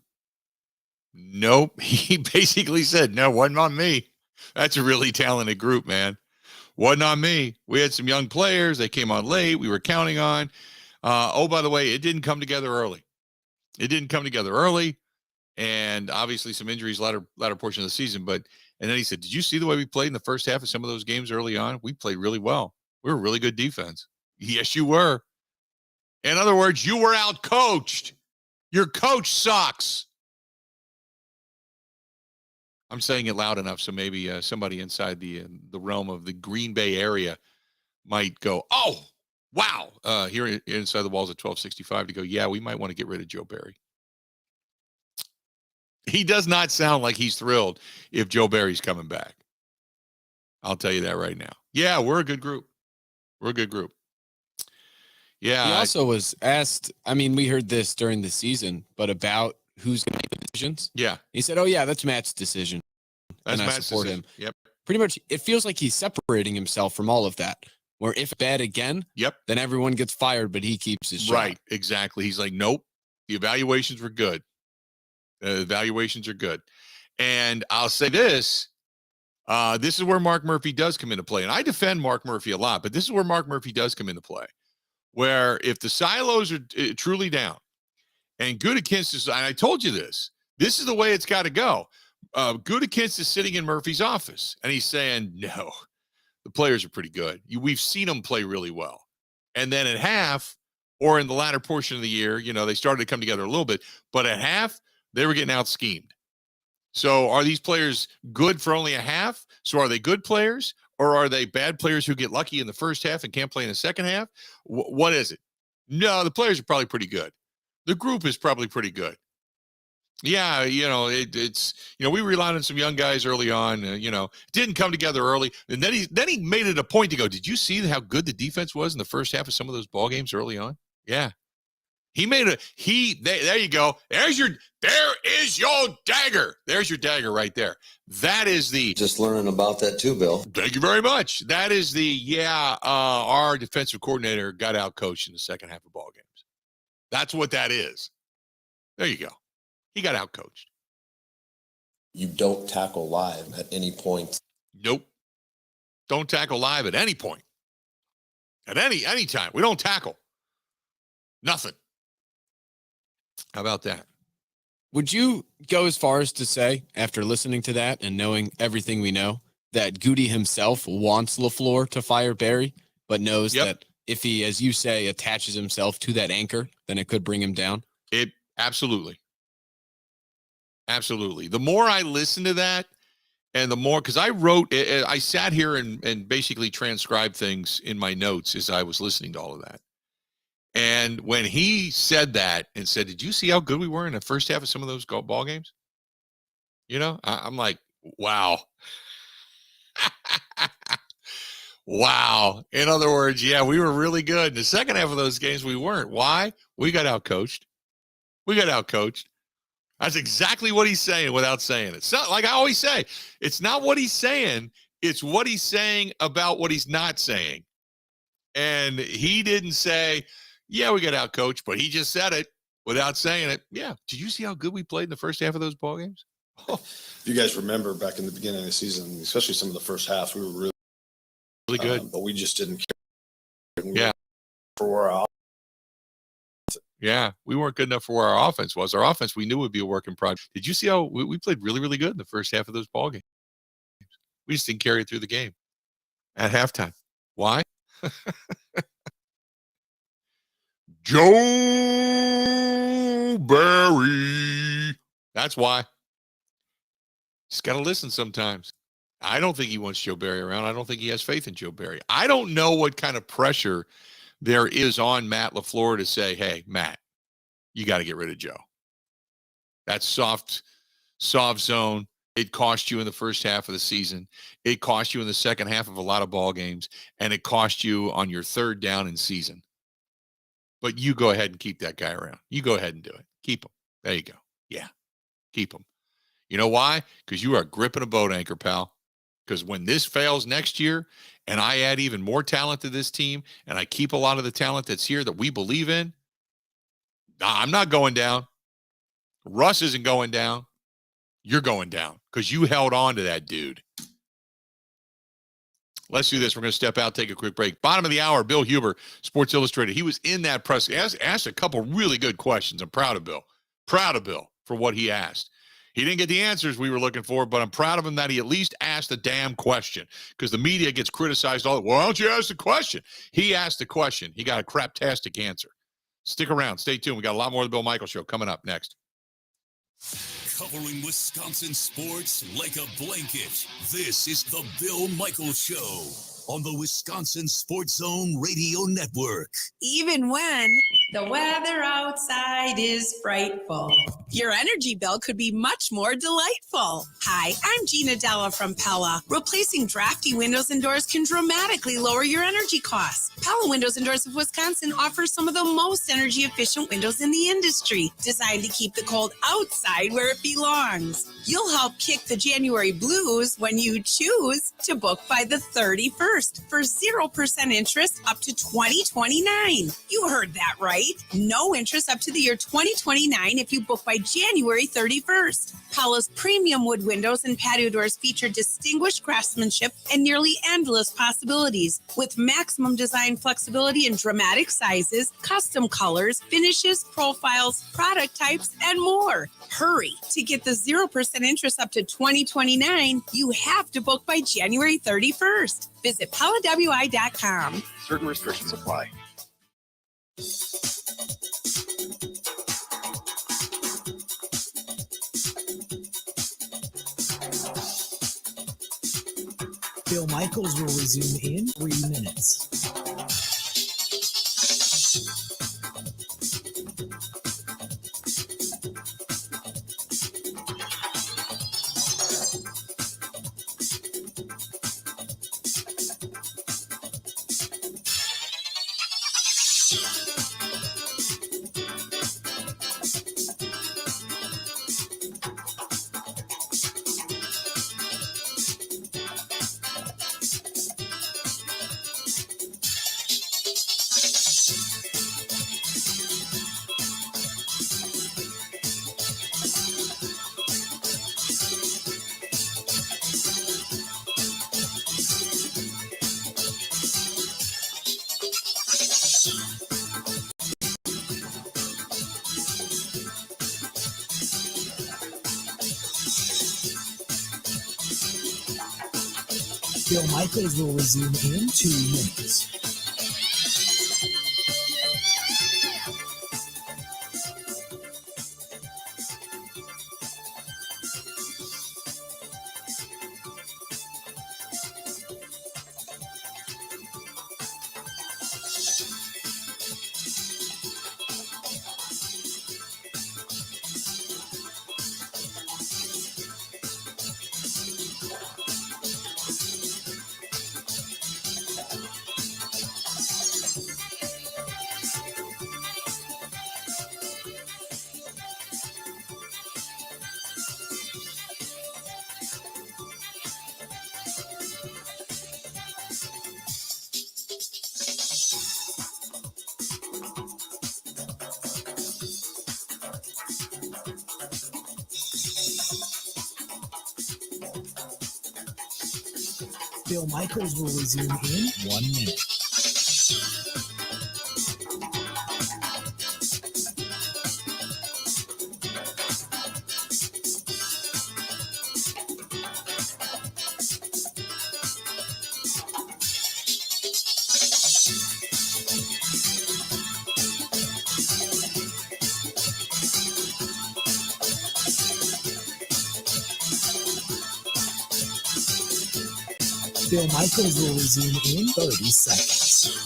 S1: He basically said, no, wasn't on me. That's a really talented group, man. Wasn't on me. We had some young players. They came on late. We were counting on. By the way, it didn't come together early. And obviously some injuries latter portion of the season. And then he said, did you see the way we played in the first half of some of those games early on? We played really well. We were really good defense. Yes, you were. In other words, you were out-coached. Your coach sucks. I'm saying it loud enough so maybe somebody inside the realm of the Green Bay area might go, oh, wow, here inside the walls at 1265 to go, yeah, we might want to get rid of Joe Barry. He does not sound like he's thrilled if Joe Barry's coming back. I'll tell you that right now. Yeah, we're a good group. We're a good group. Yeah.
S2: He also was asked, I mean, we heard this during the season, but about who's going to make the decisions.
S1: Yeah.
S2: He said, oh, yeah, that's Matt's decision.
S1: That's
S2: and I
S1: Matt's
S2: support
S1: decision.
S2: him.
S1: Yep.
S2: Pretty much, it feels like he's separating himself from all of that. Where if bad again, then everyone gets fired, but he keeps his job.
S1: Right, exactly. He's like, nope, the evaluations were good. The evaluations are good. And I'll say this, this is where Mark Murphy does come into play. And I defend Mark Murphy a lot, but this is where Mark Murphy does come into play. Where if the silos are truly down, and Gutey is, and I told you this is the way it's got to go. Gutey is sitting in Murphy's office, and he's saying, no, the players are pretty good. We've seen them play really well. And then at half, or in the latter portion of the year, they started to come together a little bit. But at half, they were getting out-schemed. So are these players good for only a half? So are they good players? Or are they bad players who get lucky in the first half and can't play in the second half? What is it? No, the players are probably pretty good. The group is probably pretty good. Yeah, it's we relied on some young guys early on. Didn't come together early, and then he made it a point to go. Did you see how good the defense was in the first half of some of those ball games early on? Yeah, he made there you go. There is your dagger. There's your dagger right there. That is just learning about that too, Bill. Thank you very much. That is our defensive coordinator got out coached in the second half of ball games. That's what that is. There you go. He got out-coached.
S5: You don't tackle live at any point.
S1: Nope. Don't tackle live at any point. At any time. We don't tackle. Nothing. How about that?
S2: Would you go as far as to say, after listening to that and knowing everything we know, that Gutey himself wants LaFleur to fire Barry, but knows that if he, as you say, attaches himself to that anchor, then it could bring him down?
S1: Absolutely. Absolutely. The more I listen to that, and the more, because I sat here and basically transcribed things in my notes as I was listening to all of that. And when he said that and said, did you see how good we were in the first half of some of those ball games? I'm like, wow. Wow. In other words, we were really good. In the second half of those games, we weren't. Why? We got out-coached. That's exactly what he's saying without saying it. It's not, like I always say, it's not what he's saying. It's what he's saying about what he's not saying. And he didn't say, we got out coached, but he just said it without saying it. Yeah. Did you see how good we played in the first half of those ball games?
S10: If you guys remember back in the beginning of the season, especially some of the first halves, we were really
S1: good,
S10: but we just didn't care.
S1: For where our we weren't good enough for where our offense was. Our offense, we knew would be a work in progress. Did you see how we played really, really good in the first half of those ball games? We just didn't carry it through the game at halftime. Why? Joe Barry. That's why. Just got to listen sometimes. I don't think he wants Joe Barry around. I don't think he has faith in Joe Barry. I don't know what kind of pressure there is on Matt LaFleur to say, hey, Matt, you got to get rid of Joe. That's soft zone. It cost you in the first half of the season. It cost you in the second half of a lot of ball games, and it cost you on your third down in season. But you go ahead and keep that guy around. You go ahead and do it. Keep him. There you go. Yeah, keep him. You know why? Because you are gripping a boat anchor, pal. Because when this fails next year, and I add even more talent to this team, and I keep a lot of the talent that's here that we believe in, I'm not going down. Russ isn't going down. You're going down because you held on to that dude. Let's do this. We're going to step out, take a quick break. Bottom of the hour, Bill Huber, Sports Illustrated. He was in that press. Asked a couple really good questions. I'm proud of Bill. Proud of Bill for what he asked. He didn't get the answers we were looking for, but I'm proud of him that he at least asked a damn question because the media gets criticized all. Why don't you ask the question? He asked the question. He got a craptastic answer. Stick around. Stay tuned. We got a lot more of the Bill Michaels Show coming up next.
S3: Covering Wisconsin sports like a blanket. This is the Bill Michaels Show on the Wisconsin Sports Zone Radio Network.
S6: Even when the weather outside is frightful, your energy bill could be much more delightful. Hi, I'm Gina Della from Pella. Replacing drafty windows and doors can dramatically lower your energy costs. Pella Windows and Doors of Wisconsin offers some of the most energy efficient windows in the industry, designed to keep the cold outside where it belongs. You'll help kick the January blues when you choose to book by the 31st for 0% interest up to 2029. You heard that right. No interest up to the year 2029 if you book by January 31st. Pella's premium wood windows and patio doors feature distinguished craftsmanship and nearly endless possibilities, with maximum design flexibility in dramatic sizes, custom colors, finishes, profiles, product types, and more. Hurry. To get the 0% interest up to 2029, you have to book by January 31st. Visit PellaWI.com.
S8: Certain restrictions apply.
S4: Bill Michaels will resume in 3 minutes. Bill Michaels will resume in 2 minutes. Bill Michaels will resume in 1 minute. Bill Michaels will resume in 30 seconds.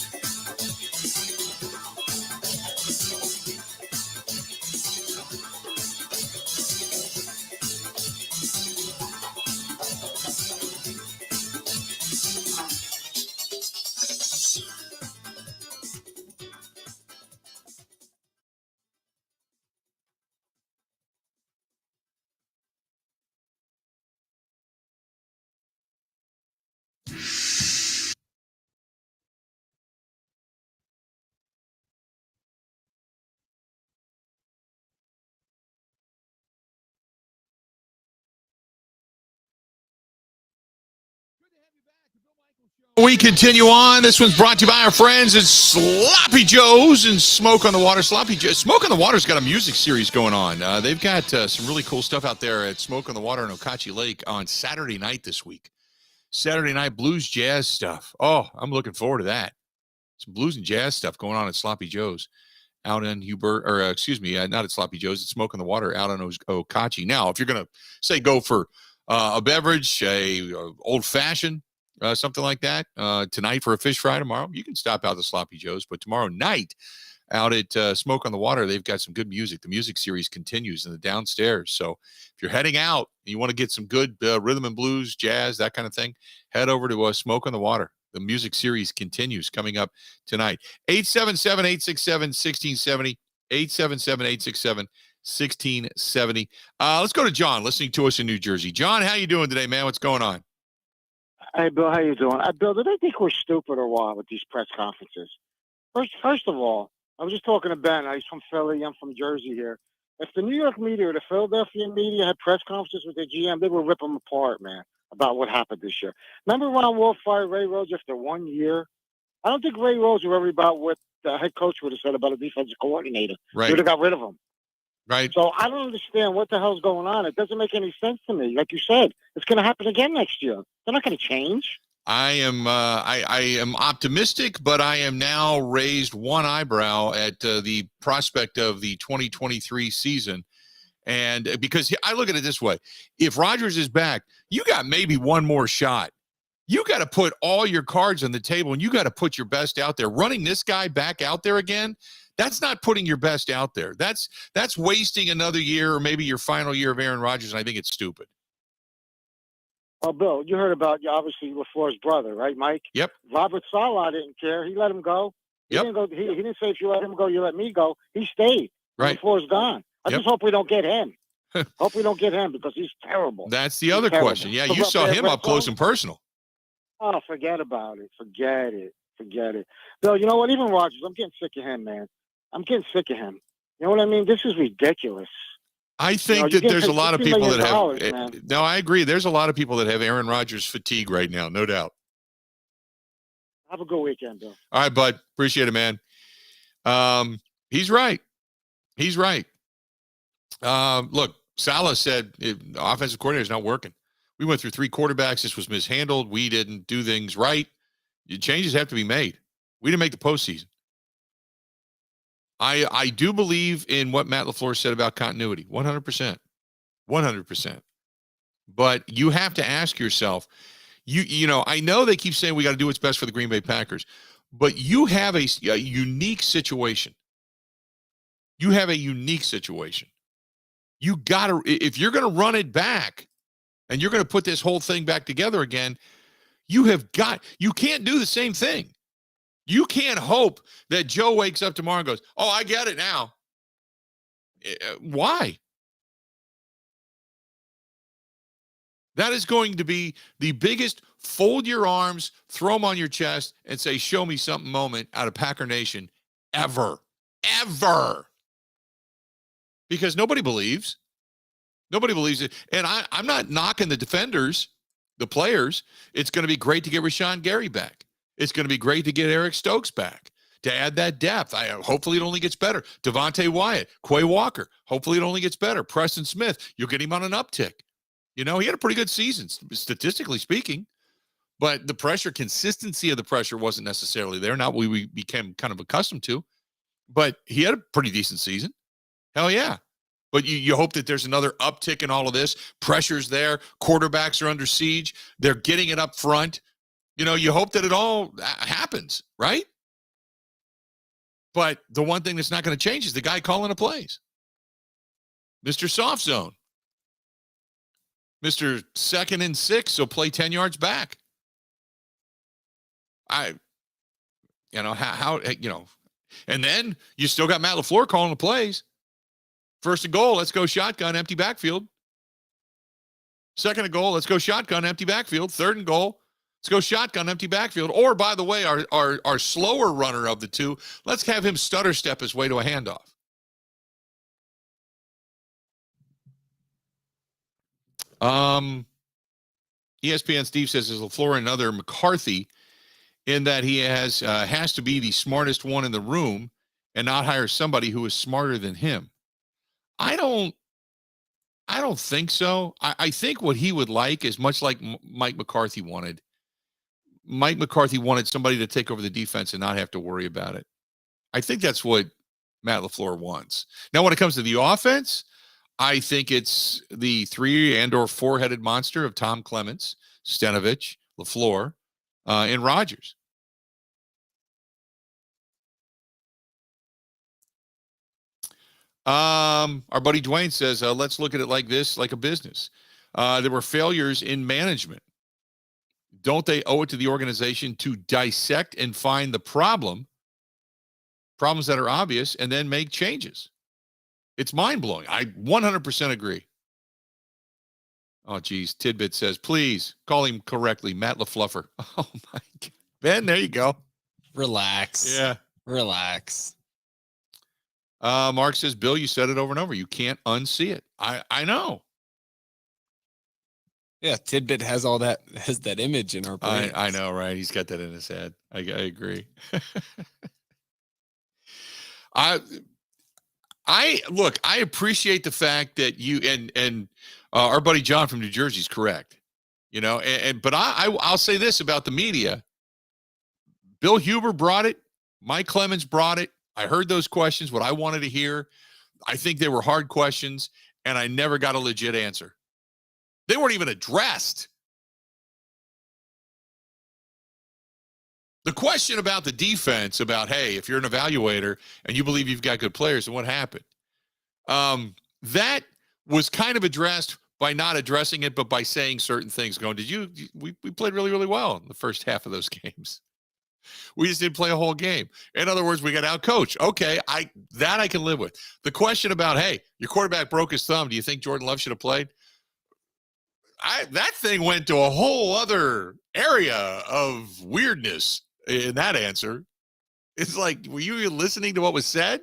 S1: We continue on. This one's brought to you by our friends at Sloppy Joe's and Smoke on the Water. Smoke on the Water's got a music series going on. They've got some really cool stuff out there at Smoke on the Water in Okauchee Lake on Saturday night this week. Saturday night blues jazz stuff. Oh, I'm looking forward to that. Some blues and jazz stuff going on at Sloppy Joe's out in not at Sloppy Joe's. It's Smoke on the Water out in Okauchee. Now, if you're going to say go for a beverage, old fashioned, something like that. Tonight for a fish fry. Tomorrow you can stop out the Sloppy Joe's, but tomorrow night out at Smoke on the Water, they've got some good music. The music series continues in the downstairs. So if you're heading out and you want to get some good rhythm and blues, jazz, that kind of thing, head over to Smoke on the Water. The music series continues coming up tonight. 877-867-1670. 877-867-1670. Let's go to John, listening to us in New Jersey. John, how you doing today, man? What's going on?
S8: Hey, Bill, how you doing? Bill, do they think we're stupid or what with these press conferences? First of all, I was just talking to Ben. He's from Philly. I'm from Jersey here. If the New York media or the Philadelphia media had press conferences with their GM, they would rip them apart, man, about what happened this year. Remember Ron Wolf fired Ray Rhodes after 1 year? I don't think Ray Rhodes would worry about what the head coach would have said about a defensive coordinator.
S1: Right.
S8: They would have got rid of him.
S1: Right.
S8: So I don't understand what the hell's going on. It doesn't make any sense to me. Like you said, it's going to happen again next year. They're not going to change.
S1: I am optimistic, but I am now raised one eyebrow at the prospect of the 2023 season. And because I look at it this way, if Rodgers is back, you got maybe one more shot. You got to put all your cards on the table, and you got to put your best out there. Running this guy back out there again, that's not putting your best out there. That's wasting another year or maybe your final year of Aaron Rodgers, and I think it's stupid.
S8: Oh, Bill, you heard about, obviously, LaFleur's brother, right, Mike?
S1: Yep.
S8: Robert Saleh didn't care. He let him go.
S1: Yep.
S8: He didn't go. He didn't say, if you let him go, you let me go. He stayed.
S1: Right.
S8: LaFleur's gone. I just hope we don't get him. Hope we don't get him because he's terrible.
S1: That's the other question. Yeah, you saw him up close and personal.
S8: Oh, forget about it. Forget it. Bill, you know what? Even Rodgers, I'm getting sick of him, man. I'm getting sick of him. You know what I mean? This is ridiculous.
S1: I think that there's a lot of people that have.
S8: Man.
S1: No, I agree. There's a lot of people that have Aaron Rodgers fatigue right now, no doubt.
S8: Have a good weekend, Bill.
S1: All right, bud. Appreciate it, man. He's right. He's right. Look, Salah said the offensive coordinator is not working. We went through 3 quarterbacks. This was mishandled. We didn't do things right. Changes have to be made. We didn't make the postseason. I do believe in what Matt LaFleur said about continuity, 100%. 100%. But you have to ask yourself, you know, I know they keep saying we got to do what's best for the Green Bay Packers, but you have a unique situation. You have a unique situation. You got to, if you're going to run it back and you're going to put this whole thing back together again, you can't do the same thing. You can't hope that Joe wakes up tomorrow and goes, oh, I get it now. Why? That is going to be the biggest fold your arms, throw them on your chest, and say, show me something moment out of Packer Nation ever. Ever. Because nobody believes. Nobody believes it. And I'm not knocking the defenders, the players. It's going to be great to get Rashawn Gary back. It's going to be great to get Eric Stokes back, to add that depth. Hopefully it only gets better. Devontae Wyatt, Quay Walker, hopefully it only gets better. Preston Smith, you'll get him on an uptick. You know, he had a pretty good season, statistically speaking, but the pressure, consistency of the pressure wasn't necessarily there, not what we became kind of accustomed to, but he had a pretty decent season. Hell yeah. But you hope that there's another uptick in all of this. Pressure's there. Quarterbacks are under siege. They're getting it up front. You know, you hope that it all happens, right? But the one thing that's not going to change is the guy calling the plays. Mr. Soft Zone. Mr. 2nd and 6, so play 10 yards back. And then you still got Matt LaFleur calling the plays. 1st and goal, let's go shotgun, empty backfield. 2nd and goal, let's go shotgun, empty backfield. 3rd and goal, let's go shotgun, empty backfield. Or, by the way, our slower runner of the two, let's have him stutter step his way to a handoff. ESPN Steve says, is LaFleur another McCarthy in that he has to be the smartest one in the room and not hire somebody who is smarter than him? I don't think so. I think what he would like is much like Mike McCarthy wanted. Mike McCarthy wanted somebody to take over the defense and not have to worry about it. I think that's what Matt LaFleur wants. Now, when it comes to the offense, I think it's the 3 and or 4-headed monster of Tom Clements, Stenovich, LaFleur, in Rodgers. Our buddy Dwayne says, let's look at it like this, like a business. There were failures in management. Don't they owe it to the organization to dissect and find the problems that are obvious, and then make changes? It's mind-blowing. I 100% agree. Oh, geez. Tidbit says, please call him correctly, Matt LaFluffer. Oh, my God. Ben, there you go.
S2: Relax.
S1: Yeah.
S2: Relax.
S1: Mark says, Bill, you said it over and over. You can't unsee it. I know.
S2: Yeah, Tidbit has that image in our brains.
S1: I know, right? He's got that in his head. I agree. I appreciate the fact that you and our buddy John from New Jersey is correct. You know, but I'll say this about the media. Bill Huber brought it. Mike Clemens brought it. I heard those questions, what I wanted to hear. I think they were hard questions, and I never got a legit answer. They weren't even addressed. The question about the defense, about, hey, if you're an evaluator and you believe you've got good players, and what happened? That was kind of addressed by not addressing it, but by saying certain things, going, we played really, really well in the first half of those games. We just didn't play a whole game. In other words, we got out-coached. Okay, I can live with. The question about, hey, your quarterback broke his thumb. Do you think Jordan Love should have played? That thing went to a whole other area of weirdness in that answer. It's like, were you even listening to what was said?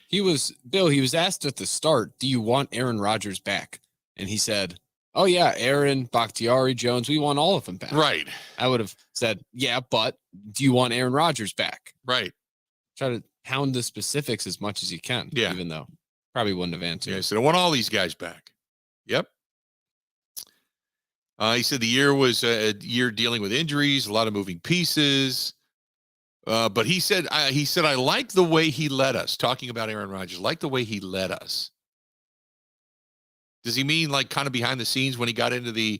S2: He was asked at the start, do you want Aaron Rodgers back? And he said, oh, yeah, Aaron, Bakhtiari, Jones, we want all of them back.
S1: Right.
S2: I would have said, yeah, but do you want Aaron Rodgers back?
S1: Right.
S2: Try to pound the specifics as much as you can, even though probably wouldn't have answered.
S1: Yeah, so I want all these guys back. Yep. He said the year was a year dealing with injuries, a lot of moving pieces. But he said, I like the way he led us, talking about Aaron Rodgers, like the way he led us. Does he mean like kind of behind the scenes when he got into the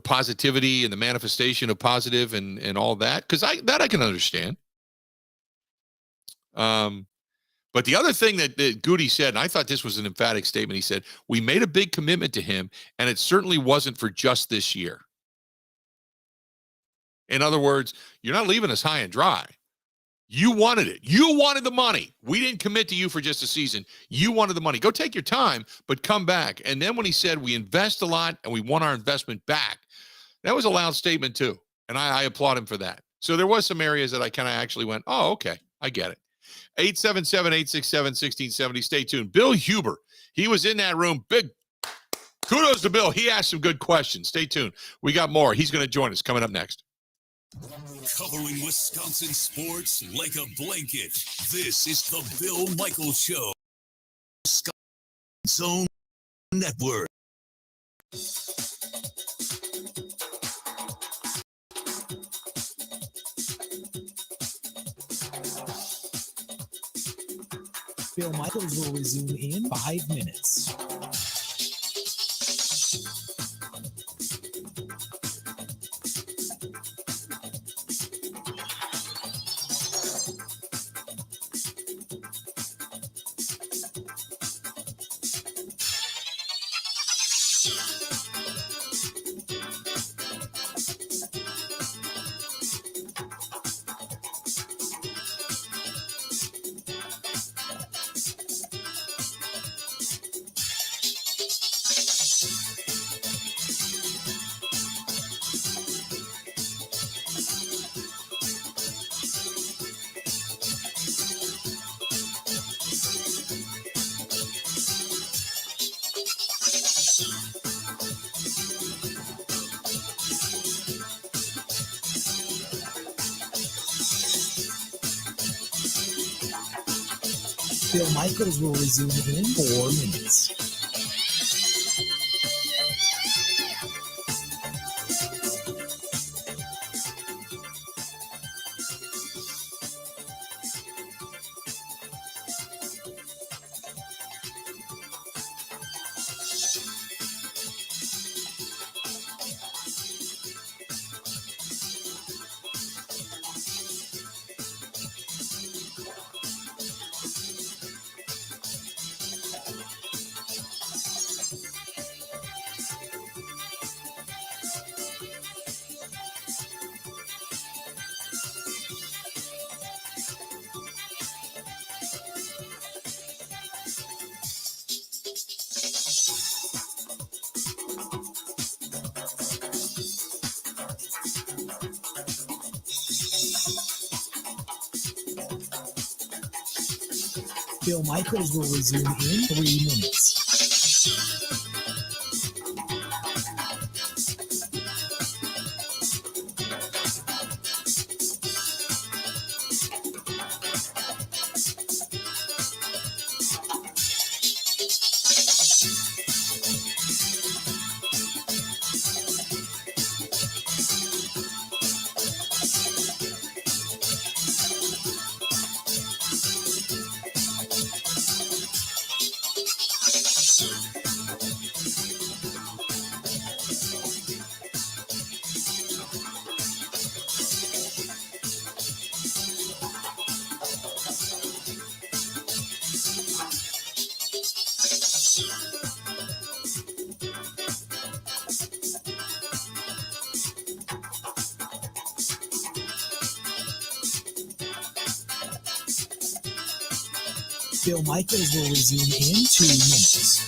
S1: positivity and the manifestation of positive and all that? Because I can understand. But the other thing that Gutey said, and I thought this was an emphatic statement, he said, we made a big commitment to him, and it certainly wasn't for just this year. In other words, you're not leaving us high and dry. You wanted it. You wanted the money. We didn't commit to you for just a season. You wanted the money. Go take your time, but come back. And then when he said we invest a lot and we want our investment back, that was a loud statement too. And I applaud him for that. So there was some areas that I kind of actually went, oh, okay, I get it. 877-867-1670. Stay tuned. Bill Huber, he was in that room. Big kudos to Bill. He asked some good questions. Stay tuned. We got more. He's going to join us coming up next.
S3: Covering Wisconsin sports like a blanket. This is the Bill Michaels Show. Wisconsin Zone Network.
S4: Bill Michaels will resume in 5 minutes. Bill Michaels will resume in 4 minutes. Bill Michaels will resume in 3 minutes. Bill Michaels will resume in 2 minutes.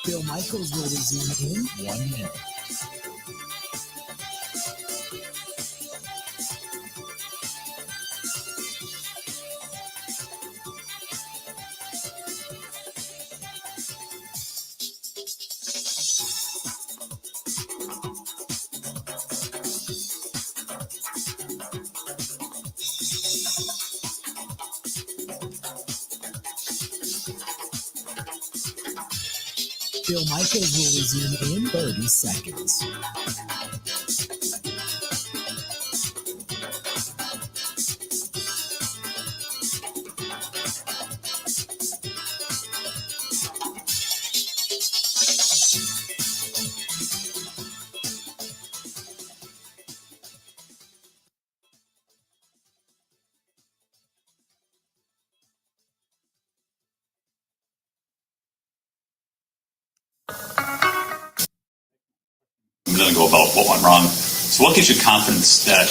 S4: Bill Michaels will resume in 1 minute. Bill Michaels will resume in 30 seconds.
S17: A minute ago about what went wrong. So what gives you confidence that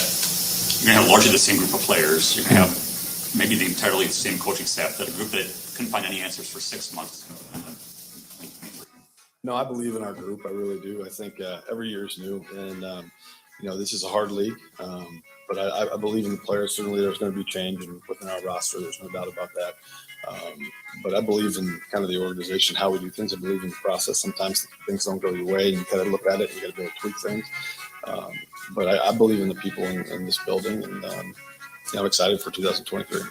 S17: you're going to have largely the same group of players? You're going to have maybe the entirely same coaching staff, that a group that couldn't find any answers for 6 months.
S10: No, I believe in our group. I really do. I think every year is new, and this is a hard league. But I believe in the players. Certainly, there's going to be change within our roster. There's no doubt about that. But I believe in kind of the organization, how we do things. I believe in the process. Sometimes things don't go your way, and you kind of look at it. And you got to be able to tweak things. But I believe in the people in this building, and I'm excited for 2023.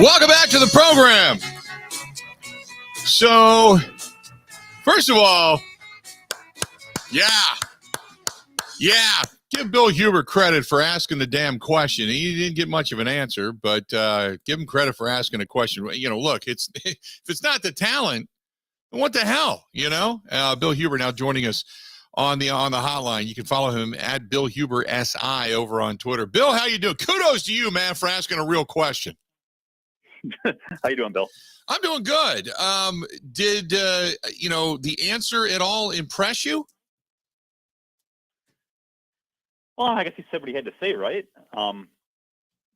S1: Welcome back to the program. So, first of all, yeah, give Bill Huber credit for asking the damn question. He didn't get much of an answer, but give him credit for asking a question. Look, if it's not the talent, then what the hell, Bill Huber now joining us on the hotline. You can follow him at Bill Huber SI over on Twitter. Bill, how you doing? Kudos to you, man, for asking a real question.
S14: How you doing, Bill?
S1: I'm doing good. Did the answer at all impress you?
S14: Well, I guess he said what he had to say, right?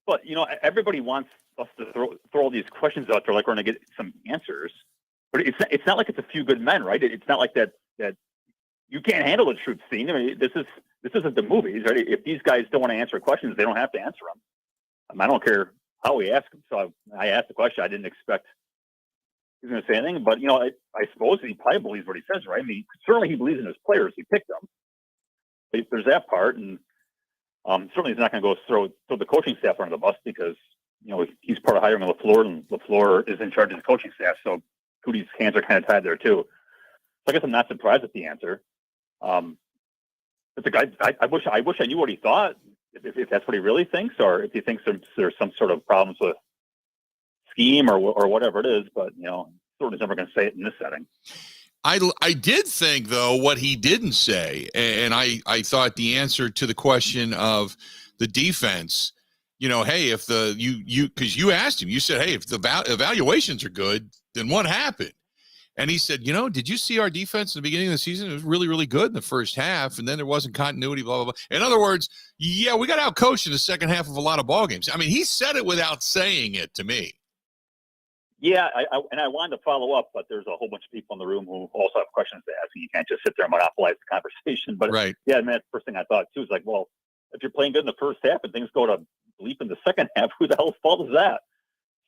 S14: But everybody wants us to throw all these questions out there, like we're going to get some answers. But it's not like it's a few good men, right? It's not like that you can't handle the truth, scene. I mean, this isn't the movies, right? If these guys don't want to answer questions, they don't have to answer them. I don't care how we ask them. So I asked the question. I didn't expect he was going to say anything, but I suppose he probably believes what he says, right? I mean, certainly he believes in his players. He picked them. There's that part, and certainly he's not going to go throw the coaching staff under the bus because he's part of hiring LaFleur, and LaFleur is in charge of the coaching staff. So Gutey's hands are kind of tied there too. So I guess I'm not surprised at the answer. But the guy, I wish I knew what he thought, if that's what he really thinks, or if he thinks there's some sort of problems with scheme or whatever it is. But certainly never going to say it in this setting.
S1: I did think, though, what he didn't say, and I thought the answer to the question of the defense, hey, if because you asked him, you said, hey, if the evaluations are good, then what happened? And he said, did you see our defense in the beginning of the season? It was really, really good in the first half, and then there wasn't continuity, blah, blah, blah. In other words, yeah, we got outcoached in the second half of a lot of ball games. I mean, he said it without saying it to me.
S14: Yeah, I wanted to follow up, but there's a whole bunch of people in the room who also have questions to ask, and you can't just sit there and monopolize the conversation. But
S1: right.
S14: Yeah, man, the first thing I thought too is like, well, if you're playing good in the first half and things go to bleep in the second half, who the hell's fault is that?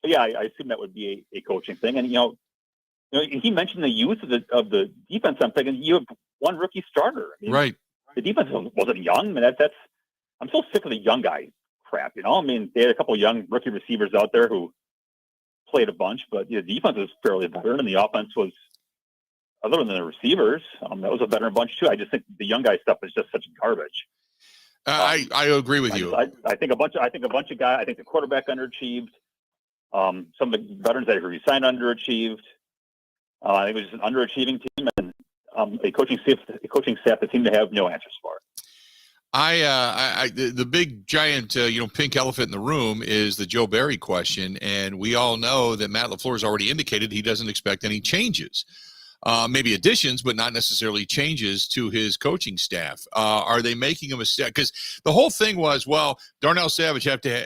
S14: So yeah, I assume that would be a coaching thing. And he mentioned the youth of the defense. I'm thinking you have one rookie starter. I mean,
S1: right.
S14: The defense wasn't young. I mean, I'm so sick of the young guy crap. I mean, they had a couple of young rookie receivers out there who played a bunch, but the defense was fairly veteran, and the offense was, other than the receivers, that was a veteran bunch too. I just think the young guy stuff is just such garbage.
S1: I agree with you.
S14: I think a bunch of guys. I think the quarterback underachieved. Some of the veterans that he signed underachieved. I think it was just an underachieving team, and a coaching staff that seemed to have no answers for it.
S1: The big giant, pink elephant in the room is the Joe Barry question. And we all know that Matt LaFleur has already indicated he doesn't expect any changes, maybe additions, but not necessarily changes to his coaching staff. Are they making a mistake? Because the whole thing was, well, Darnell Savage had to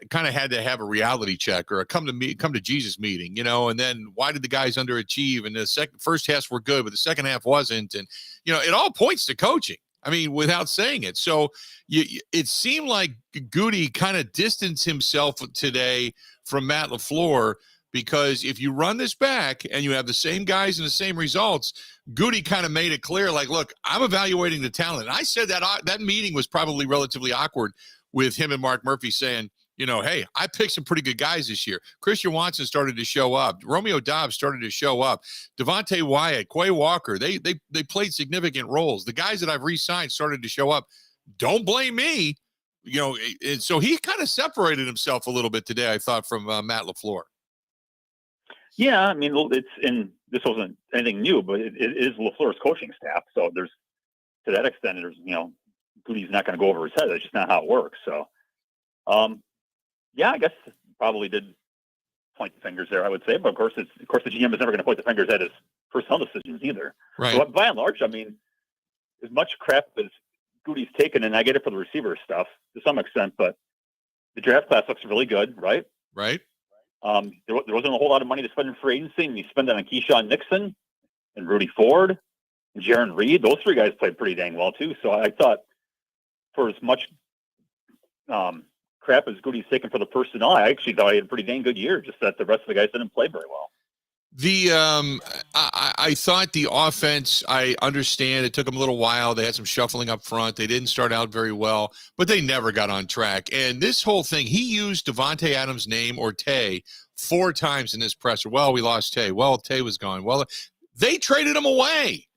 S1: have a reality check or a come to Jesus meeting, and then why did the guys underachieve? And the first halves were good, but the second half wasn't. And, it all points to coaching. I mean, without saying it. So it seemed like Gutey kind of distanced himself today from Matt LaFleur, because if you run this back and you have the same guys and the same results, Gutey kind of made it clear, like, look, I'm evaluating the talent. And I said that meeting was probably relatively awkward with him and Mark Murphy saying, hey, I picked some pretty good guys this year. Christian Watson started to show up. Romeo Dobbs started to show up. Devontae Wyatt, Quay Walker, they played significant roles. The guys that I've re-signed started to show up. Don't blame me. And so he kind of separated himself a little bit today, I thought, from Matt LaFleur.
S14: Yeah, I mean, this wasn't anything new, but it is LaFleur's coaching staff. So to that extent, Gutey's not going to go over his head. That's just not how it works. So, yeah, I guess probably did point the fingers there, I would say. But of course, the GM is never going to point the fingers at his personnel decisions either.
S1: Right.
S14: So by and large, I mean, as much crap as Gutey's taken, and I get it for the receiver stuff to some extent, but the draft class looks really good, right?
S1: Right.
S14: There wasn't a whole lot of money to spend in free agency, and you spend it on Keyshawn Nixon and Rudy Ford and Jaron Reed. Those three guys played pretty dang well too. So I thought, for as much crap as Gutey's taken for the personnel, I actually thought he had a pretty dang good year. Just that the rest of the guys didn't play very well.
S1: I thought the offense, I understand it took them a little while. They had some shuffling up front. They didn't start out very well, but they never got on track. And this whole thing, he used Devontae Adams' name, or Tay, 4 times in this presser. Well, we lost Tay. Well, Tay was gone. Well, they traded him away.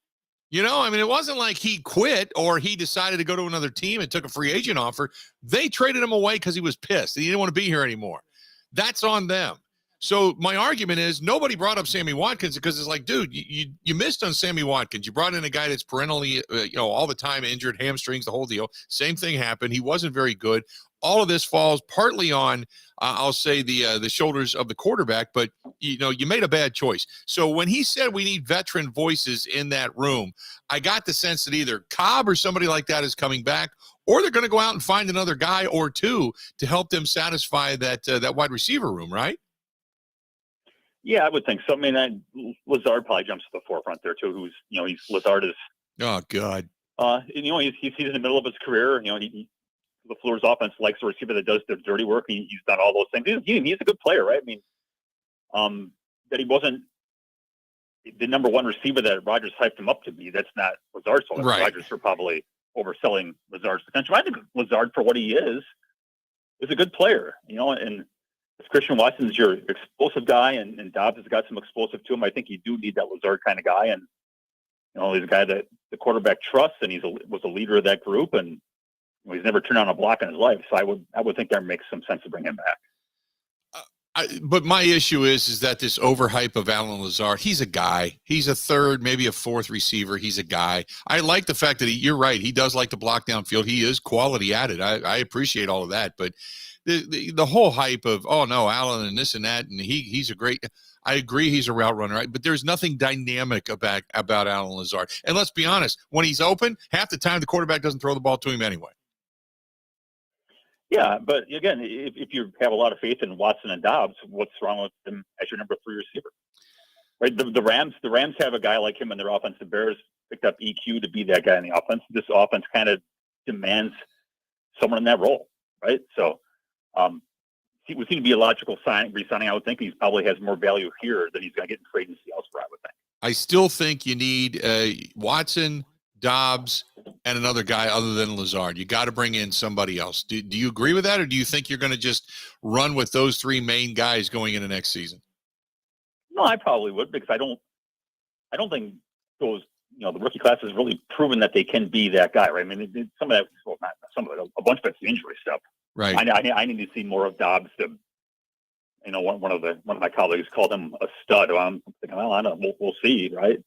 S1: I mean, it wasn't like he quit or he decided to go to another team and took a free agent offer. They traded him away because he was pissed. He didn't want to be here anymore. That's on them. So my argument is nobody brought up Sammy Watkins because it's like, dude, you missed on Sammy Watkins. You brought in a guy that's perennially, all the time injured, hamstrings, the whole deal. Same thing happened. He wasn't very good. All of this falls partly on, I'll say, the shoulders of the quarterback, but you made a bad choice. So when he said we need veteran voices in that room, I got the sense that either Cobb or somebody like that is coming back, or they're going to go out and find another guy or two to help them satisfy that wide receiver room, right?
S14: Yeah, I would think so. I mean, Lazard probably jumps to the forefront there too. Lazard is.
S1: Oh God.
S14: He's in the middle of his career. LaFleur's offense likes a receiver that does the dirty work. He's done all those things. He's a good player, right? I mean, that he wasn't the number one receiver that Rodgers hyped him up to be. That's not Lazard's fault.
S1: Right.
S14: Rodgers are probably overselling Lazard's potential. I think Lazard, for what he is a good player. And Christian Watson's your explosive guy, and Dobbs has got some explosive to him. I think you do need that Lazard kind of guy, and he's a guy that the quarterback trusts, and was a leader of that group, and he's never turned on a block in his life. So I would think that makes some sense to bring him back.
S1: But my issue is that this overhype of Allen Lazard, he's a guy. He's a third, maybe a fourth receiver. He's a guy. I like the fact that you're right. He does like to block downfield. He is quality at it. I appreciate all of that. But the whole hype of, oh, no, Allen and this and that, and he's a great – I agree he's a route runner, right? But there's nothing dynamic about Allen Lazard. And let's be honest, when he's open, half the time the quarterback doesn't throw the ball to him anyway.
S14: Yeah, but again, if you have a lot of faith in Watson and Dobbs, what's wrong with them as your number 3 receiver? Right? The Rams have a guy like him in their offense. The Bears picked up EQ to be that guy in the offense. This offense kind of demands someone in that role, right? So it would seem to be a logical re-signing. I would think he probably has more value here than he's going to get in free agency elsewhere, I would think.
S1: I still think you need Watson, Dobbs, and another guy other than Lazard. You got to bring in somebody else. Do you agree with that, or do you think you're going to just run with those 3 main guys going into next season?
S14: No, I probably would, because I don't think those, the rookie class has really proven that they can be that guy, right? I mean, some of that, well, not some of it, a bunch of it's the injury stuff.
S1: Right.
S14: I need to see more of Dobbs. One of my colleagues called him a stud. I'm thinking, well, I don't know, we'll see, right?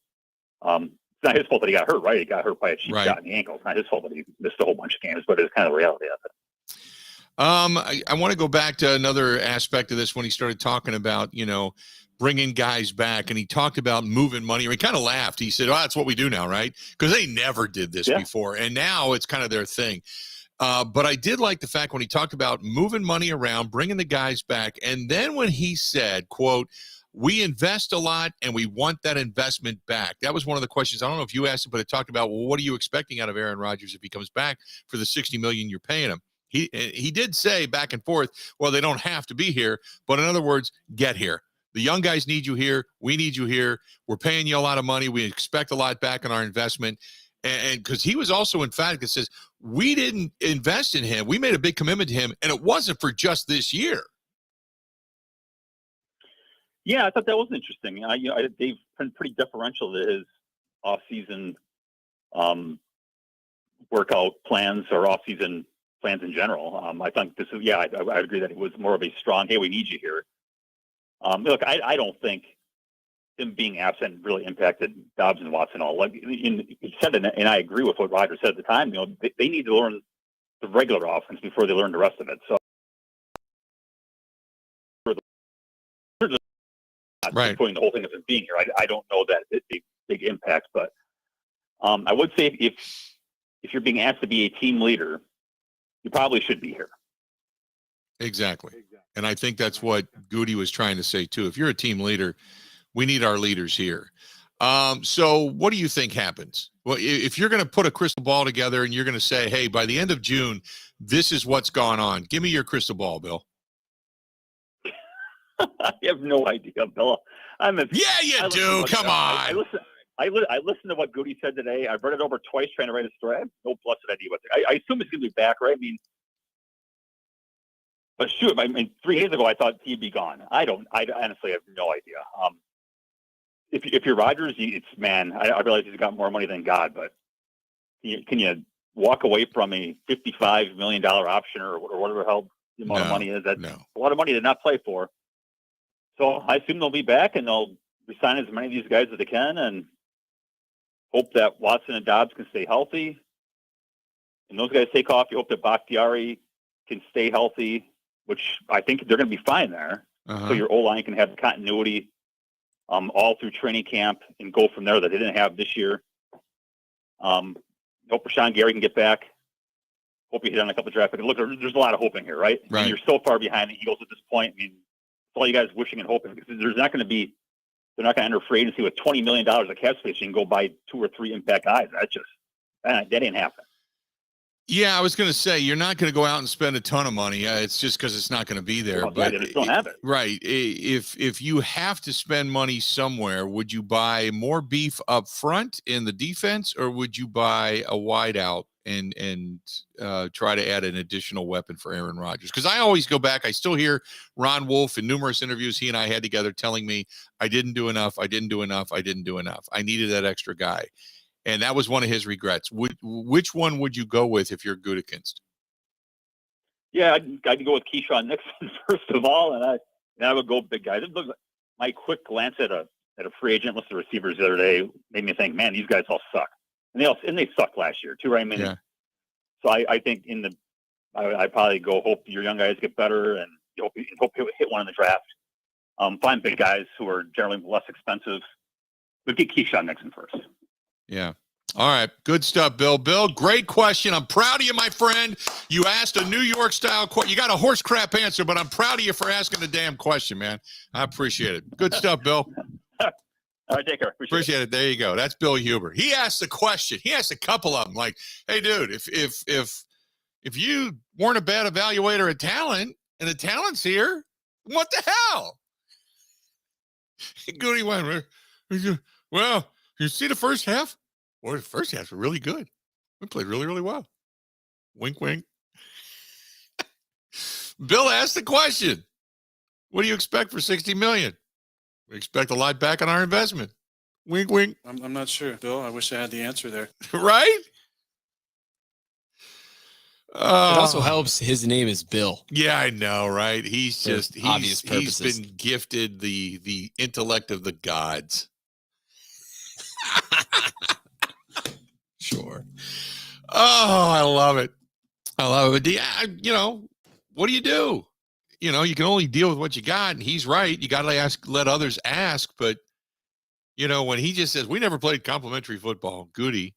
S14: It's not his fault that he got hurt, right? He got hurt by a cheap shot in the ankle. It's not his fault that he missed a whole bunch of games, but it's kind of the reality of it.
S1: I want to go back to another aspect of this when he started talking about, bringing guys back, and he talked about moving money, or he kind of laughed. He said, oh, that's what we do now, right? Because they never did this before, and now it's kind of their thing. But I did like the fact when he talked about moving money around, bringing the guys back, and then when he said, quote, we invest a lot and we want that investment back. That was one of the questions. I don't know if you asked it, but it talked about, well, what are you expecting out of Aaron Rodgers if he comes back for the $60 million you're paying him? He did say back and forth, well, they don't have to be here, but in other words, get here. The young guys need you here. We need you here. We're paying you a lot of money. We expect a lot back on our investment. And because he was also emphatic that says, we didn't invest in him. We made a big commitment to him, and it wasn't for just this year.
S14: Yeah, I thought that was interesting. They've been pretty deferential to his off-season workout plans or off-season plans in general. I think this is, I agree that it was more of a strong, hey, we need you here. Look, I don't think him being absent really impacted Dobbs and Watson at all. Like he said, and I agree with what Rodgers said at the time. They need to learn the regular offense before they learn the rest of it. So,
S1: right,
S14: putting the whole thing as being here, I don't know that it's a big impact, but I would say if you're being asked to be a team leader, you probably should be here.
S1: Exactly. And I think that's what Gutey was trying to say too. If you're a team leader, we need our leaders here. So what do you think happens? Well, if you're going to put a crystal ball together and you're going to say, hey, by the end of June, this is what's gone on. Give me your crystal ball, Bill.
S14: I have no idea, Bill.
S1: You do. Come on.
S14: I listened to what Gutey said today. I've read it over twice trying to write a story. I have no blessed idea what I assume he's going to be back, right? I mean, but shoot, 3 days ago I thought he'd be gone. I honestly have no idea. If you're Rodgers, I realize he's got more money than God, but can you walk away from a $55 million option or whatever the hell the amount of money is? That's a lot of money to not play for. So I assume they'll be back and they'll resign as many of these guys as they can and hope that Watson and Dobbs can stay healthy. And those guys take off. You hope that Bakhtiari can stay healthy, which I think they're going to be fine there. So your O-line can have continuity all through training camp and go from there that they didn't have this year. Hope Rashawn Gary can get back. Hope you hit on a couple of draft picks. Look, there's a lot of hoping here, right?
S1: Right.
S14: And you're so far behind the Eagles at this point. I mean, it's all you guys wishing and hoping because they're not going to enter free agency with $20 million of cap space. You can go buy 2 or 3 impact guys. That ain't happening.
S1: Yeah, I was going to say, you're not going to go out and spend a ton of money. It's just because it's not going to be there.
S14: But right, they just don't have it.
S1: Right. If you have to spend money somewhere, would you buy more beef up front in the defense, or would you buy a wideout and try to add an additional weapon for Aaron Rodgers. Because I always go back. I still hear Ron Wolf in numerous interviews he and I had together telling me I didn't do enough. I didn't do enough. I didn't do enough. I needed that extra guy. And that was one of his regrets. Which one would you go with if you're Gutekunst?
S14: Yeah, I'd go with Keyshawn Nixon first of all, and I would go big guys. My quick glance at a free agent list of receivers the other day made me think, man, these guys all suck, and they sucked last year too, right? I mean, so I think I probably go hope your young guys get better and hope you hit one in the draft. Find big guys who are generally less expensive, but get Keyshawn Nixon first.
S1: Yeah. All right. Good stuff, Bill. Bill, great question. I'm proud of you, my friend. You asked a New York style question. You got a horse crap answer, but I'm proud of you for asking the damn question, man. I appreciate it. Good stuff, Bill.
S14: All right, take care.
S1: Appreciate it. There you go. That's Bill Huber. He asked the question. He asked a couple of them like, hey, dude, if you weren't a bad evaluator of talent and the talent's here, what the hell? Gutey went, well, you see the first half? Well, the first half was really good. We played really, really well. Wink, wink. Bill asked the question. What do you expect for $60 million? We expect a lot back on our investment. Wink, wink.
S9: I'm not sure, Bill. I wish I had the answer there.
S1: Right?
S2: It also helps. His name is Bill.
S1: Yeah, I know, right? He's
S2: obvious purposes.
S1: He's been gifted the intellect of the gods. Sure. Oh, I love it. I love it. What do you do? You can only deal with what you got, and he's right. You got to let others ask. But, when he just says, we never played complimentary football, Gutey.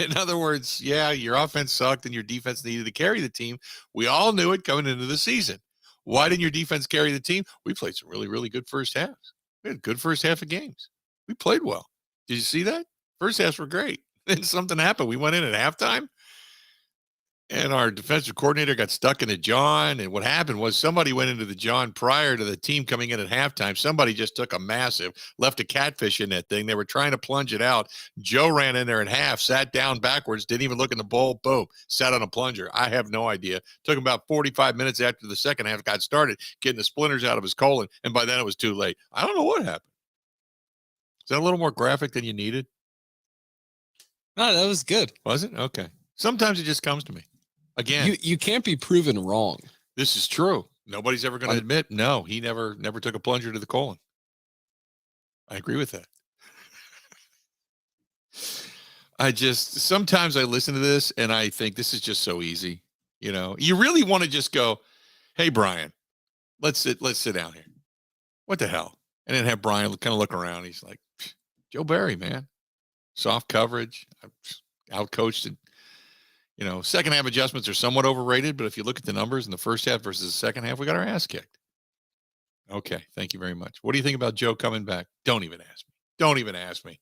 S1: In other words, yeah, your offense sucked and your defense needed to carry the team. We all knew it coming into the season. Why didn't your defense carry the team? We played some really, really good first halves. We had a good first half of games. We played well. Did you see that? First halves were great. Then something happened. We went in at halftime, and our defensive coordinator got stuck in a John. And what happened was somebody went into the John prior to the team coming in at halftime. Somebody just took a massive, left a catfish in that thing. They were trying to plunge it out. Joe ran in there at half, sat down backwards, didn't even look in the bowl. Boom, sat on a plunger. I have no idea. Took him about 45 minutes after the second half got started, getting the splinters out of his colon. And by then it was too late. I don't know what happened. Is that a little more graphic than you needed?
S2: No, that was good.
S1: Was it? Okay. Sometimes it just comes to me. Again,
S2: you can't be proven wrong.
S1: This is true. Nobody's ever going to admit, no, he never took a plunger to the colon. I agree with that. Sometimes I listen to this and I think this is just so easy. You really want to just go, hey, Brian, let's sit down here. What the hell? And then have Brian kind of look around. He's like, Joe Barry, man. Soft coverage, outcoached it. Second half adjustments are somewhat overrated, but if you look at the numbers in the first half versus the second half, we got our ass kicked. Okay, thank you very much. What do you think about Joe coming back? Don't even ask me.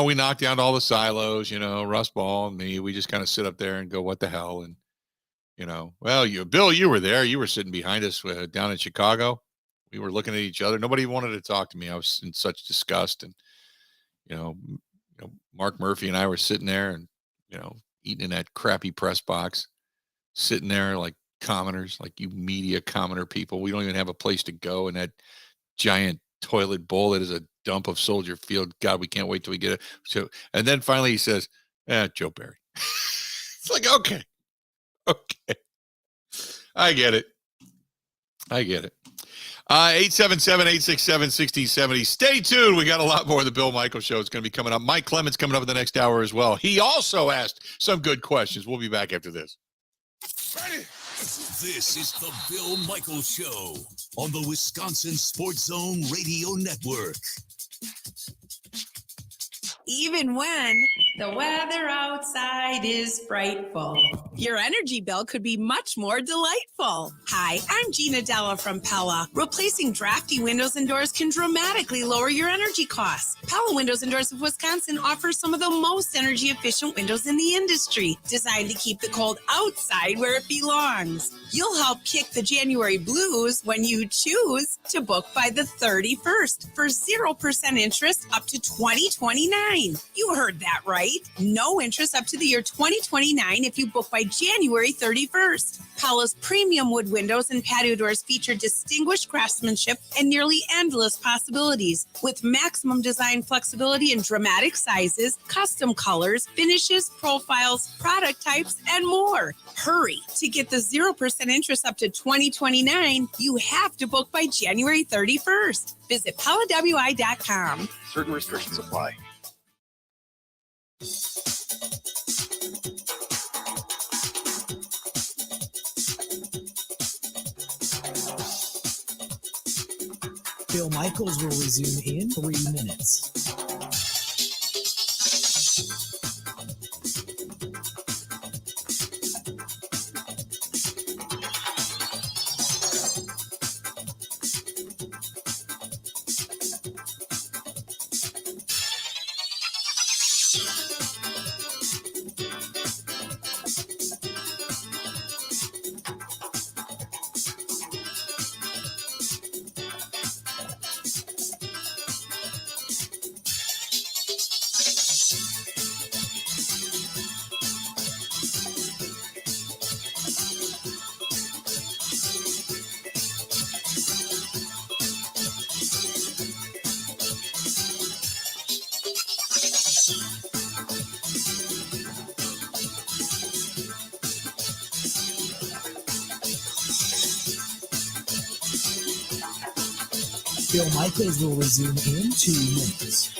S1: We knocked down all the silos, Russ Ball and me. We just kind of sit up there and go, what the hell? And, Bill, you were there. You were sitting behind us down in Chicago. We were looking at each other. Nobody wanted to talk to me. I was in such disgust. And, Mark Murphy and I were sitting there and, eating in that crappy press box, sitting there like commoners, like you media commoner people. We don't even have a place to go in that giant toilet bowl that is a dump of Soldier Field. God, we can't wait till we get it. So, and then finally he says, Joe Barry. It's like, okay. I get it. 877-867-1670. Stay tuned. We got a lot more of the Bill Michaels Show. It's going to be coming up. Mike Clemens coming up in the next hour as well. He also asked some good questions. We'll be back after this.
S3: This is the Bill Michaels Show on the Wisconsin Sports Zone Radio Network.
S6: Even when the weather outside is frightful, your energy bill could be much more delightful. Hi, I'm Gina Della from Pella. Replacing drafty windows and doors can dramatically lower your energy costs. Pella Windows and Doors of Wisconsin offers some of the most energy efficient windows in the industry, designed to keep the cold outside where it belongs. You'll help kick the January blues when you choose to book by the 31st for 0% interest up to 2029. 2029. You heard that right. No interest up to the year 2029 if you book by January 31st. Paula's premium wood windows and patio doors feature distinguished craftsmanship and nearly endless possibilities. With maximum design flexibility in dramatic sizes, custom colors, finishes, profiles, product types, and more. Hurry. To get the 0% interest up to 2029, you have to book by January 31st. Visit PaulaWI.com.
S13: Certain restrictions apply.
S4: Bill Michaels will resume in 3 minutes. Bill Michaels will resume in 2 minutes.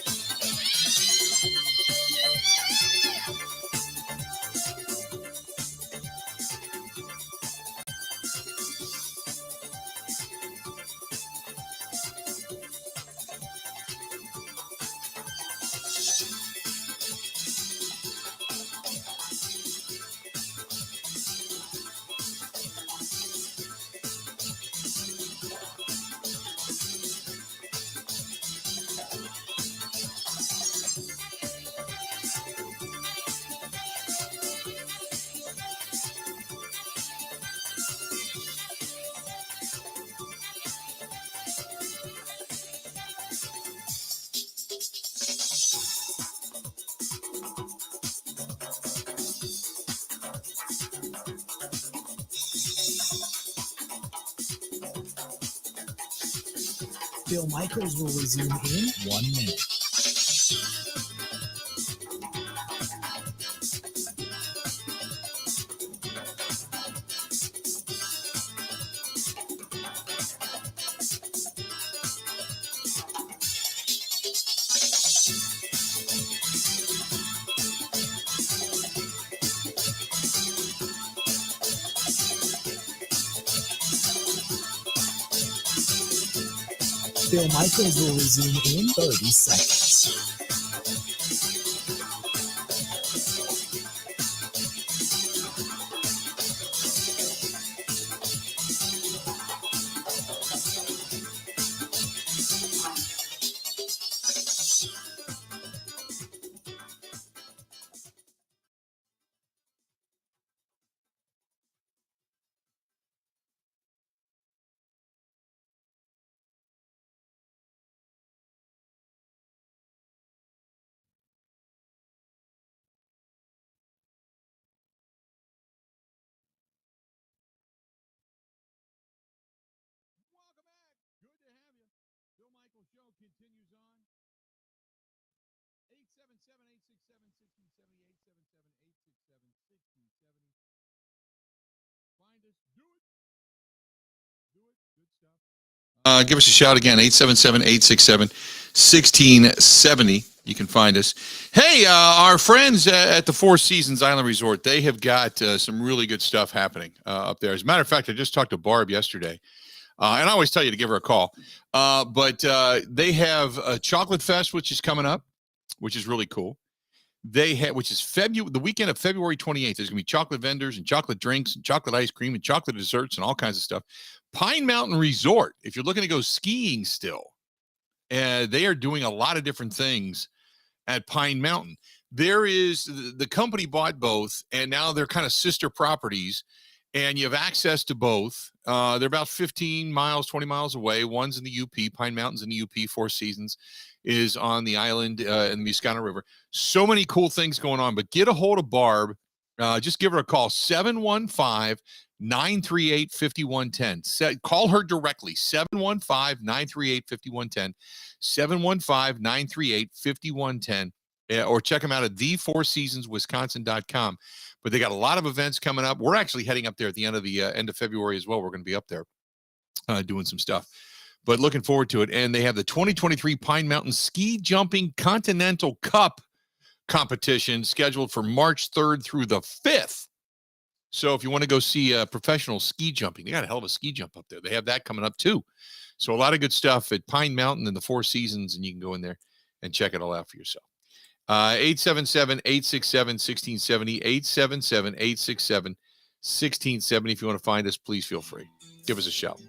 S4: Bill Michaels will resume in 1 minute. Bill Michaels will resume in 30 seconds.
S7: Bill Michaels Show continues on. 877-867-1670, 877-867-1670. Find us. Do it. Do it. Good stuff.
S1: Give us a shout again, 877-867-1670. You can find us. Hey, our friends at the Four Seasons Island Resort, they have got some really good stuff happening up there. As a matter of fact, I just talked to Barb yesterday. And I always tell you to give her a call. But they have a Chocolate Fest, which is coming up, which is really cool. They have, which is the weekend of February 28th. There's going to be chocolate vendors and chocolate drinks and chocolate ice cream and chocolate desserts and all kinds of stuff. Pine Mountain Resort, if you're looking to go skiing still, they are doing a lot of different things at Pine Mountain. There is, the company bought both, and now they're kind of sister properties, and you have access to both. They're about 15 miles, 20 miles away. One's in the UP, Pine Mountain's in the UP, Four Seasons. is on the island in the Muscana River. So many cool things going on, but get a hold of Barb. Just give her a call, 715-938-5110. Call her directly, 715-938-5110, 715-938-5110, or check them out at thefourseasonswisconsin.com. But they got a lot of events coming up. We're actually heading up there at the end of February as well. We're going to be up there doing some stuff. But looking forward to it. And they have the 2023 Pine Mountain Ski Jumping Continental Cup competition scheduled for March 3rd through the 5th. So if you want to go see professional ski jumping, they got a hell of a ski jump up there. They have that coming up too. So a lot of good stuff at Pine Mountain and the Four Seasons, and you can go in there and check it all out for yourself. 877-867-1670, 877-867-1670. If you want to find us, please feel free. Give us a shout.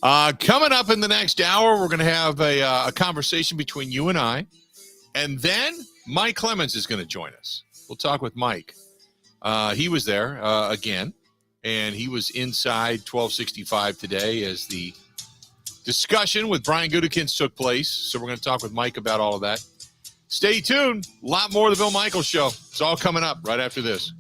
S1: Coming up in the next hour, we're going to have a conversation between you and I, and then Mike Clemens is going to join us. We'll talk with Mike. He was there again, and he was inside 1265 today as the discussion with Brian Gutekunst took place. So we're going to talk with Mike about all of that. Stay tuned. A lot more of the Bill Michaels Show. It's all coming up right after this.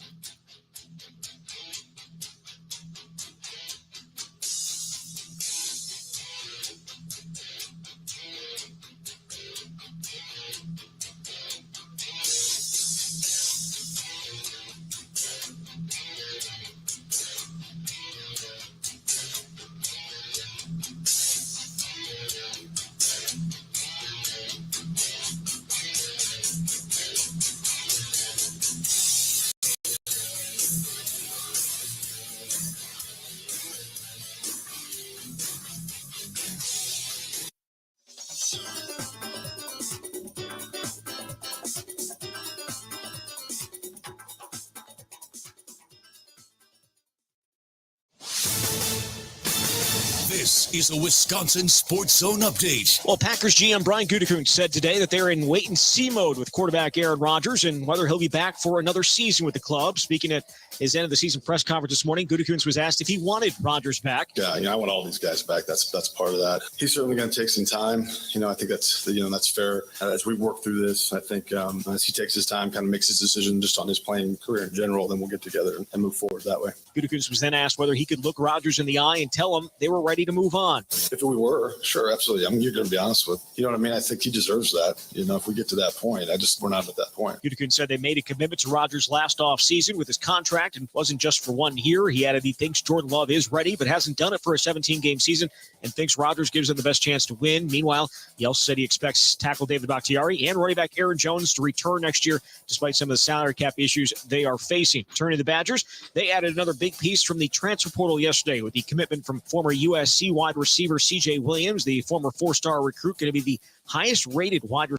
S3: This is a Wisconsin Sports Zone update.
S21: Well, Packers GM Brian Gutekunst said today that they're in wait-and-see mode with quarterback Aaron Rodgers and whether he'll be back for another season with the club. Speaking at his end-of-the-season press conference this morning, Gutekunst was asked if he wanted Rodgers back.
S10: Yeah, I want all these guys back. That's part of that. He's certainly going to take some time. I think that's fair. As we work through this, I think as he takes his time, kind of makes his decision just on his playing career in general, then we'll get together and move forward that way.
S21: Gutekunst was then asked whether he could look Rodgers in the eye and tell him they were ready to move on.
S10: If we were, sure, absolutely. You're going to be honest with, what I mean? I think he deserves that. If we get to that point, we're not at that point.
S21: Gutekunst said they made a commitment to Rodgers last offseason with his contract and wasn't just for 1 year. He added he thinks Jordan Love is ready, but hasn't done it for a 17-game season and thinks Rodgers gives him the best chance to win. Meanwhile, he also said he expects tackle David Bakhtiari and running back Aaron Jones to return next year, despite some of the salary cap issues they are facing. Turning to the Badgers, they added another big piece from the transfer portal yesterday with the commitment from former USC wide receiver C.J. Williams, the former four-star recruit, going to be the highest-rated wide receiver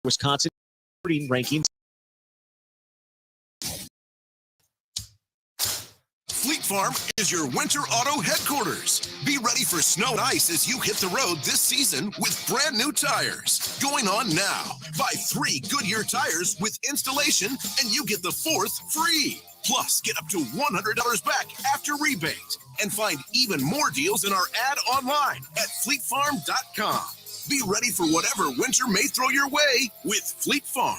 S21: in Wisconsin rankings.
S22: Fleet Farm is your winter auto headquarters. Be ready for snow and ice as you hit the road this season with brand new tires. Going on now. Buy 3 Goodyear tires with installation and you get the 4th free. Plus, get up to $100 back after rebate. And find even more deals in our ad online at fleetfarm.com. Be ready for whatever winter may throw your way with Fleet Farm.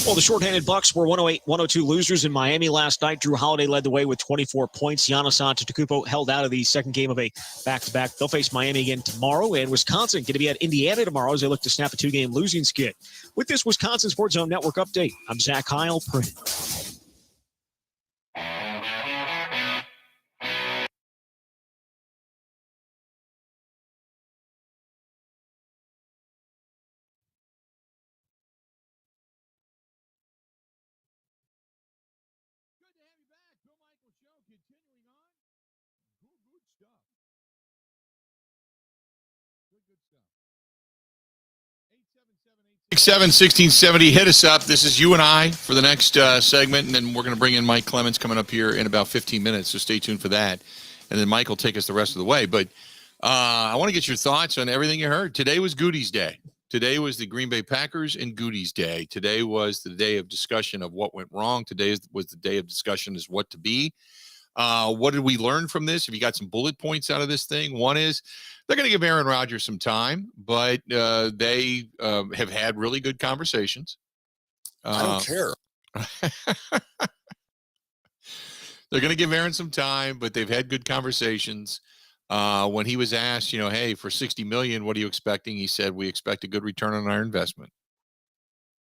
S21: Well, the shorthanded Bucks were 108-102 losers in Miami last night. Drew Holiday led the way with 24 points. Giannis Antetokounmpo held out of the second game of a back-to-back. They'll face Miami again tomorrow, and Wisconsin going to be at Indiana tomorrow as they look to snap a 2-game losing skid. With this Wisconsin Sports Zone Network update, I'm Zach Heil.
S7: Good stuff.
S1: 877-1670. Hit us up. This is you and I for the next segment, and then we're going to bring in Mike Clemens coming up here in about 15 minutes, so stay tuned for that. And then Mike will take us the rest of the way. But I want to get your thoughts on everything you heard. Today was Gutey's Day. Today was the Green Bay Packers and Gutey's Day. Today was the day of discussion of what went wrong. Today was the day of discussion as what to be. What did we learn from this? Have you got some bullet points out of this thing? One is they're going to give Aaron Rodgers some time, but they have had really good conversations.
S13: I don't care.
S1: They're going to give Aaron some time, but they've had good conversations. When he was asked, hey, for $60 million, what are you expecting? He said, we expect a good return on our investment.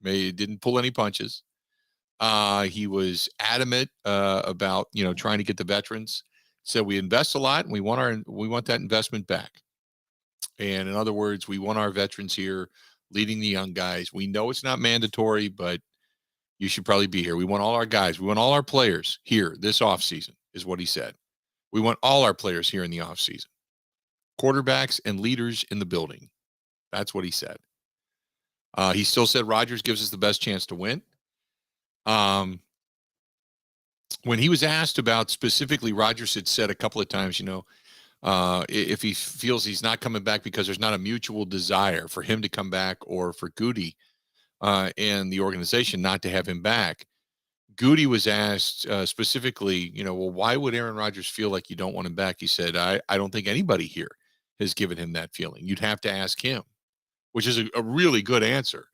S1: He didn't pull any punches. He was adamant about, trying to get the veterans. Said we invest a lot and we want that investment back. And in other words, we want our veterans here leading the young guys. We know it's not mandatory, but you should probably be here. We want all our guys. We want all our players here this offseason, is what he said. We want all our players here in the offseason. Quarterbacks and leaders in the building. That's what he said. He still said Rodgers gives us the best chance to win. When he was asked about specifically, Rodgers had said a couple of times, if he feels he's not coming back because there's not a mutual desire for him to come back or for Gutey and the organization not to have him back. Gutey was asked specifically, well, why would Aaron Rodgers feel like you don't want him back? He said, I don't think anybody here has given him that feeling. You'd have to ask him, which is a really good answer.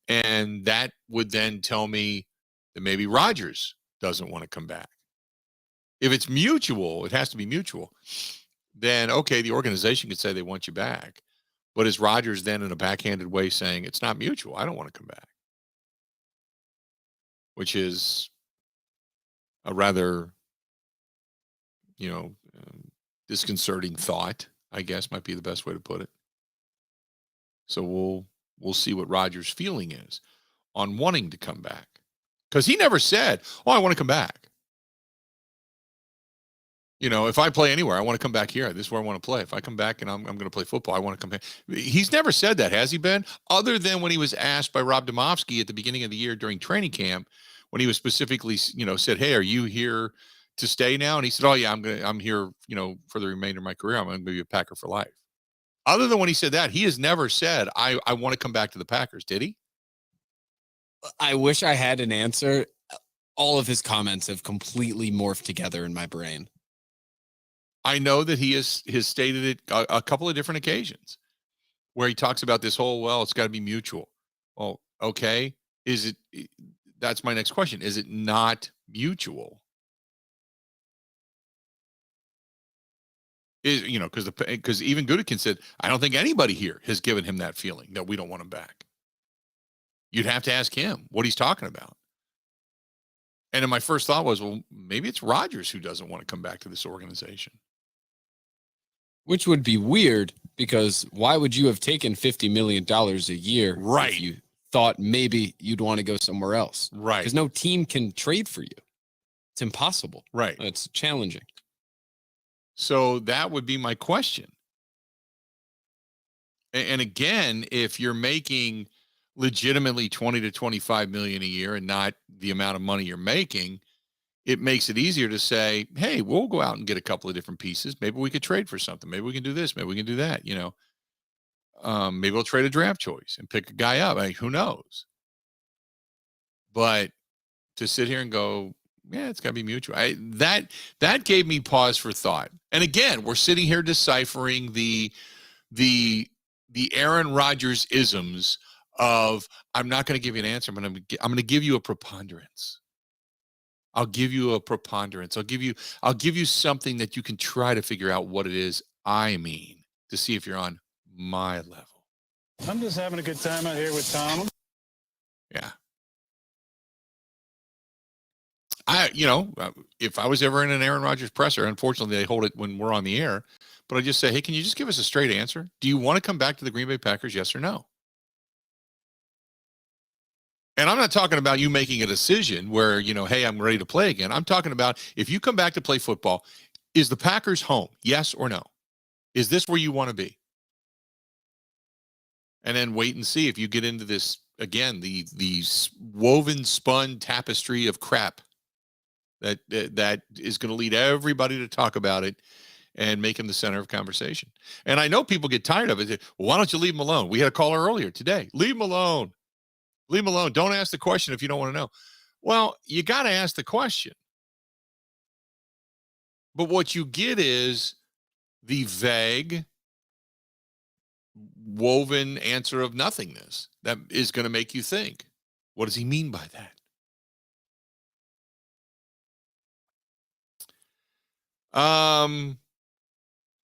S1: And that would then tell me that maybe Rodgers doesn't want to come back. If it's mutual, it has to be mutual. Then, okay, the organization could say they want you back. But is Rodgers then in a backhanded way saying it's not mutual? I don't want to come back. Which is a rather, disconcerting thought, I guess might be the best way to put it. So we'll see what Rodgers' feeling is on wanting to come back. Because he never said, I want to come back. If I play anywhere, I want to come back here. This is where I want to play. If I come back and I'm going to play football, I want to come back. He's never said that, has he, Ben? Other than when he was asked by Rob Domofsky at the beginning of the year during training camp, when he was specifically, said, hey, are you here to stay now? And he said, oh, yeah, I'm here, for the remainder of my career. I'm going to be a Packer for life. Other than when he said that, he has never said, I want to come back to the Packers. Did he?
S2: I wish I had an answer. All of his comments have completely morphed together in my brain.
S1: I know that he has stated it a couple of different occasions where he talks about this whole, it's got to be mutual. Well, okay. That's my next question. Is it not mutual? Because even Gutey said, I don't think anybody here has given him that feeling that we don't want him back. You'd have to ask him what he's talking about. And then my first thought was, well, maybe it's Rodgers who doesn't want to come back to this organization.
S2: Which would be weird, because why would you have taken $50 million a year if you thought maybe you'd want to go somewhere else?
S1: Right.
S2: Because no team can trade for you. It's impossible.
S1: Right.
S2: It's challenging.
S1: So that would be my question. And again, if you're making legitimately 20 to 25 million a year and not the amount of money you're making, it makes it easier to say, hey, we'll go out and get a couple of different pieces. Maybe we could trade for something. Maybe we can do this. Maybe we can do that. Maybe we'll trade a draft choice and pick a guy up. Who knows? But to sit here and go, yeah, it's got to be mutual. That gave me pause for thought. And again, we're sitting here deciphering the Aaron Rodgers isms of, I'm not going to give you an answer, but I'm going to give you a preponderance. I'll give you a preponderance. I'll give you something that you can try to figure out what it is I mean, to see if you're on my level.
S9: I'm just having a good time out here with Tom.
S1: Yeah. If I was ever in an Aaron Rodgers presser, unfortunately they hold it when we're on the air, but I just say, hey, can you just give us a straight answer? Do you want to come back to the Green Bay Packers? Yes or no? And I'm not talking about you making a decision where, hey, I'm ready to play again. I'm talking about, if you come back to play football, is the Packers home? Yes or no? Is this where you want to be? And then wait and see if you get into this, again, the woven spun tapestry of crap that is going to lead everybody to talk about it and make him the center of conversation. And I know people get tired of it. Well, why don't you leave him alone? We had a caller earlier today. Leave him alone. Leave him alone. Don't ask the question if you don't want to know. Well, you got to ask the question. But what you get is the vague, woven answer of nothingness that is going to make you think, what does he mean by that?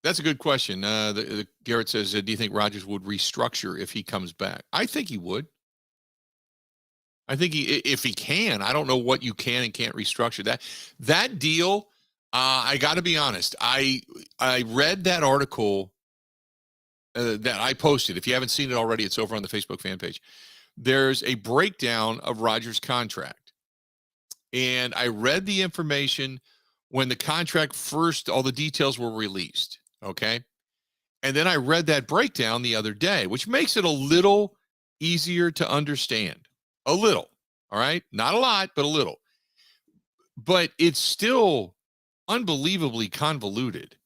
S1: That's a good question. Garrett says, do you think Rodgers would restructure if he comes back? I think he would. I think if he can. I don't know what you can and can't restructure. That deal, I got to be honest. I read that article that I posted. If you haven't seen it already, it's over on the Facebook fan page. There's a breakdown of Rodgers' contract. And I read the information when the contract first, all the details were released. Okay. And then I read that breakdown the other day, which makes it a little easier to understand. A little. All right. Not a lot, but a little. But it's still unbelievably convoluted.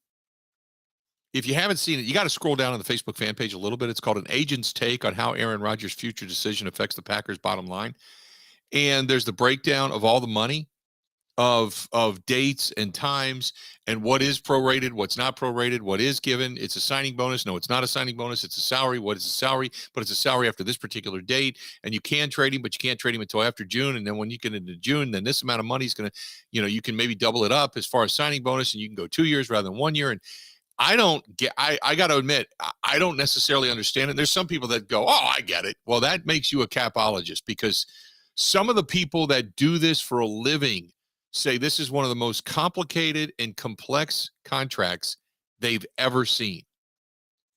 S1: If you haven't seen it, you got to scroll down on the Facebook fan page a little bit. It's called An Agent's Take on How Aaron Rodgers' Future Decision Affects the Packers' Bottom Line. And there's the breakdown of all the money, of dates and times, and what is prorated, what's not prorated, what is given. It's a signing bonus. No, it's not a signing bonus. It's a salary. What is a salary? But it's a salary after this particular date. And you can trade him, but you can't trade him until after June. And then when you get into June, then this amount of money is going to, you can maybe double it up as far as signing bonus, and you can go 2 years rather than 1 year. And I got to admit, I don't necessarily understand it. There's some people that go, oh, I get it. Well, that makes you a capologist, because some of the people that do this for a living say this is one of the most complicated and complex contracts they've ever seen.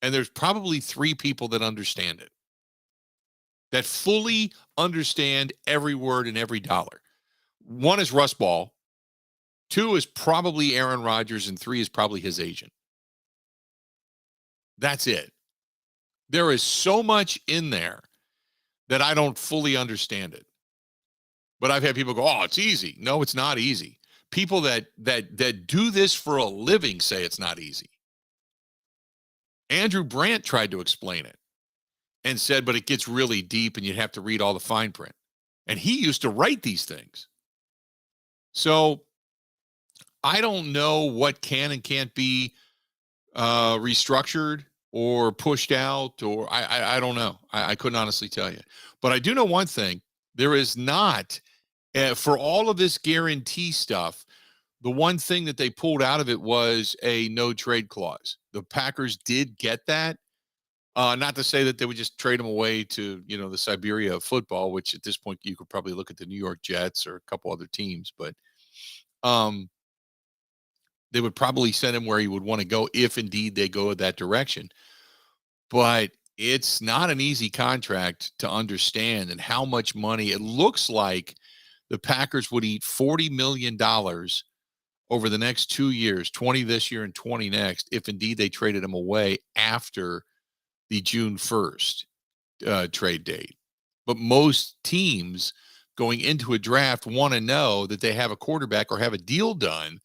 S1: And there's probably 3 people that understand it, that fully understand every word and every dollar. 1 is Russ Ball. 2 is probably Aaron Rodgers, and 3 is probably his agent. That's it. There is so much in there that I don't fully understand it. But I've had people go, oh, it's easy. No, it's not easy. People that do this for a living say it's not easy. Andrew Brandt tried to explain it and said, but it gets really deep and you'd have to read all the fine print. And he used to write these things. So I don't know what can and can't be restructured or pushed out, or I don't know. I couldn't honestly tell you. But I do know one thing. There is not, for all of this guarantee stuff, the one thing that they pulled out of it was a no trade clause. The Packers did get that. Not to say that they would just trade them away to, the Siberia of football, which at this point you could probably look at the New York Jets or a couple other teams, but they would probably send him where he would want to go if indeed they go that direction. But it's not an easy contract to understand, and how much money it looks like the Packers would eat $40 million over the next 2 years, 20 this year and 20 next, if indeed they traded him away after the June 1st trade date. But most teams going into a draft want to know that they have a quarterback or have a deal done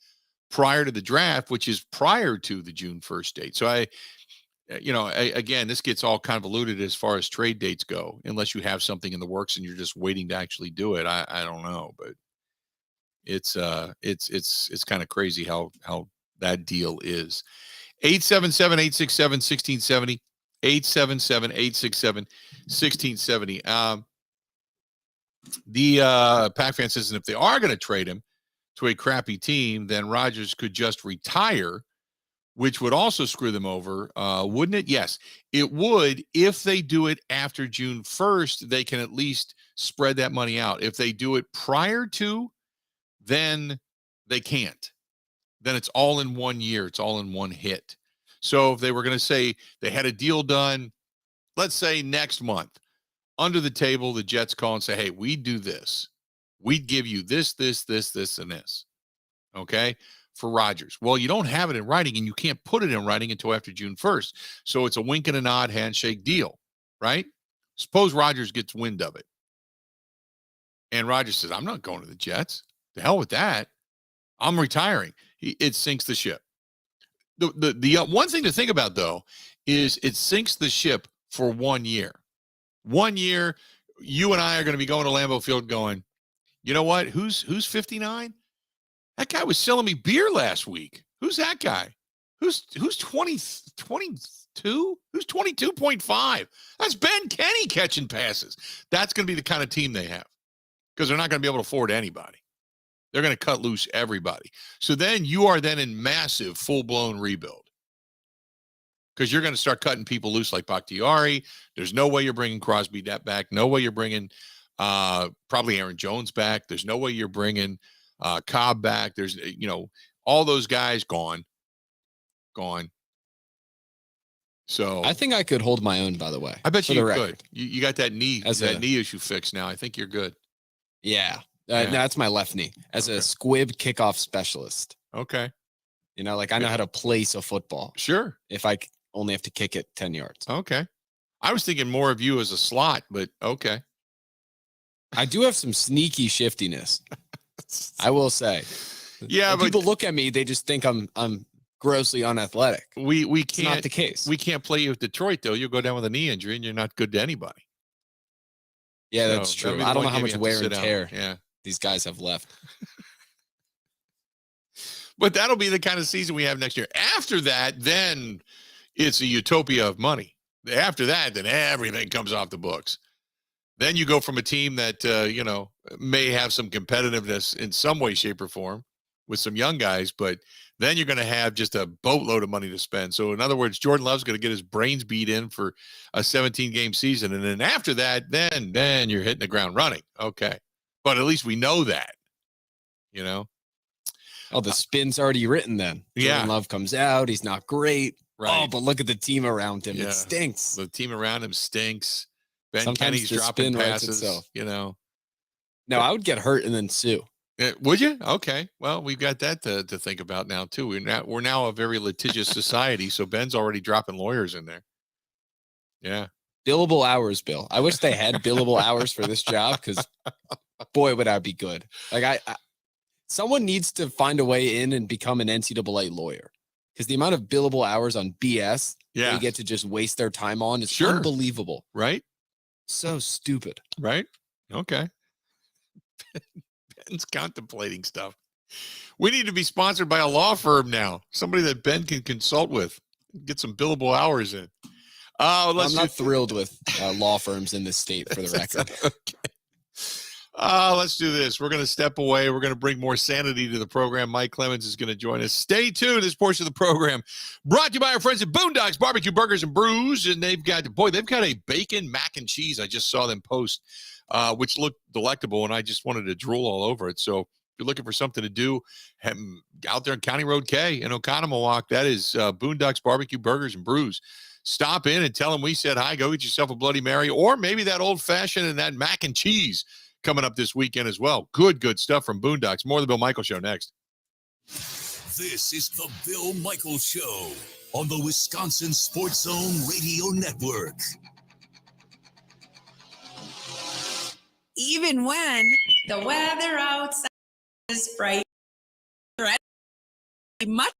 S1: prior to the draft, which is prior to the June 1st date. So again, this gets all convoluted as far as trade dates go, unless you have something in the works and you're just waiting to actually do it. I don't know, but it's kind of crazy how that deal is. 877-867-1670, 877-867-1670. The Pac fan says, and if they are going to trade him to a crappy team, then Rodgers could just retire, which would also screw them over, wouldn't it? Yes, it would. If they do it after June 1st, they can at least spread that money out. If they do it prior to, then they can't. Then it's all in 1 year. It's all in one hit. So if they were going to say they had a deal done, let's say next month, under the table, the Jets call and say, hey, we do this. We'd give you this, this, this, this, and this. Okay? For Rodgers. Well, you don't have it in writing, and you can't put it in writing until after June 1st. So it's a wink and a nod handshake deal, right? Suppose Rodgers gets wind of it. And Rodgers says, I'm not going to the Jets. The hell with that. I'm retiring. It sinks the ship. The one thing to think about, though, is it sinks the ship for 1 year. 1 year, you and I are going to be going to Lambeau Field going, you know what? Who's 59? That guy was selling me beer last week. Who's that guy? Who's 22? Who's 22.5? That's Ben Kenny catching passes. That's going to be the kind of team they have because they're not going to be able to afford anybody. They're going to cut loose everybody. So then you are then in massive full-blown rebuild because you're going to start cutting people loose like Bakhtiari. There's no way you're bringing Crosby back. No way you're bringing probably Aaron Jones back. There's no way you're bringing Cobb back. There's, all those guys gone. So
S2: I think I could hold my own, by the way.
S1: I bet you could. You got that knee issue fixed now. I think you're good.
S2: Yeah. No, that's my left knee as a squib kickoff specialist.
S1: Okay.
S2: I know how to place a football.
S1: Sure.
S2: If I only have to kick it 10 yards.
S1: Okay. I was thinking more of you as a slot, but okay.
S2: I do have some sneaky shiftiness. I will say.
S1: Yeah,
S2: when people look at me, they just think I'm grossly unathletic.
S1: We can't.
S2: It's not the case.
S1: We can't play you with Detroit though. You'll go down with a knee injury and you're not good to anybody.
S2: Yeah, that's true. I don't know how much wear and tear
S1: yeah.
S2: these guys have left.
S1: But that'll be the kind of season we have next year. After that, then it's a utopia of money. After that, then everything comes off the books. Then you go from a team that, may have some competitiveness in some way, shape, or form with some young guys, but then you're going to have just a boatload of money to spend. So in other words, Jordan Love's going to get his brains beat in for a 17-game season. And then after that, then you're hitting the ground running. Okay. But at least we know that,
S2: Oh, the spin's already written then.
S1: Yeah.
S2: Jordan Love comes out. He's not great.
S1: Right.
S2: Oh, but look at the team around him.
S1: Yeah.
S2: It stinks.
S1: The team around him stinks. Ben
S2: Sometimes
S1: Kenny's
S2: the
S1: dropping
S2: spin writes
S1: passes,
S2: itself.
S1: No,
S2: I would get hurt and then sue.
S1: Would you? Okay. Well, we've got that to think about now too. We're now a very litigious society, so Ben's already dropping lawyers in there. Yeah.
S2: Billable hours, Bill. I wish they had billable hours for this job because, boy, would I be good. Someone needs to find a way in and become an NCAA lawyer because the amount of billable hours on BS they get to just waste their time on is unbelievable.
S1: Right?
S2: So stupid.
S1: Right? Okay. Ben's contemplating stuff. We need to be sponsored by a law firm now. Somebody that Ben can consult with. Get some billable hours in.
S2: I'm not thrilled with law firms in this state, for the record.
S1: Okay. Let's do this. We're going to step away. We're going to bring more sanity to the program. Mike Clemens is going to join us. Stay tuned. This portion of the program brought to you by our friends at Boondocks Barbecue Burgers and Brews. And they've got a bacon mac and cheese. I just saw them post, which looked delectable, and I just wanted to drool all over it. So if you're looking for something to do, out there on County Road K in Oconomowoc, that is Boondocks Barbecue Burgers and Brews. Stop in and tell them we said hi. Go get yourself a Bloody Mary or maybe that old-fashioned and that mac and cheese coming up this weekend as well. Good stuff from Boondocks. More of the Bill Michaels Show next.
S3: This is the Bill Michaels Show on the Wisconsin Sports Zone Radio Network.
S6: Even when the weather outside is bright, much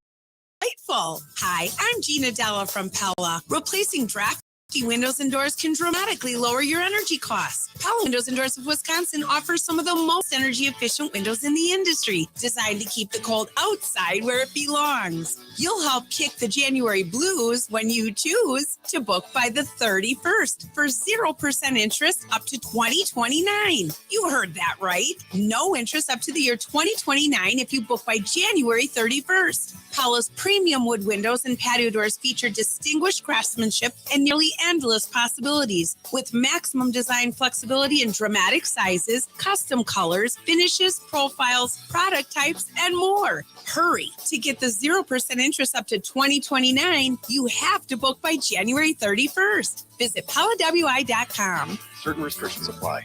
S6: delightful. Hi, I'm Gina Della from Pella. Replacing drafty windows and doors can dramatically lower your energy costs. Pella Windows and Doors of Wisconsin offers some of the most energy-efficient windows in the industry, designed to keep the cold outside where it belongs. You'll help kick the January blues when you choose to book by the 31st for 0% interest up to 2029. You heard that right. No interest up to the year 2029 if you book by January 31st. Pella's premium wood windows and patio doors feature distinguished craftsmanship and nearly endless possibilities. With maximum design flexibility in dramatic sizes, custom colors, finishes, profiles, product types, and more. Hurry. To get the 0% interest up to 2029, you have to book by January 31st. Visit PellaWI.com.
S18: Certain restrictions apply.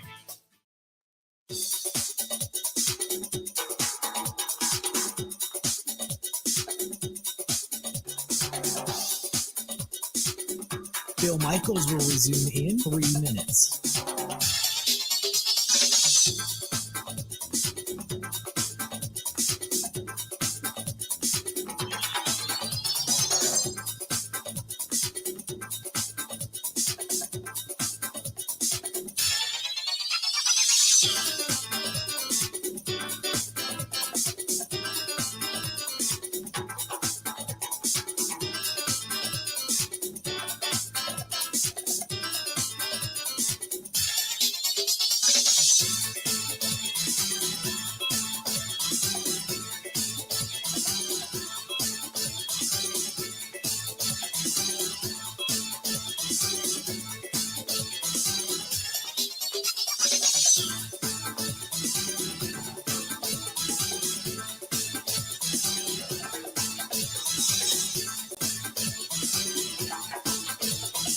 S4: Bill Michaels will resume in 3 minutes.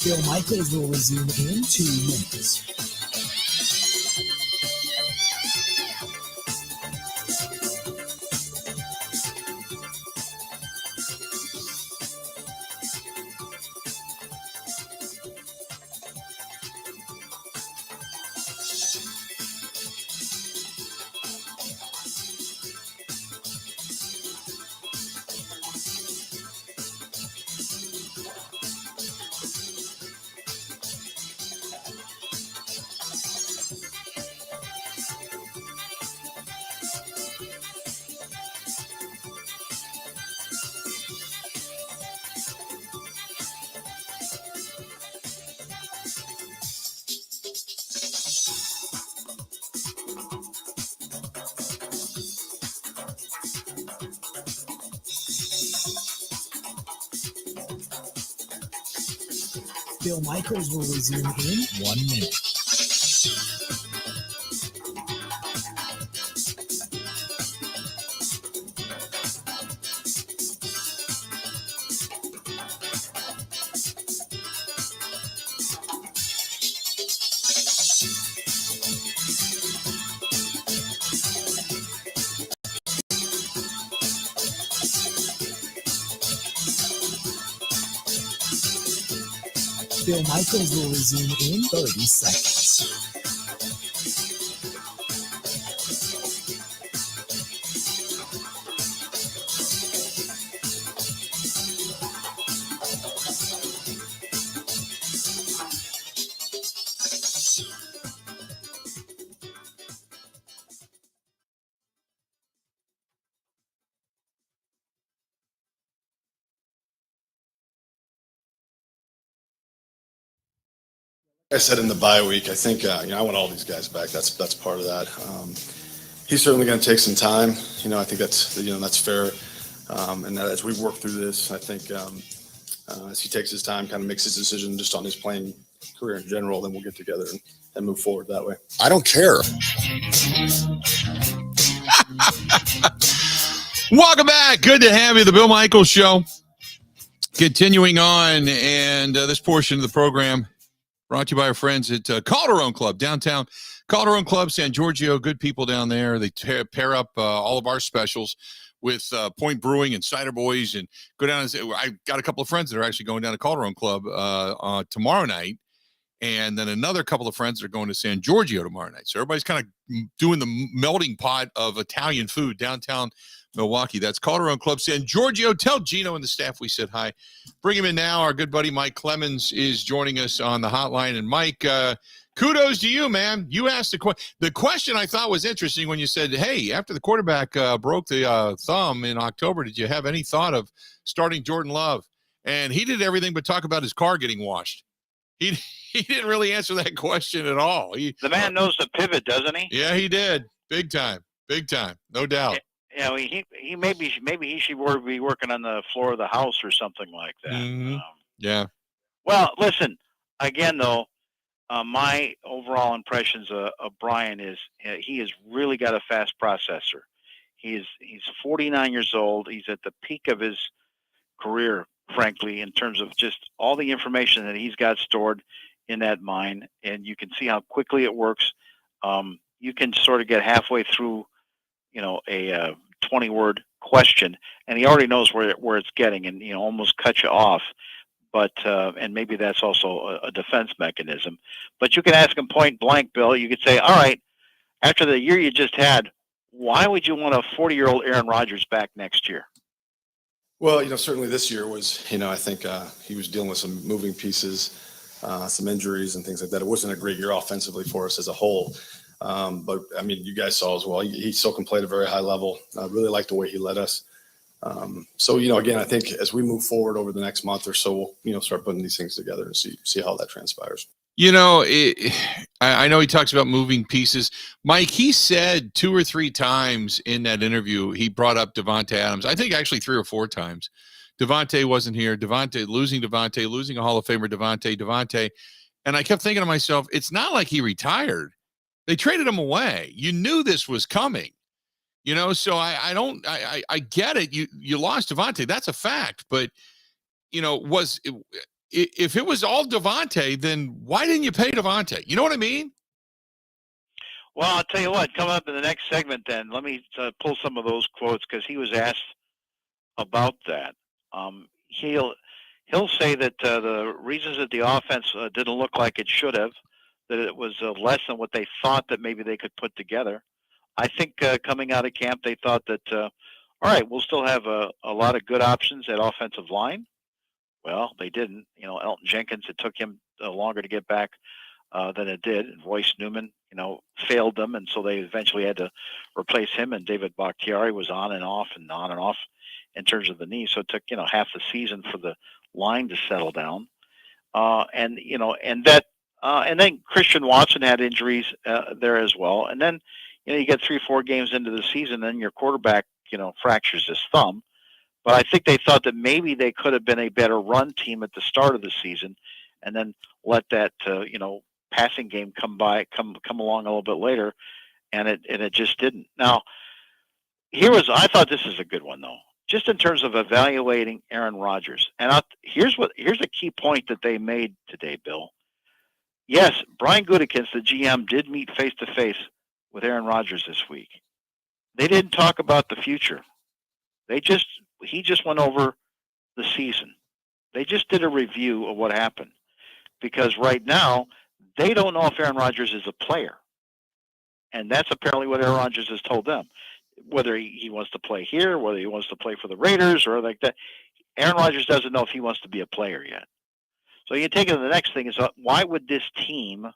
S4: Bill Michaels will resume in 2 minutes. Bill Michaels will resume in 1 minute. Bill Michaels will resume in 30 seconds.
S10: I said in the bye week, I think I want all these guys back. That's part of that. He's certainly going to take some time. I think that's fair. And as we work through this, I think as he takes his time, kind of makes his decision just on his playing career in general, then we'll get together and move forward that way.
S13: I don't care.
S1: Welcome back. Good to have you. The Bill Michaels Show. Continuing on, and this portion of the program brought to you by our friends at Calderon Club, downtown. Calderon Club, San Giorgio, good people down there. They pair up all of our specials with Point Brewing and Cider Boys, and go down. I got a couple of friends that are actually going down to Calderon Club tomorrow night, and then another couple of friends that are going to San Giorgio tomorrow night. So everybody's kind of doing the melting pot of Italian food downtown Milwaukee. That's Calderon Club, San Giorgio. Tell Gino and the staff we said hi. Bring him in now. Our good buddy Mike Clemens is joining us on the hotline. And Mike, kudos to you, man. You asked the question I thought was interesting when you said, hey, after the quarterback broke the thumb in October, did you have any thought of starting Jordan Love? And he did everything but talk about his car getting washed. He didn't really answer that question at all.
S18: The man knows the pivot, doesn't he?
S1: Yeah, he did. Big time, no doubt.
S18: He maybe he should be working on the floor of the house or something like that.
S1: Mm-hmm. Yeah.
S18: Well, listen. Again, though, my overall impressions of Brian is he has really got a fast processor. He's 49 years old. He's at the peak of his career, frankly, in terms of just all the information that he's got stored in that mind, and you can see how quickly it works. You can sort of get halfway through a 20-word question, and he already knows where it's getting, and almost cut you off. But and maybe that's also a defense mechanism. But you can ask him point blank, Bill. You could say, all right, after the year you just had, why would you want a 40-year-old Aaron Rodgers back next year?
S10: Well, certainly this year was, I think he was dealing with some moving pieces, some injuries and things like that. It wasn't a great year offensively for us as a whole. But I mean, you guys saw as well, he still can play at a very high level. I really like the way he led us. So, again, I think as we move forward over the next month or so, we'll, start putting these things together and see how that transpires.
S1: I know he talks about moving pieces. Mike, he said 2 or 3 times in that interview, he brought up Davante Adams. I think actually 3 or 4 times. Davante wasn't here. Losing a Hall of Famer, Davante. And I kept thinking to myself, it's not like he retired. They traded him away. You knew this was coming. So I get it. You lost Davante. That's a fact. But, if it was all Devontae, then why didn't you pay Devontae? You know what I mean?
S18: Well, I'll tell you what, coming up in the next segment then, let me pull some of those quotes because he was asked about that. He'll say that the reasons that the offense didn't look like it should have, that it was less than what they thought that maybe they could put together. I think coming out of camp, they thought that, all right, we'll still have a lot of good options at offensive line. Well, they didn't. You know, Elton Jenkins, it took him longer to get back than it did. And Royce Newman, failed them, and so they eventually had to replace him. And David Bakhtiari was on and off in terms of the knee. So it took half the season for the line to settle down. And then Christian Watson had injuries there as well. And then you get 3-4 games into the season, then your quarterback fractures his thumb. But I think they thought that maybe they could have been a better run team at the start of the season, and then let that passing game come along a little bit later, and it just didn't. Now, I thought this is a good one though, just in terms of evaluating Aaron Rodgers. And here's a key point that they made today, Bill. Yes, Brian Gutekunst, the GM, did meet face to face with Aaron Rodgers this week. They didn't talk about the future. He just went over the season. They just did a review of what happened, because right now they don't know if Aaron Rodgers is a player, and that's apparently what Aaron Rodgers has told them. Whether he wants to play here, whether he wants to play for the Raiders or like that, Aaron Rodgers doesn't know if he wants to be a player yet. So you take it to the next thing is, why would this team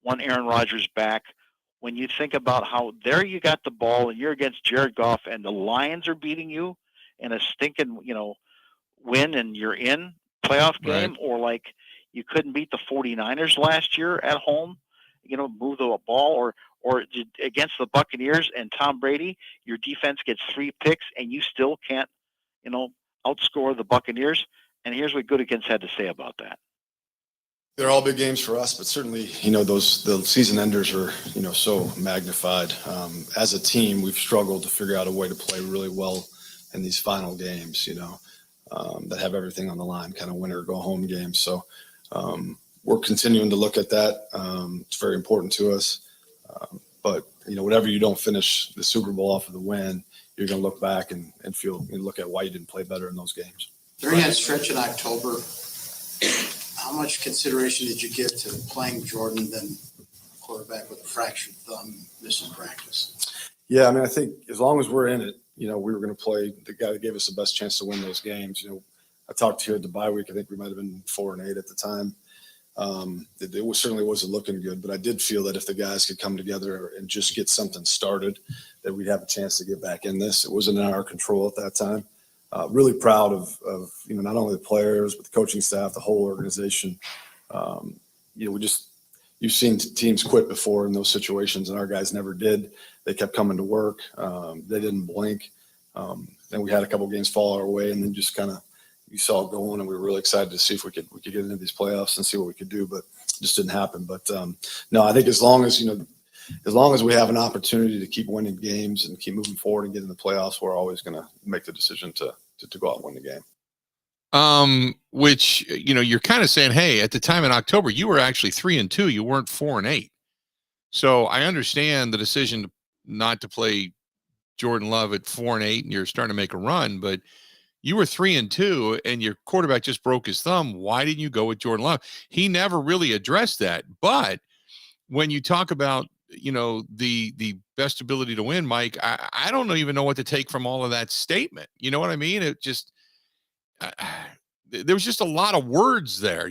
S18: want Aaron Rodgers back when you think about how there you got the ball and you're against Jared Goff and the Lions are beating you in a stinking, win and you're in playoff game, or like you couldn't beat the 49ers last year at home, move the ball, or against the Buccaneers and Tom Brady, your defense gets 3 picks and you still can't, outscore the Buccaneers. And here's what Gutekunst had to say about that.
S10: They're all big games for us, but certainly, the season enders are, so magnified. As a team, we've struggled to figure out a way to play really well in these final games, that have everything on the line, kind of winner go home games. So we're continuing to look at that. It's very important to us. But, whatever you don't finish the Super Bowl off of the win, you're going to look back and look at why you didn't play better in those games.
S15: During that stretch in October, how much consideration did you give to playing Jordan than a quarterback with a fractured thumb missing practice?
S10: Yeah, I mean, I think as long as we're in it, we were going to play the guy that gave us the best chance to win those games. I talked to you at the bye week. I think we might have been 4-8 at the time. It certainly wasn't looking good, but I did feel that if the guys could come together and just get something started, that we'd have a chance to get back in this. It wasn't in our control at that time. Really proud of not only the players, but the coaching staff, the whole organization. You've seen teams quit before in those situations, and our guys never did. They kept coming to work. They didn't blink. Then we had a couple games fall our way, and then just kind of you saw it going, and we were really excited to see if we could get into these playoffs and see what we could do, but it just didn't happen. But no, I think as long as we have an opportunity to keep winning games and keep moving forward and get in the playoffs, we're always going to make the decision to go out and win the game.
S1: Which, you're kind of saying, hey, at the time in October, you were actually 3-2. You weren't 4-8. So I understand the decision not to play Jordan Love at 4-8, and you're starting to make a run, but you were 3-2 and your quarterback just broke his thumb. Why didn't you go with Jordan Love? He never really addressed that. But when you talk about, the best ability to win, Mike, I don't even know what to take from all of that statement. You know what I mean? It just, there was just a lot of words there,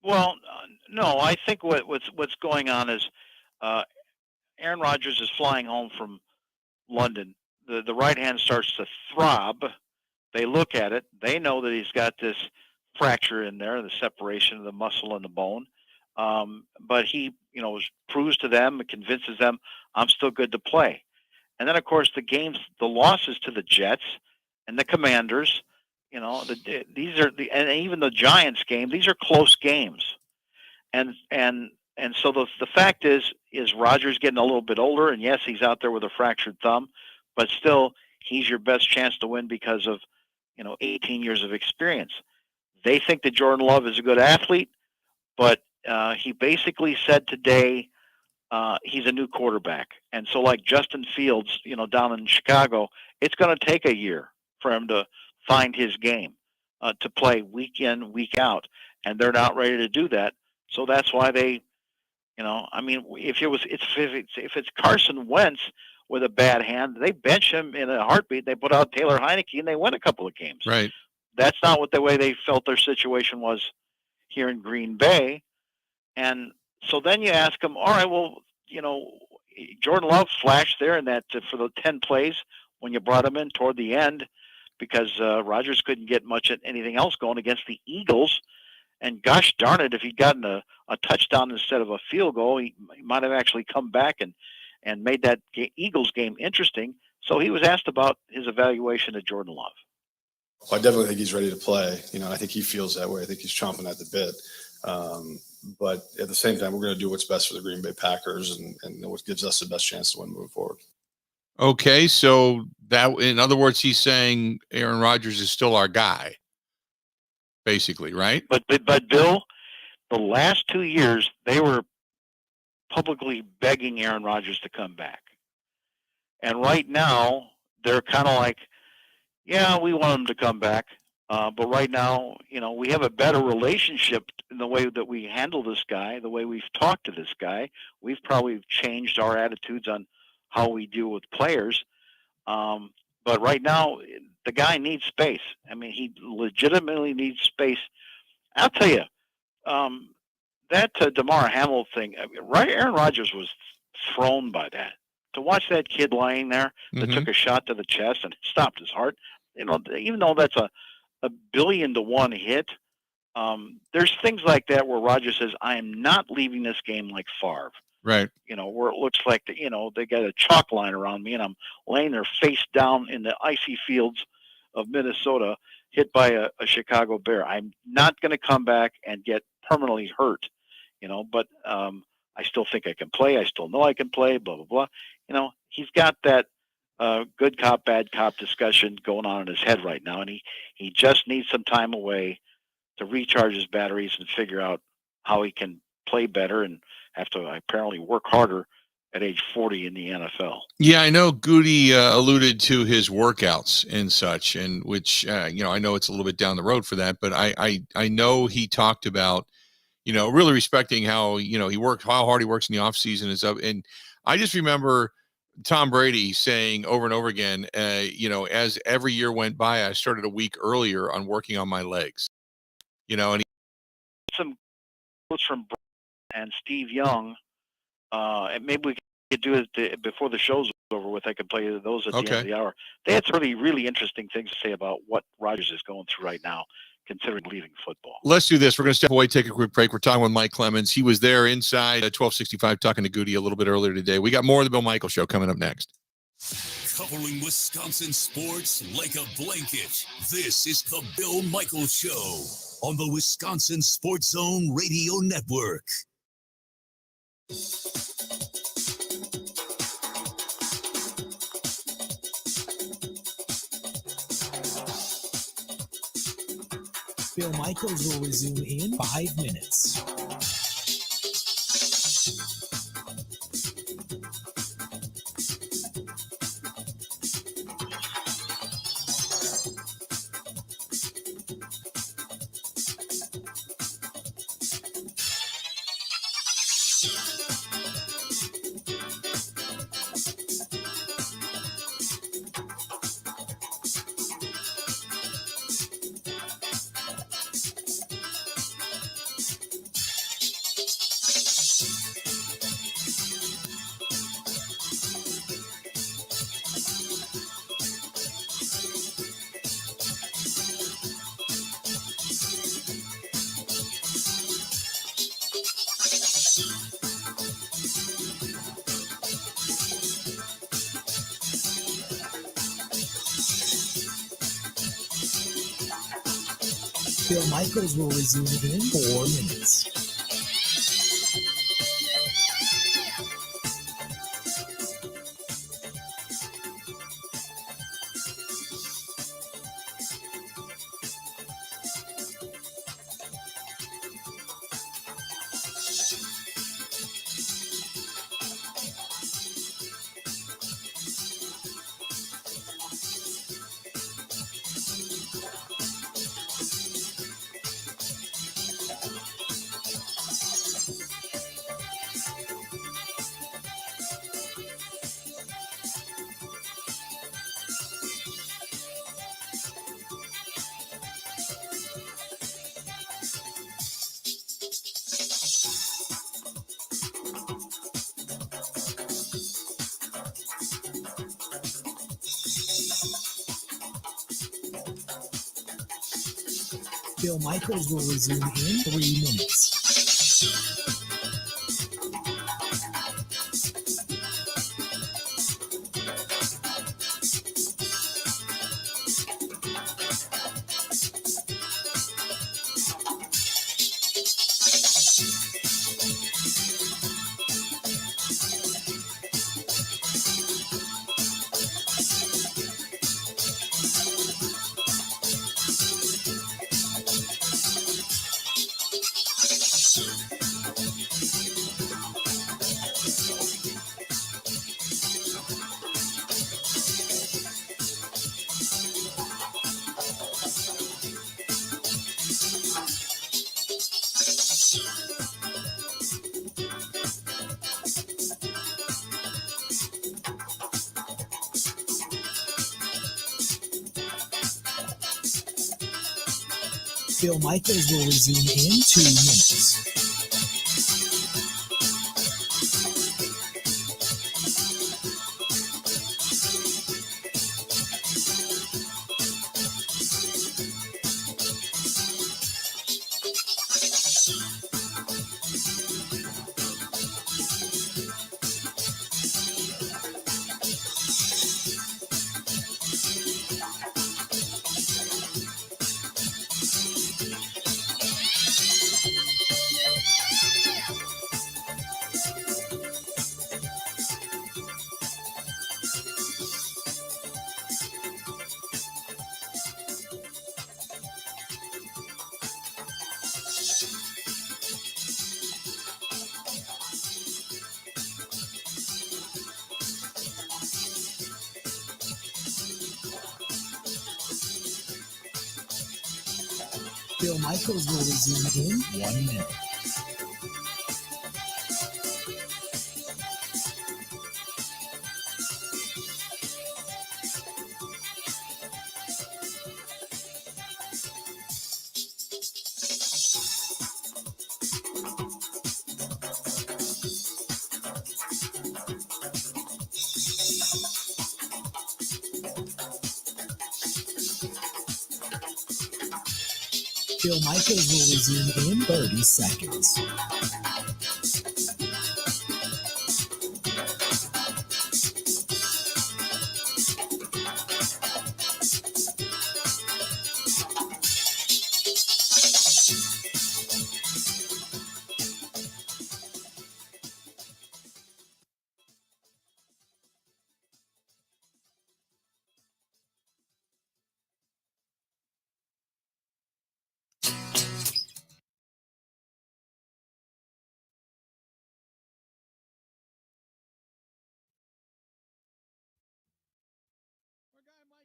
S18: Well, no, I think what's going on is Aaron Rodgers is flying home from London. The right hand starts to throb. They look at it. They know that he's got this fracture in there, the separation of the muscle and the bone. But he, proves to them and convinces them I'm still good to play. And then, of course, the losses to the Jets and the Commanders, these are and even the Giants game. These are close games, and so the fact is Rodgers getting a little bit older, and yes, he's out there with a fractured thumb, but still he's your best chance to win because of 18 years of experience. They think that Jordan Love is a good athlete, but he basically said today he's a new quarterback. And so like Justin Fields, down in Chicago, it's going to take a year for him to find his game, to play week in, week out. And they're not ready to do that. So that's why they, if it's Carson Wentz with a bad hand, they bench him in a heartbeat. They put out Taylor Heineke and they win a couple of games.
S1: Right.
S18: That's not what the way they felt their situation was here in Green Bay. And so then you ask them, all right, well, Jordan Love flashed there in that for the 10 plays when you brought him in toward the end because Rodgers couldn't get much at anything else going against the Eagles. And gosh darn it, if he'd gotten a touchdown instead of a field goal, he might have actually come back and made that Eagles game interesting. So he was asked about his evaluation of Jordan Love.
S10: Well, I definitely think he's ready to play. I think he feels that way. I think he's chomping at the bit. But at the same time, we're going to do what's best for the Green Bay Packers and what gives us the best chance to win moving forward.
S1: Okay, so that, in other words, he's saying Aaron Rodgers is still our guy, basically, right?
S18: But Bill, the last 2 years, they were publicly begging Aaron Rodgers to come back. And right now, they're kind of like, yeah, we want him to come back. But right now, we have a better relationship in the way that we handle this guy, the way we've talked to this guy. We've probably changed our attitudes on how we deal with players. But right now, the guy needs space. I mean, he legitimately needs space. I'll tell you, that DeMar Hamlin thing, Aaron Rodgers was thrown by that. To watch that kid lying there that took a shot to the chest and stopped his heart, even though that's a 1 billion to 1 hit, there's things like that where Rodgers says, I am not leaving this game like Favre.
S1: Right.
S18: Where it looks like, they got a chalk line around me and I'm laying there face down in the icy fields of Minnesota, hit by a Chicago Bear. I'm not going to come back and get permanently hurt, but I still think I can play. I still know I can play, blah, blah, blah. He's got that good cop, bad cop discussion going on in his head right now. And he just needs some time away to recharge his batteries and figure out how he can play better and have to apparently work harder at age 40 in the NFL.
S1: Yeah, I know Gutey alluded to his workouts and such, and which, I know it's a little bit down the road for that, but I know he talked about, really respecting how, he worked, how hard he works in the off season is up. And I just remember Tom Brady saying over and over again, as every year went by, I started a week earlier on working on my legs, and
S18: some quotes from and Steve Young, and maybe we could do it before the show's over with. I could play those at the end of the hour. They had some really, really interesting things to say about what Rodgers is going through right now, considering leaving football.
S1: Let's do this. We're going to step away, take a quick break. We're talking with Mike Clemens. He was there inside at 1265 talking to Gutey a little bit earlier today. We got more of the Bill Michaels Show coming up next.
S3: Covering Wisconsin sports like a blanket. This is the Bill Michaels Show on the Wisconsin Sports Zone Radio Network.
S4: Bill Michaels will resume in 5 minutes. Bill Michaels will resume in 4 minutes. Bill Michaels will resume in 3 minutes. Bill Michaels will resume in 2 minutes. Bill Michaels will resume in 1 minute. Bill Michaels will resume in 30 seconds.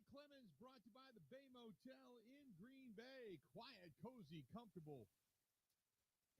S7: Clemens brought to you by the Bay Motel in Green Bay. Quiet, cozy, comfortable.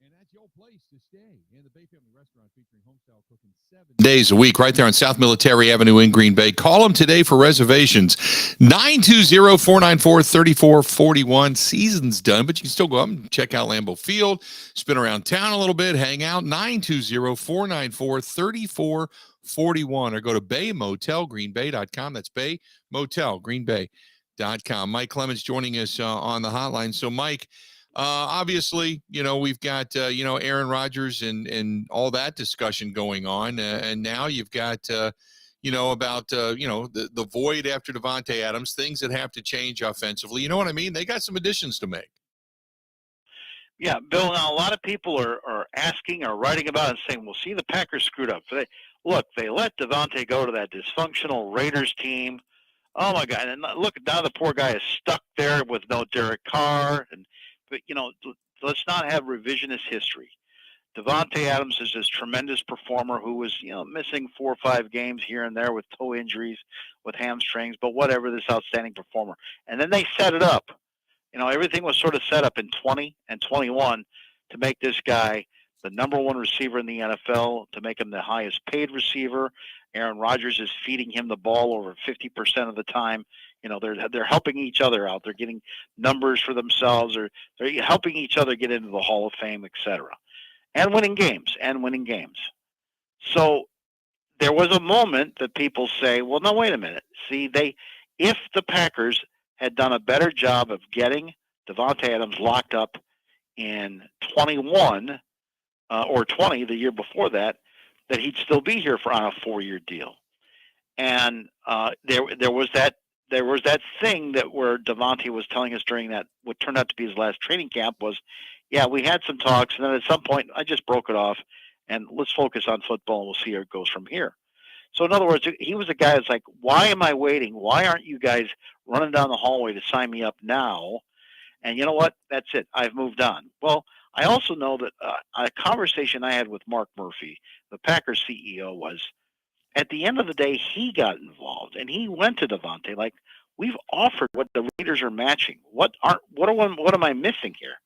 S7: And that's your place to stay in the Bay Family Restaurant featuring homestyle cooking 7
S1: days a week right there on South Military Avenue in Green Bay. Call them today for reservations. 920-494-3441. Season's done, but you can still go up and check out Lambeau Field, spin around town a little bit, hang out. 920-494-3441 or go to baymotelgreenbay.com. That's baymotelgreenbay.com. Mike Clemens joining us on the hotline. So, Mike, obviously, we've got, Aaron Rodgers and all that discussion going on. And now you've got, about, the void after Davante Adams, things that have to change offensively. You know what I mean? They got some additions to make.
S18: Yeah, Bill, now a lot of people are asking or writing about it and saying, well, see, the Packers screwed up. They let Davante go to that dysfunctional Raiders team. Oh, my God. And look, now the poor guy is stuck there with no Derek Carr. But, let's not have revisionist history. Davante Adams is this tremendous performer who was, missing 4 or 5 games here and there with toe injuries, with hamstrings, but whatever, this outstanding performer. And then they set it up. Everything was sort of set up in 20 and 21 to make this guy the number 1 receiver in the NFL, to make him the highest paid receiver. Aaron Rodgers is feeding him the ball over 50% of the time. They're helping each other out. They're getting numbers for themselves, or they're helping each other get into the Hall of Fame, etc. And winning games. So there was a moment that people say, well, no, wait a minute. See, if the Packers had done a better job of getting Devontae Adams locked up in 21 or 20 the year before that he'd still be here on a 4-year deal. And there was that thing that where Devontae was telling us during that what turned out to be his last training camp was, yeah, we had some talks, and then at some point I just broke it off, and let's focus on football, and we'll see how it goes from here. So in other words, he was a guy that's like, why am I waiting? Why aren't you guys running down the hallway to sign me up now? And you know what? That's it. I've moved on. Well, I also know that a conversation I had with Mark Murphy, the Packers CEO, was at the end of the day, he got involved and he went to Devontae like, we've offered what the Raiders are matching. What am I missing here?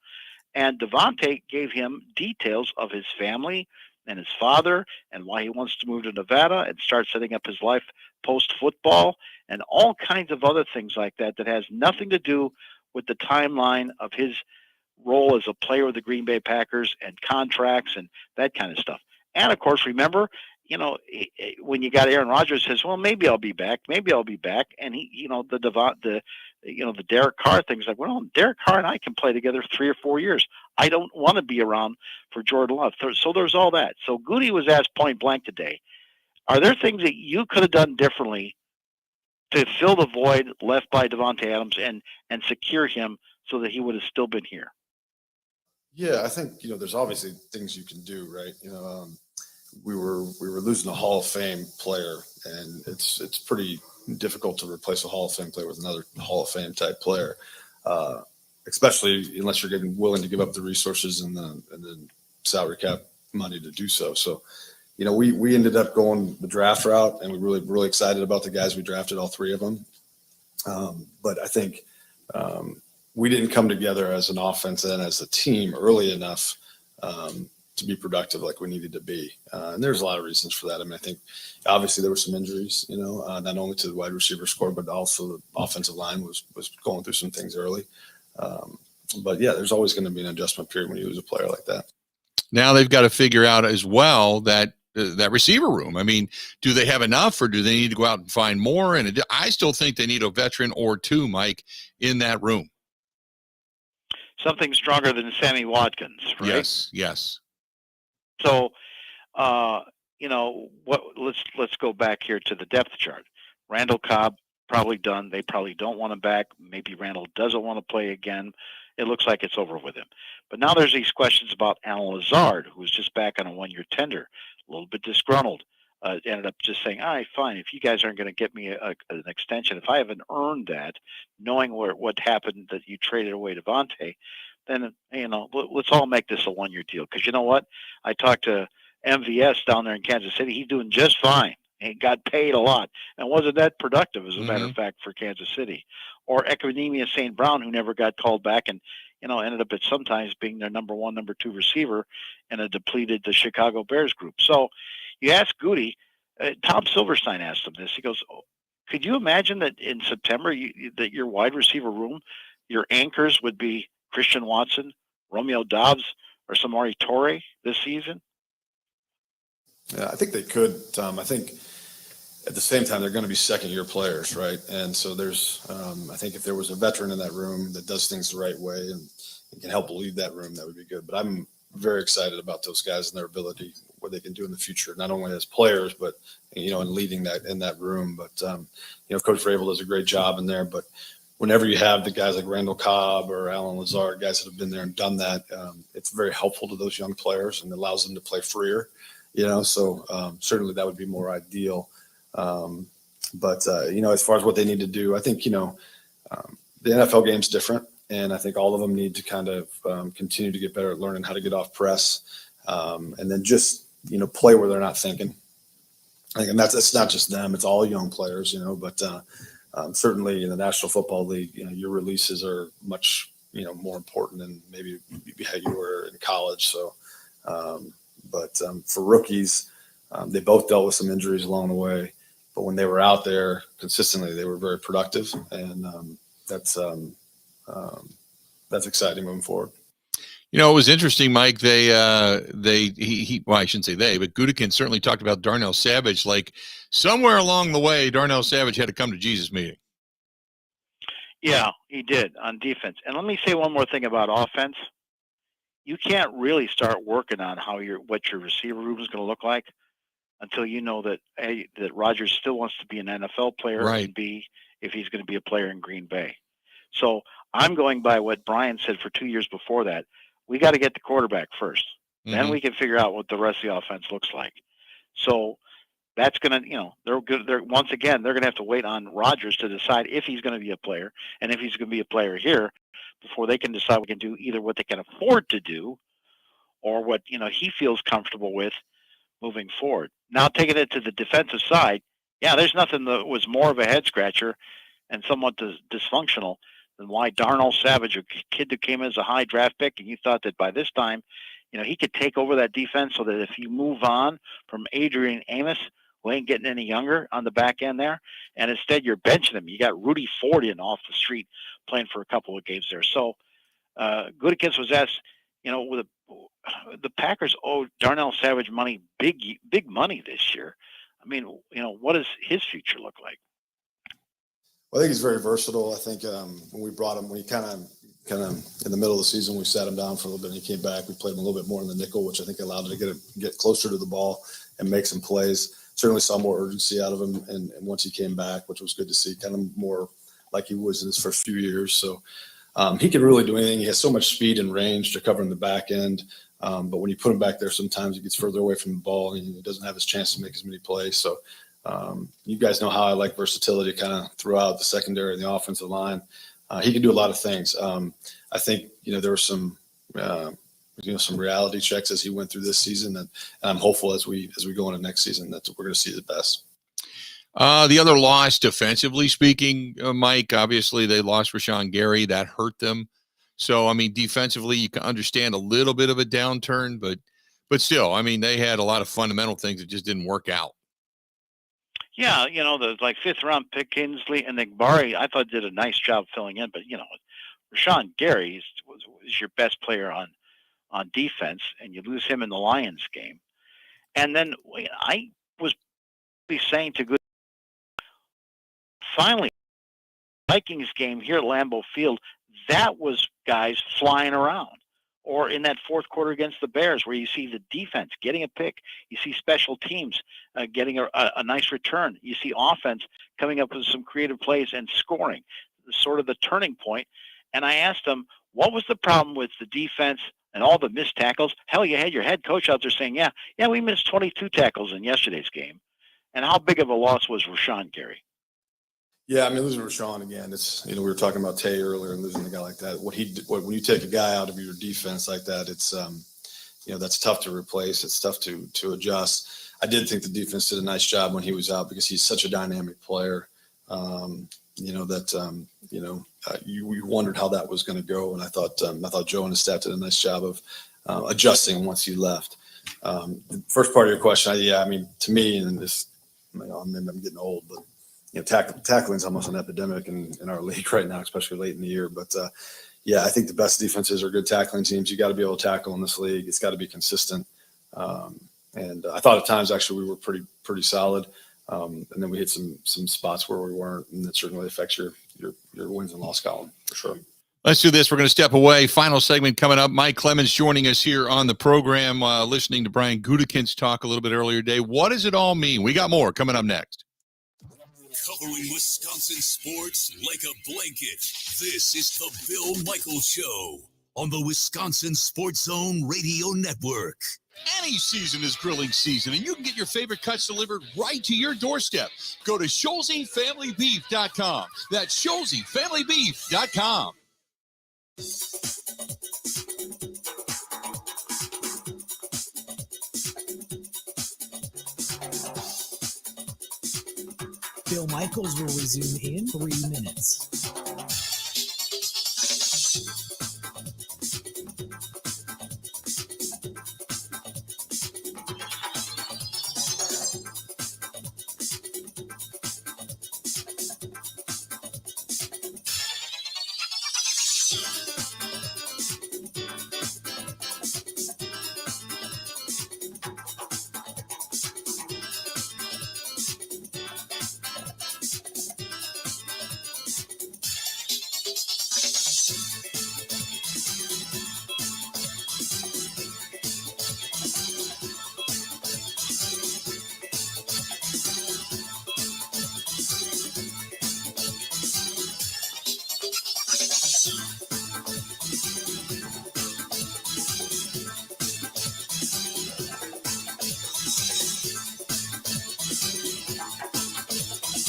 S18: And Devontae gave him details of his family and his father and why he wants to move to Nevada and start setting up his life post-football and all kinds of other things like that that has nothing to do with the timeline of his role as a player with the Green Bay Packers and contracts and that kind of stuff. And, of course, remember, when you got Aaron Rodgers says, well, maybe I'll be back. And he, the Derek Carr thing's like, well, Derek Carr and I can play together 3 or 4 years. I don't want to be around for Jordan Love. So there's all that. So Gutey was asked point blank today, are there things that you could have done differently to fill the void left by Devontae Adams and secure him so that he would have still been here?
S10: Yeah, I think, there's obviously things you can do, right? We were losing a Hall of Fame player, and it's pretty difficult to replace a Hall of Fame player with another Hall of Fame type player, especially unless you're willing to give up the resources and the salary cap money to do so. So, we ended up going the draft route, and we're really excited about the guys we drafted, all 3 of them. But I think we didn't come together as an offense and as a team early enough to be productive like we needed to be. And there's a lot of reasons for that. I mean, I think obviously there were some injuries, not only to the wide receiver score, but also the offensive line was going through some things early. But yeah, there's always going to be an adjustment period when you lose a player like that.
S1: Now they've got to figure out as well that receiver room. I mean, do they have enough, or do they need to go out and find more? And I still think they need a veteran or 2, Mike, in that room.
S18: Something stronger than Sammy Watkins, right?
S1: Yes.
S18: So, let's go back here to the depth chart. Randall Cobb probably done. They probably don't want him back. Maybe Randall doesn't want to play again. It looks like it's over with him. But now there's these questions about Alan Lazard, who was just back on a 1-year tender, a little bit disgruntled. Ended up just saying, all right, fine. If you guys aren't going to get me an extension, if I haven't earned that, knowing what happened that you traded away Devontae, then, let's all make this a 1-year deal. Because you know what? I talked to MVS down there in Kansas City. He's doing just fine. He got paid a lot and wasn't that productive, as a matter of fact, for Kansas City. Or Equinemius St. Brown, who never got called back and, ended up at sometimes being their number 1, number 2 receiver in a depleted the Chicago Bears group. So you ask Gutey, Tom Silverstein asked him this. He goes, could you imagine that in September that your wide receiver room, your anchors would be Christian Watson, Romeo Doubs, or Samori Toure this season?
S10: Yeah, I think they could, Tom. I think at the same time, they're going to be second-year players, right? And so there's, I think if there was a veteran in that room that does things the right way and can help lead that room, that would be good. But I'm very excited about those guys and their ability, what they can do in the future, not only as players, but, in leading that in that room. But, Coach Vrabel does a great job in there. But whenever you have the guys like Randall Cobb or Alan Lazard, guys that have been there and done that, it's very helpful to those young players and allows them to play freer, So certainly that would be more ideal. But as far as what they need to do, I think, the NFL game's different. And I think all of them need to kind of continue to get better at learning how to get off press and then just, play where they're not thinking. And it's not just them, it's all young players, but certainly in the National Football League, your releases are much, more important than maybe how you were in college. So, but for rookies, they both dealt with some injuries along the way. But when they were out there consistently, they were very productive, and that's exciting moving forward.
S1: It was interesting, Mike. Well, I shouldn't say they, but Gutey certainly talked about Darnell Savage. Like somewhere along the way, Darnell Savage had to come to Jesus meeting.
S18: Yeah, he did on defense. And let me say one more thing about offense. You can't really start working on what your receiver room is going to look like until you know that A, that Rodgers still wants to be an NFL player,
S1: Right.
S18: and B, if he's going to be a player in Green Bay. So I'm going by what Brian said for 2 years before that. We got to get the quarterback first. Then we can figure out what the rest of the offense looks like. So that's going to, once again, they're going to have to wait on Rodgers to decide if he's going to be a player and if he's going to be a player here before they can decide we can do either what they can afford to do or what, he feels comfortable with moving forward. Now, taking it to the defensive side, yeah, there's nothing that was more of a head scratcher and somewhat dysfunctional than why Darnell Savage, a kid that came as a high draft pick, and you thought that by this time, he could take over that defense so that if you move on from Adrian Amos, who ain't getting any younger on the back end there, and instead you're benching him. You got Rudy Ford in off the street playing for a couple of games there. So Gutey was asked, with the Packers owe Darnell Savage big money this year. I mean, what does his future look like?
S10: Well, I think he's very versatile. I think when we brought him, when he kind of in the middle of the season, we sat him down for a little bit and he came back. We played him a little bit more in the nickel, which I think allowed him to get closer to the ball and make some plays. Certainly saw more urgency out of him. And once he came back, which was good to see, kind of more like he was in his first few years. So he can really do anything. He has so much speed and range to cover in the back end. But when you put him back there, sometimes he gets further away from the ball and he doesn't have his chance to make as many plays. So you guys know how I like versatility kind of throughout the secondary and the offensive line. He can do a lot of things. I think, there were some reality checks as he went through this season, and I'm hopeful as we go into next season that we're going to see the best.
S1: The other loss, defensively speaking, Mike, obviously they lost Rashawn Gary. That hurt them. So, I mean, defensively, you can understand a little bit of a downturn, but still, I mean, they had a lot of fundamental things that just didn't work out.
S18: Yeah, the fifth-round pick Kinsley and Nigbari, I thought did a nice job filling in. But, Rashawn Gary was your best player on defense, and you lose him in the Lions game. And then I was saying to finally, Vikings game here at Lambeau Field, that was guys flying around. Or in that fourth quarter against the Bears where you see the defense getting a pick, you see special teams getting a nice return, you see offense coming up with some creative plays and scoring, sort of the turning point. And I asked them, what was the problem with the defense and all the missed tackles? Hell, you had your head coach out there saying, yeah, we missed 22 tackles in yesterday's game. And how big of a loss was Rashawn Gary?
S10: Yeah, I mean, losing Rashawn again, it's, we were talking about Tay earlier and losing a guy like that. When you take a guy out of your defense like that, it's, that's tough to replace. It's tough to adjust. I did think the defense did a nice job when he was out because he's such a dynamic player, you wondered how that was going to go. And I thought Joe and his staff did a nice job of adjusting once he left. The first part of your question, to me, and this, I'm getting old, but tackling is almost an epidemic in our league right now, especially late in the year. But I think the best defenses are good tackling teams. You got to be able to tackle in this league. It's got to be consistent. And I thought at times actually we were pretty solid. And then we hit some spots where we weren't, and that certainly affects your wins and loss column for sure.
S1: Let's do this. We're going to step away. Final segment coming up. Mike Clemens joining us here on the program, listening to Brian Gutekunst talk a little bit earlier today. What does it all mean? We got more coming up next.
S3: Covering Wisconsin sports like a blanket. This is the Bill Michaels Show on the Wisconsin Sports Zone Radio Network.
S1: Any season is grilling season, and you can get your favorite cuts delivered right to your doorstep. Go to ScholzingFamilyBeef.com. That's ScholzingFamilyBeef.com.
S4: Bill Michaels will resume in 3 minutes.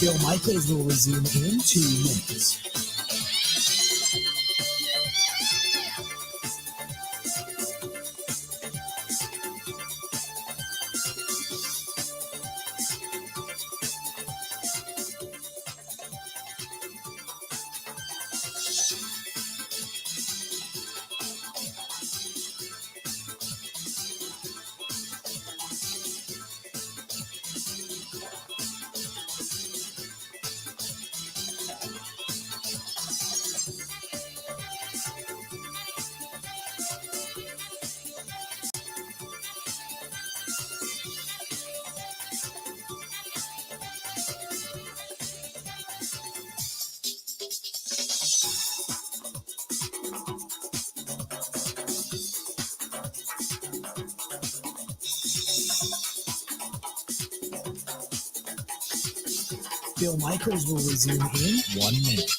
S4: Bill Michaels will resume in 2 minutes. Bill Michaels will resume in 1 minute.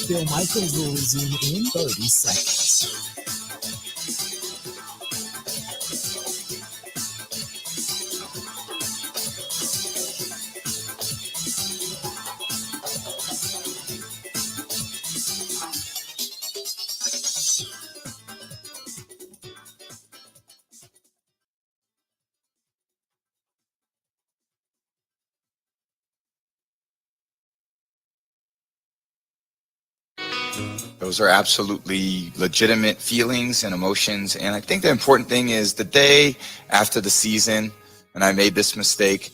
S4: Bill Michaels will resume in 30 seconds.
S16: Those are absolutely legitimate feelings and emotions. And I think the important thing is the day after the season, and I made this mistake,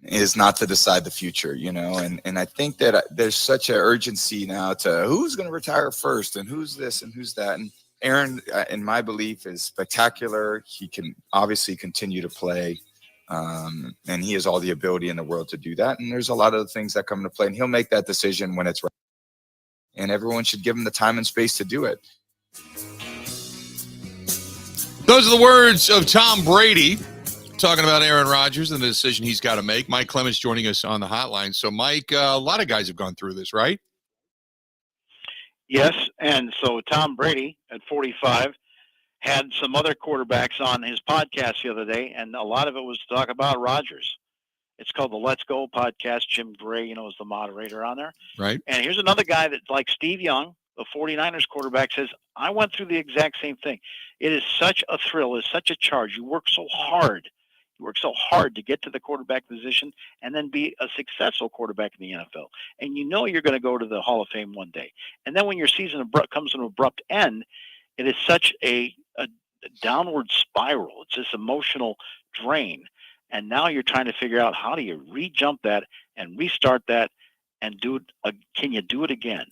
S16: is not to decide the future, and I think that there's such an urgency now to who's going to retire first and who's this and who's that. And Aaron, in my belief, is spectacular. He can obviously continue to play, and he has all the ability in the world to do that. And there's a lot of things that come into play, and he'll make that decision when it's right. And everyone should give him the time and space to do it.
S1: Those are the words of Tom Brady talking about Aaron Rodgers and the decision he's got to make. Mike Clemens joining us on the hotline. So, Mike, a lot of guys have gone through this, right?
S18: Yes, and so Tom Brady at 45 had some other quarterbacks on his podcast the other day, and a lot of it was to talk about Rodgers. It's called the Let's Go podcast. Jim Gray, is the moderator on there.
S1: Right.
S18: And here's another guy that, like Steve Young, the 49ers quarterback, says, I went through the exact same thing. It is such a thrill. It's such a charge. You work so hard. You work so hard to get to the quarterback position and then be a successful quarterback in the NFL. And you're going to go to the Hall of Fame one day. And then when your season comes to an abrupt end, it is such a downward spiral. It's this emotional drain. And now you're trying to figure out how do you re-jump that and restart that and do it. Can you do it again?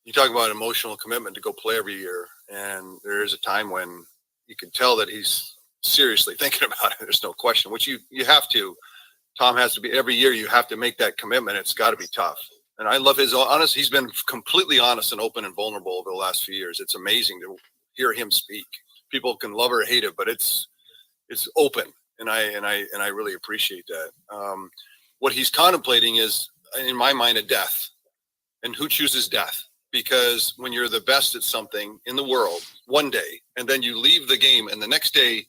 S10: You talk about emotional commitment to go play every year. And there is a time when you can tell that he's seriously thinking about it. There's no question, which you have to. Tom has to be every year. You have to make that commitment. It's got to be tough. And I love his honesty. He's been completely honest and open and vulnerable over the last few years. It's amazing to hear him speak. People can love or hate it, but it's open. And I really appreciate that. What he's contemplating is, in my mind, a death. And who chooses death? Because when you're the best at something in the world one day, and then you leave the game, and the next day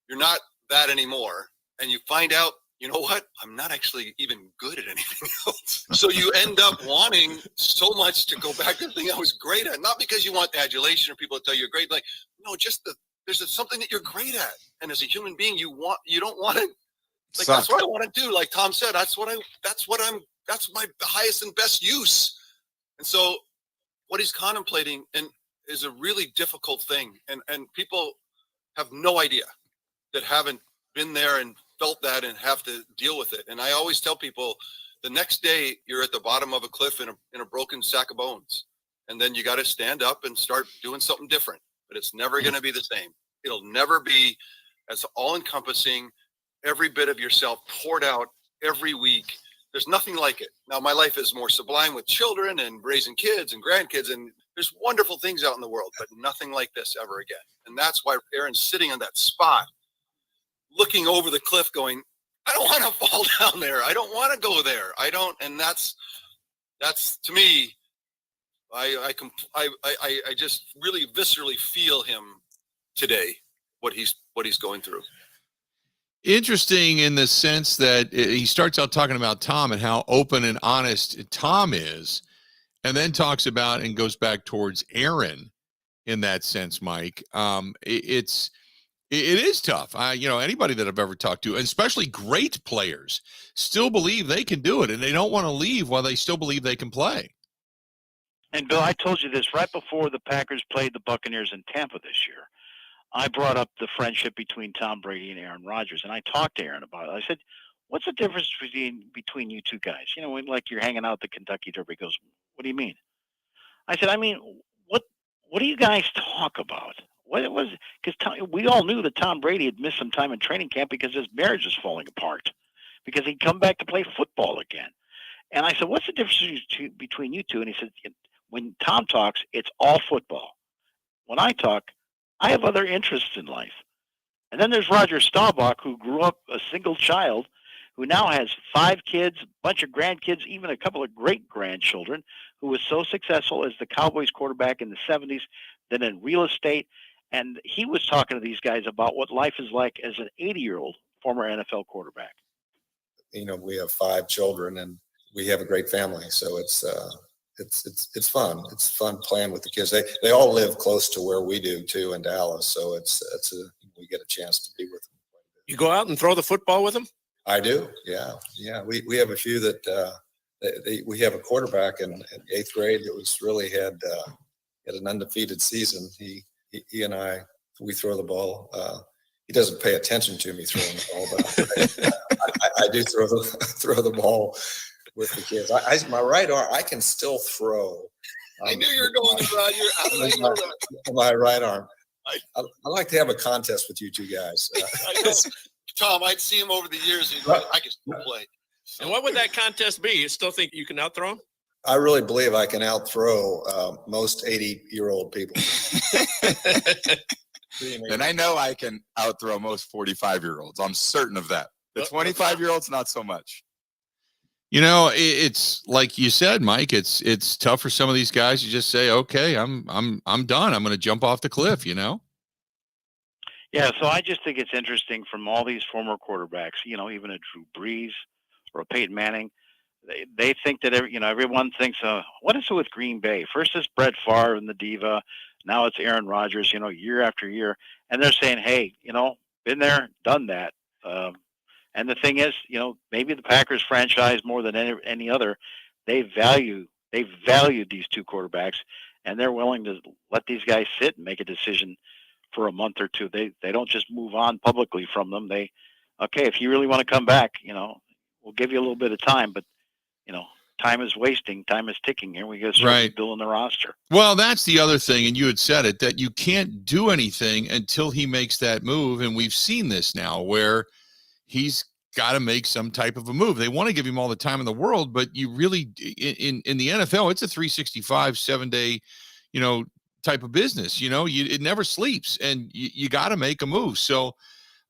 S10: you're not that anymore, and you find out, you know what? I'm not actually even good at anything else. So you end up wanting so much to go back to the thing I was great at, not because you want the adulation or people to tell you you're great. Like, no, just there's something that you're great at. And as a human being, you don't want to, like, that's what I want to do. Like Tom said, that's my the highest and best use. And so what he's contemplating and is a really difficult thing. And people have no idea that haven't been there and felt that and have to deal with it. And I always tell people the next day you're at the bottom of a cliff in a broken sack of bones. And then you got to stand up and start doing something different. But it's never going to be the same. It'll never be as all-encompassing, every bit of yourself poured out every week
S11: There's nothing like it. Now, my life is more sublime with children and raising kids and grandkids, and there's wonderful things out in the world, but nothing like this ever again. And that's why Aaron's sitting on that spot, looking over the cliff going, I don't want to fall down there. I don't want to go there. I don't. And that's to me, I just really viscerally feel him today, what he's going through.
S1: Interesting in the sense that he starts out talking about Tom and how open and honest Tom is, and then talks about and goes back towards Aaron in that sense, Mike. It is tough. Anybody that I've ever talked to, especially great players, still believe they can do it, and they don't want to leave while they still believe they can play.
S18: And Bill, I told you this right before the Packers played the Buccaneers in Tampa this year. I brought up the friendship between Tom Brady and Aaron Rodgers, and I talked to Aaron about it. I said, what's the difference between you two guys? Like you're hanging out at the Kentucky Derby. He goes, what do you mean? I said, what do you guys talk about? What it was, because we all knew that Tom Brady had missed some time in training camp because his marriage was falling apart, because he'd come back to play football again. And I said, what's the difference between you two? And he said, when Tom talks, it's all football. When I talk, I have other interests in life. And then there's Roger Staubach, who grew up a single child, who now has 5 kids, a bunch of grandkids, even a couple of great-grandchildren, who was so successful as the Cowboys quarterback in the 70s, then in real estate. And he was talking to these guys about what life is like as an 80-year-old former NFL quarterback.
S13: We have 5 children, and we have a great family. So it's fun. It's fun playing with the kids. They all live close to where we do too in Dallas. So we get a chance to be with them.
S19: You go out and throw the football with them?
S13: I do. Yeah. We have a few that we have a quarterback in 8th grade that was really had an undefeated season. He and we throw the ball. He doesn't pay attention to me throwing the ball, but I do throw the ball with the kids. My right arm, I can still throw.
S11: I knew you were going to
S13: my right arm. I'd like to have a contest with you two guys.
S11: I know. Tom, I'd see him over the years. He's like, I can still play.
S19: And what would that contest be? You still think you can outthrow him?
S13: I really believe I can outthrow most 80-year-old people.
S16: And I know I can outthrow most 45-year-olds. I'm certain of that. The 25-year-olds, not so much.
S1: It's like you said, Mike, it's tough for some of these guys to just say, okay, I'm done. I'm going to jump off the cliff,
S18: Yeah, so I just think it's interesting from all these former quarterbacks, even a Drew Brees or a Peyton Manning, they think that everyone thinks, what is it with Green Bay? First it's Brett Favre and the diva, now it's Aaron Rodgers, year after year, and they're saying, hey, been there, done that. And the thing is, maybe the Packers franchise more than any other, they valued these 2 quarterbacks, and they're willing to let these guys sit and make a decision for a month or 2. They don't just move on publicly from them. Okay, if you really want to come back, we'll give you a little bit of time, but time is wasting, time is ticking here. We got to start building the roster.
S1: Well, that's the other thing, and you had said it, that you can't do anything until he makes that move, and we've seen this now where he's got to make some type of a move. They want to give him all the time in the world, but you really, in the NFL, it's a 365, 7-day, type of business. It never sleeps, and you got to make a move. So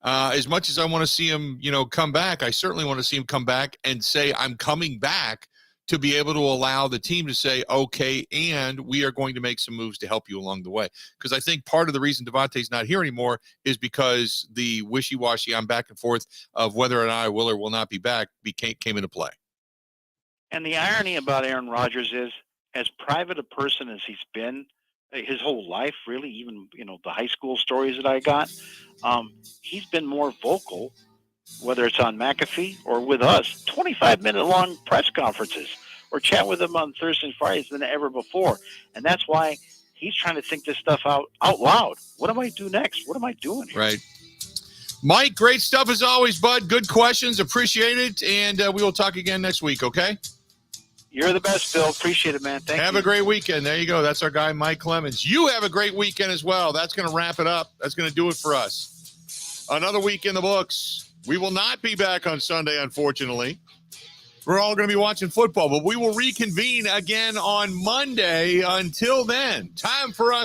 S1: as much as I want to see him, come back, I certainly want to see him come back and say, I'm coming back, to be able to allow the team to say, okay, and we are going to make some moves to help you along the way. Because I think part of the reason Devontae's not here anymore is because the wishy-washy on back and forth of whether or not I will or will not be back came into play.
S18: And the irony about Aaron Rodgers is, as private a person as he's been his whole life, really, even, the high school stories that I got, he's been more vocal, whether it's on McAfee or with us, 25-minute-long press conferences or chat with him on Thursday and Fridays than ever before. And that's why he's trying to think this stuff out loud. What do I do next? What am I doing here?
S1: Right. Mike, great stuff as always, bud. Good questions. Appreciate it. And we will talk again next week, okay?
S18: You're the best, Bill. Appreciate it, man. Thank you.
S1: Have a great weekend. There you go. That's our guy, Mike Clemens. You have a great weekend as well. That's going to wrap it up. That's going to do it for us. Another week in the books. We will not be back on Sunday, unfortunately. we're all going to be watching football. But we will reconvene again on Monday. Until then, time for us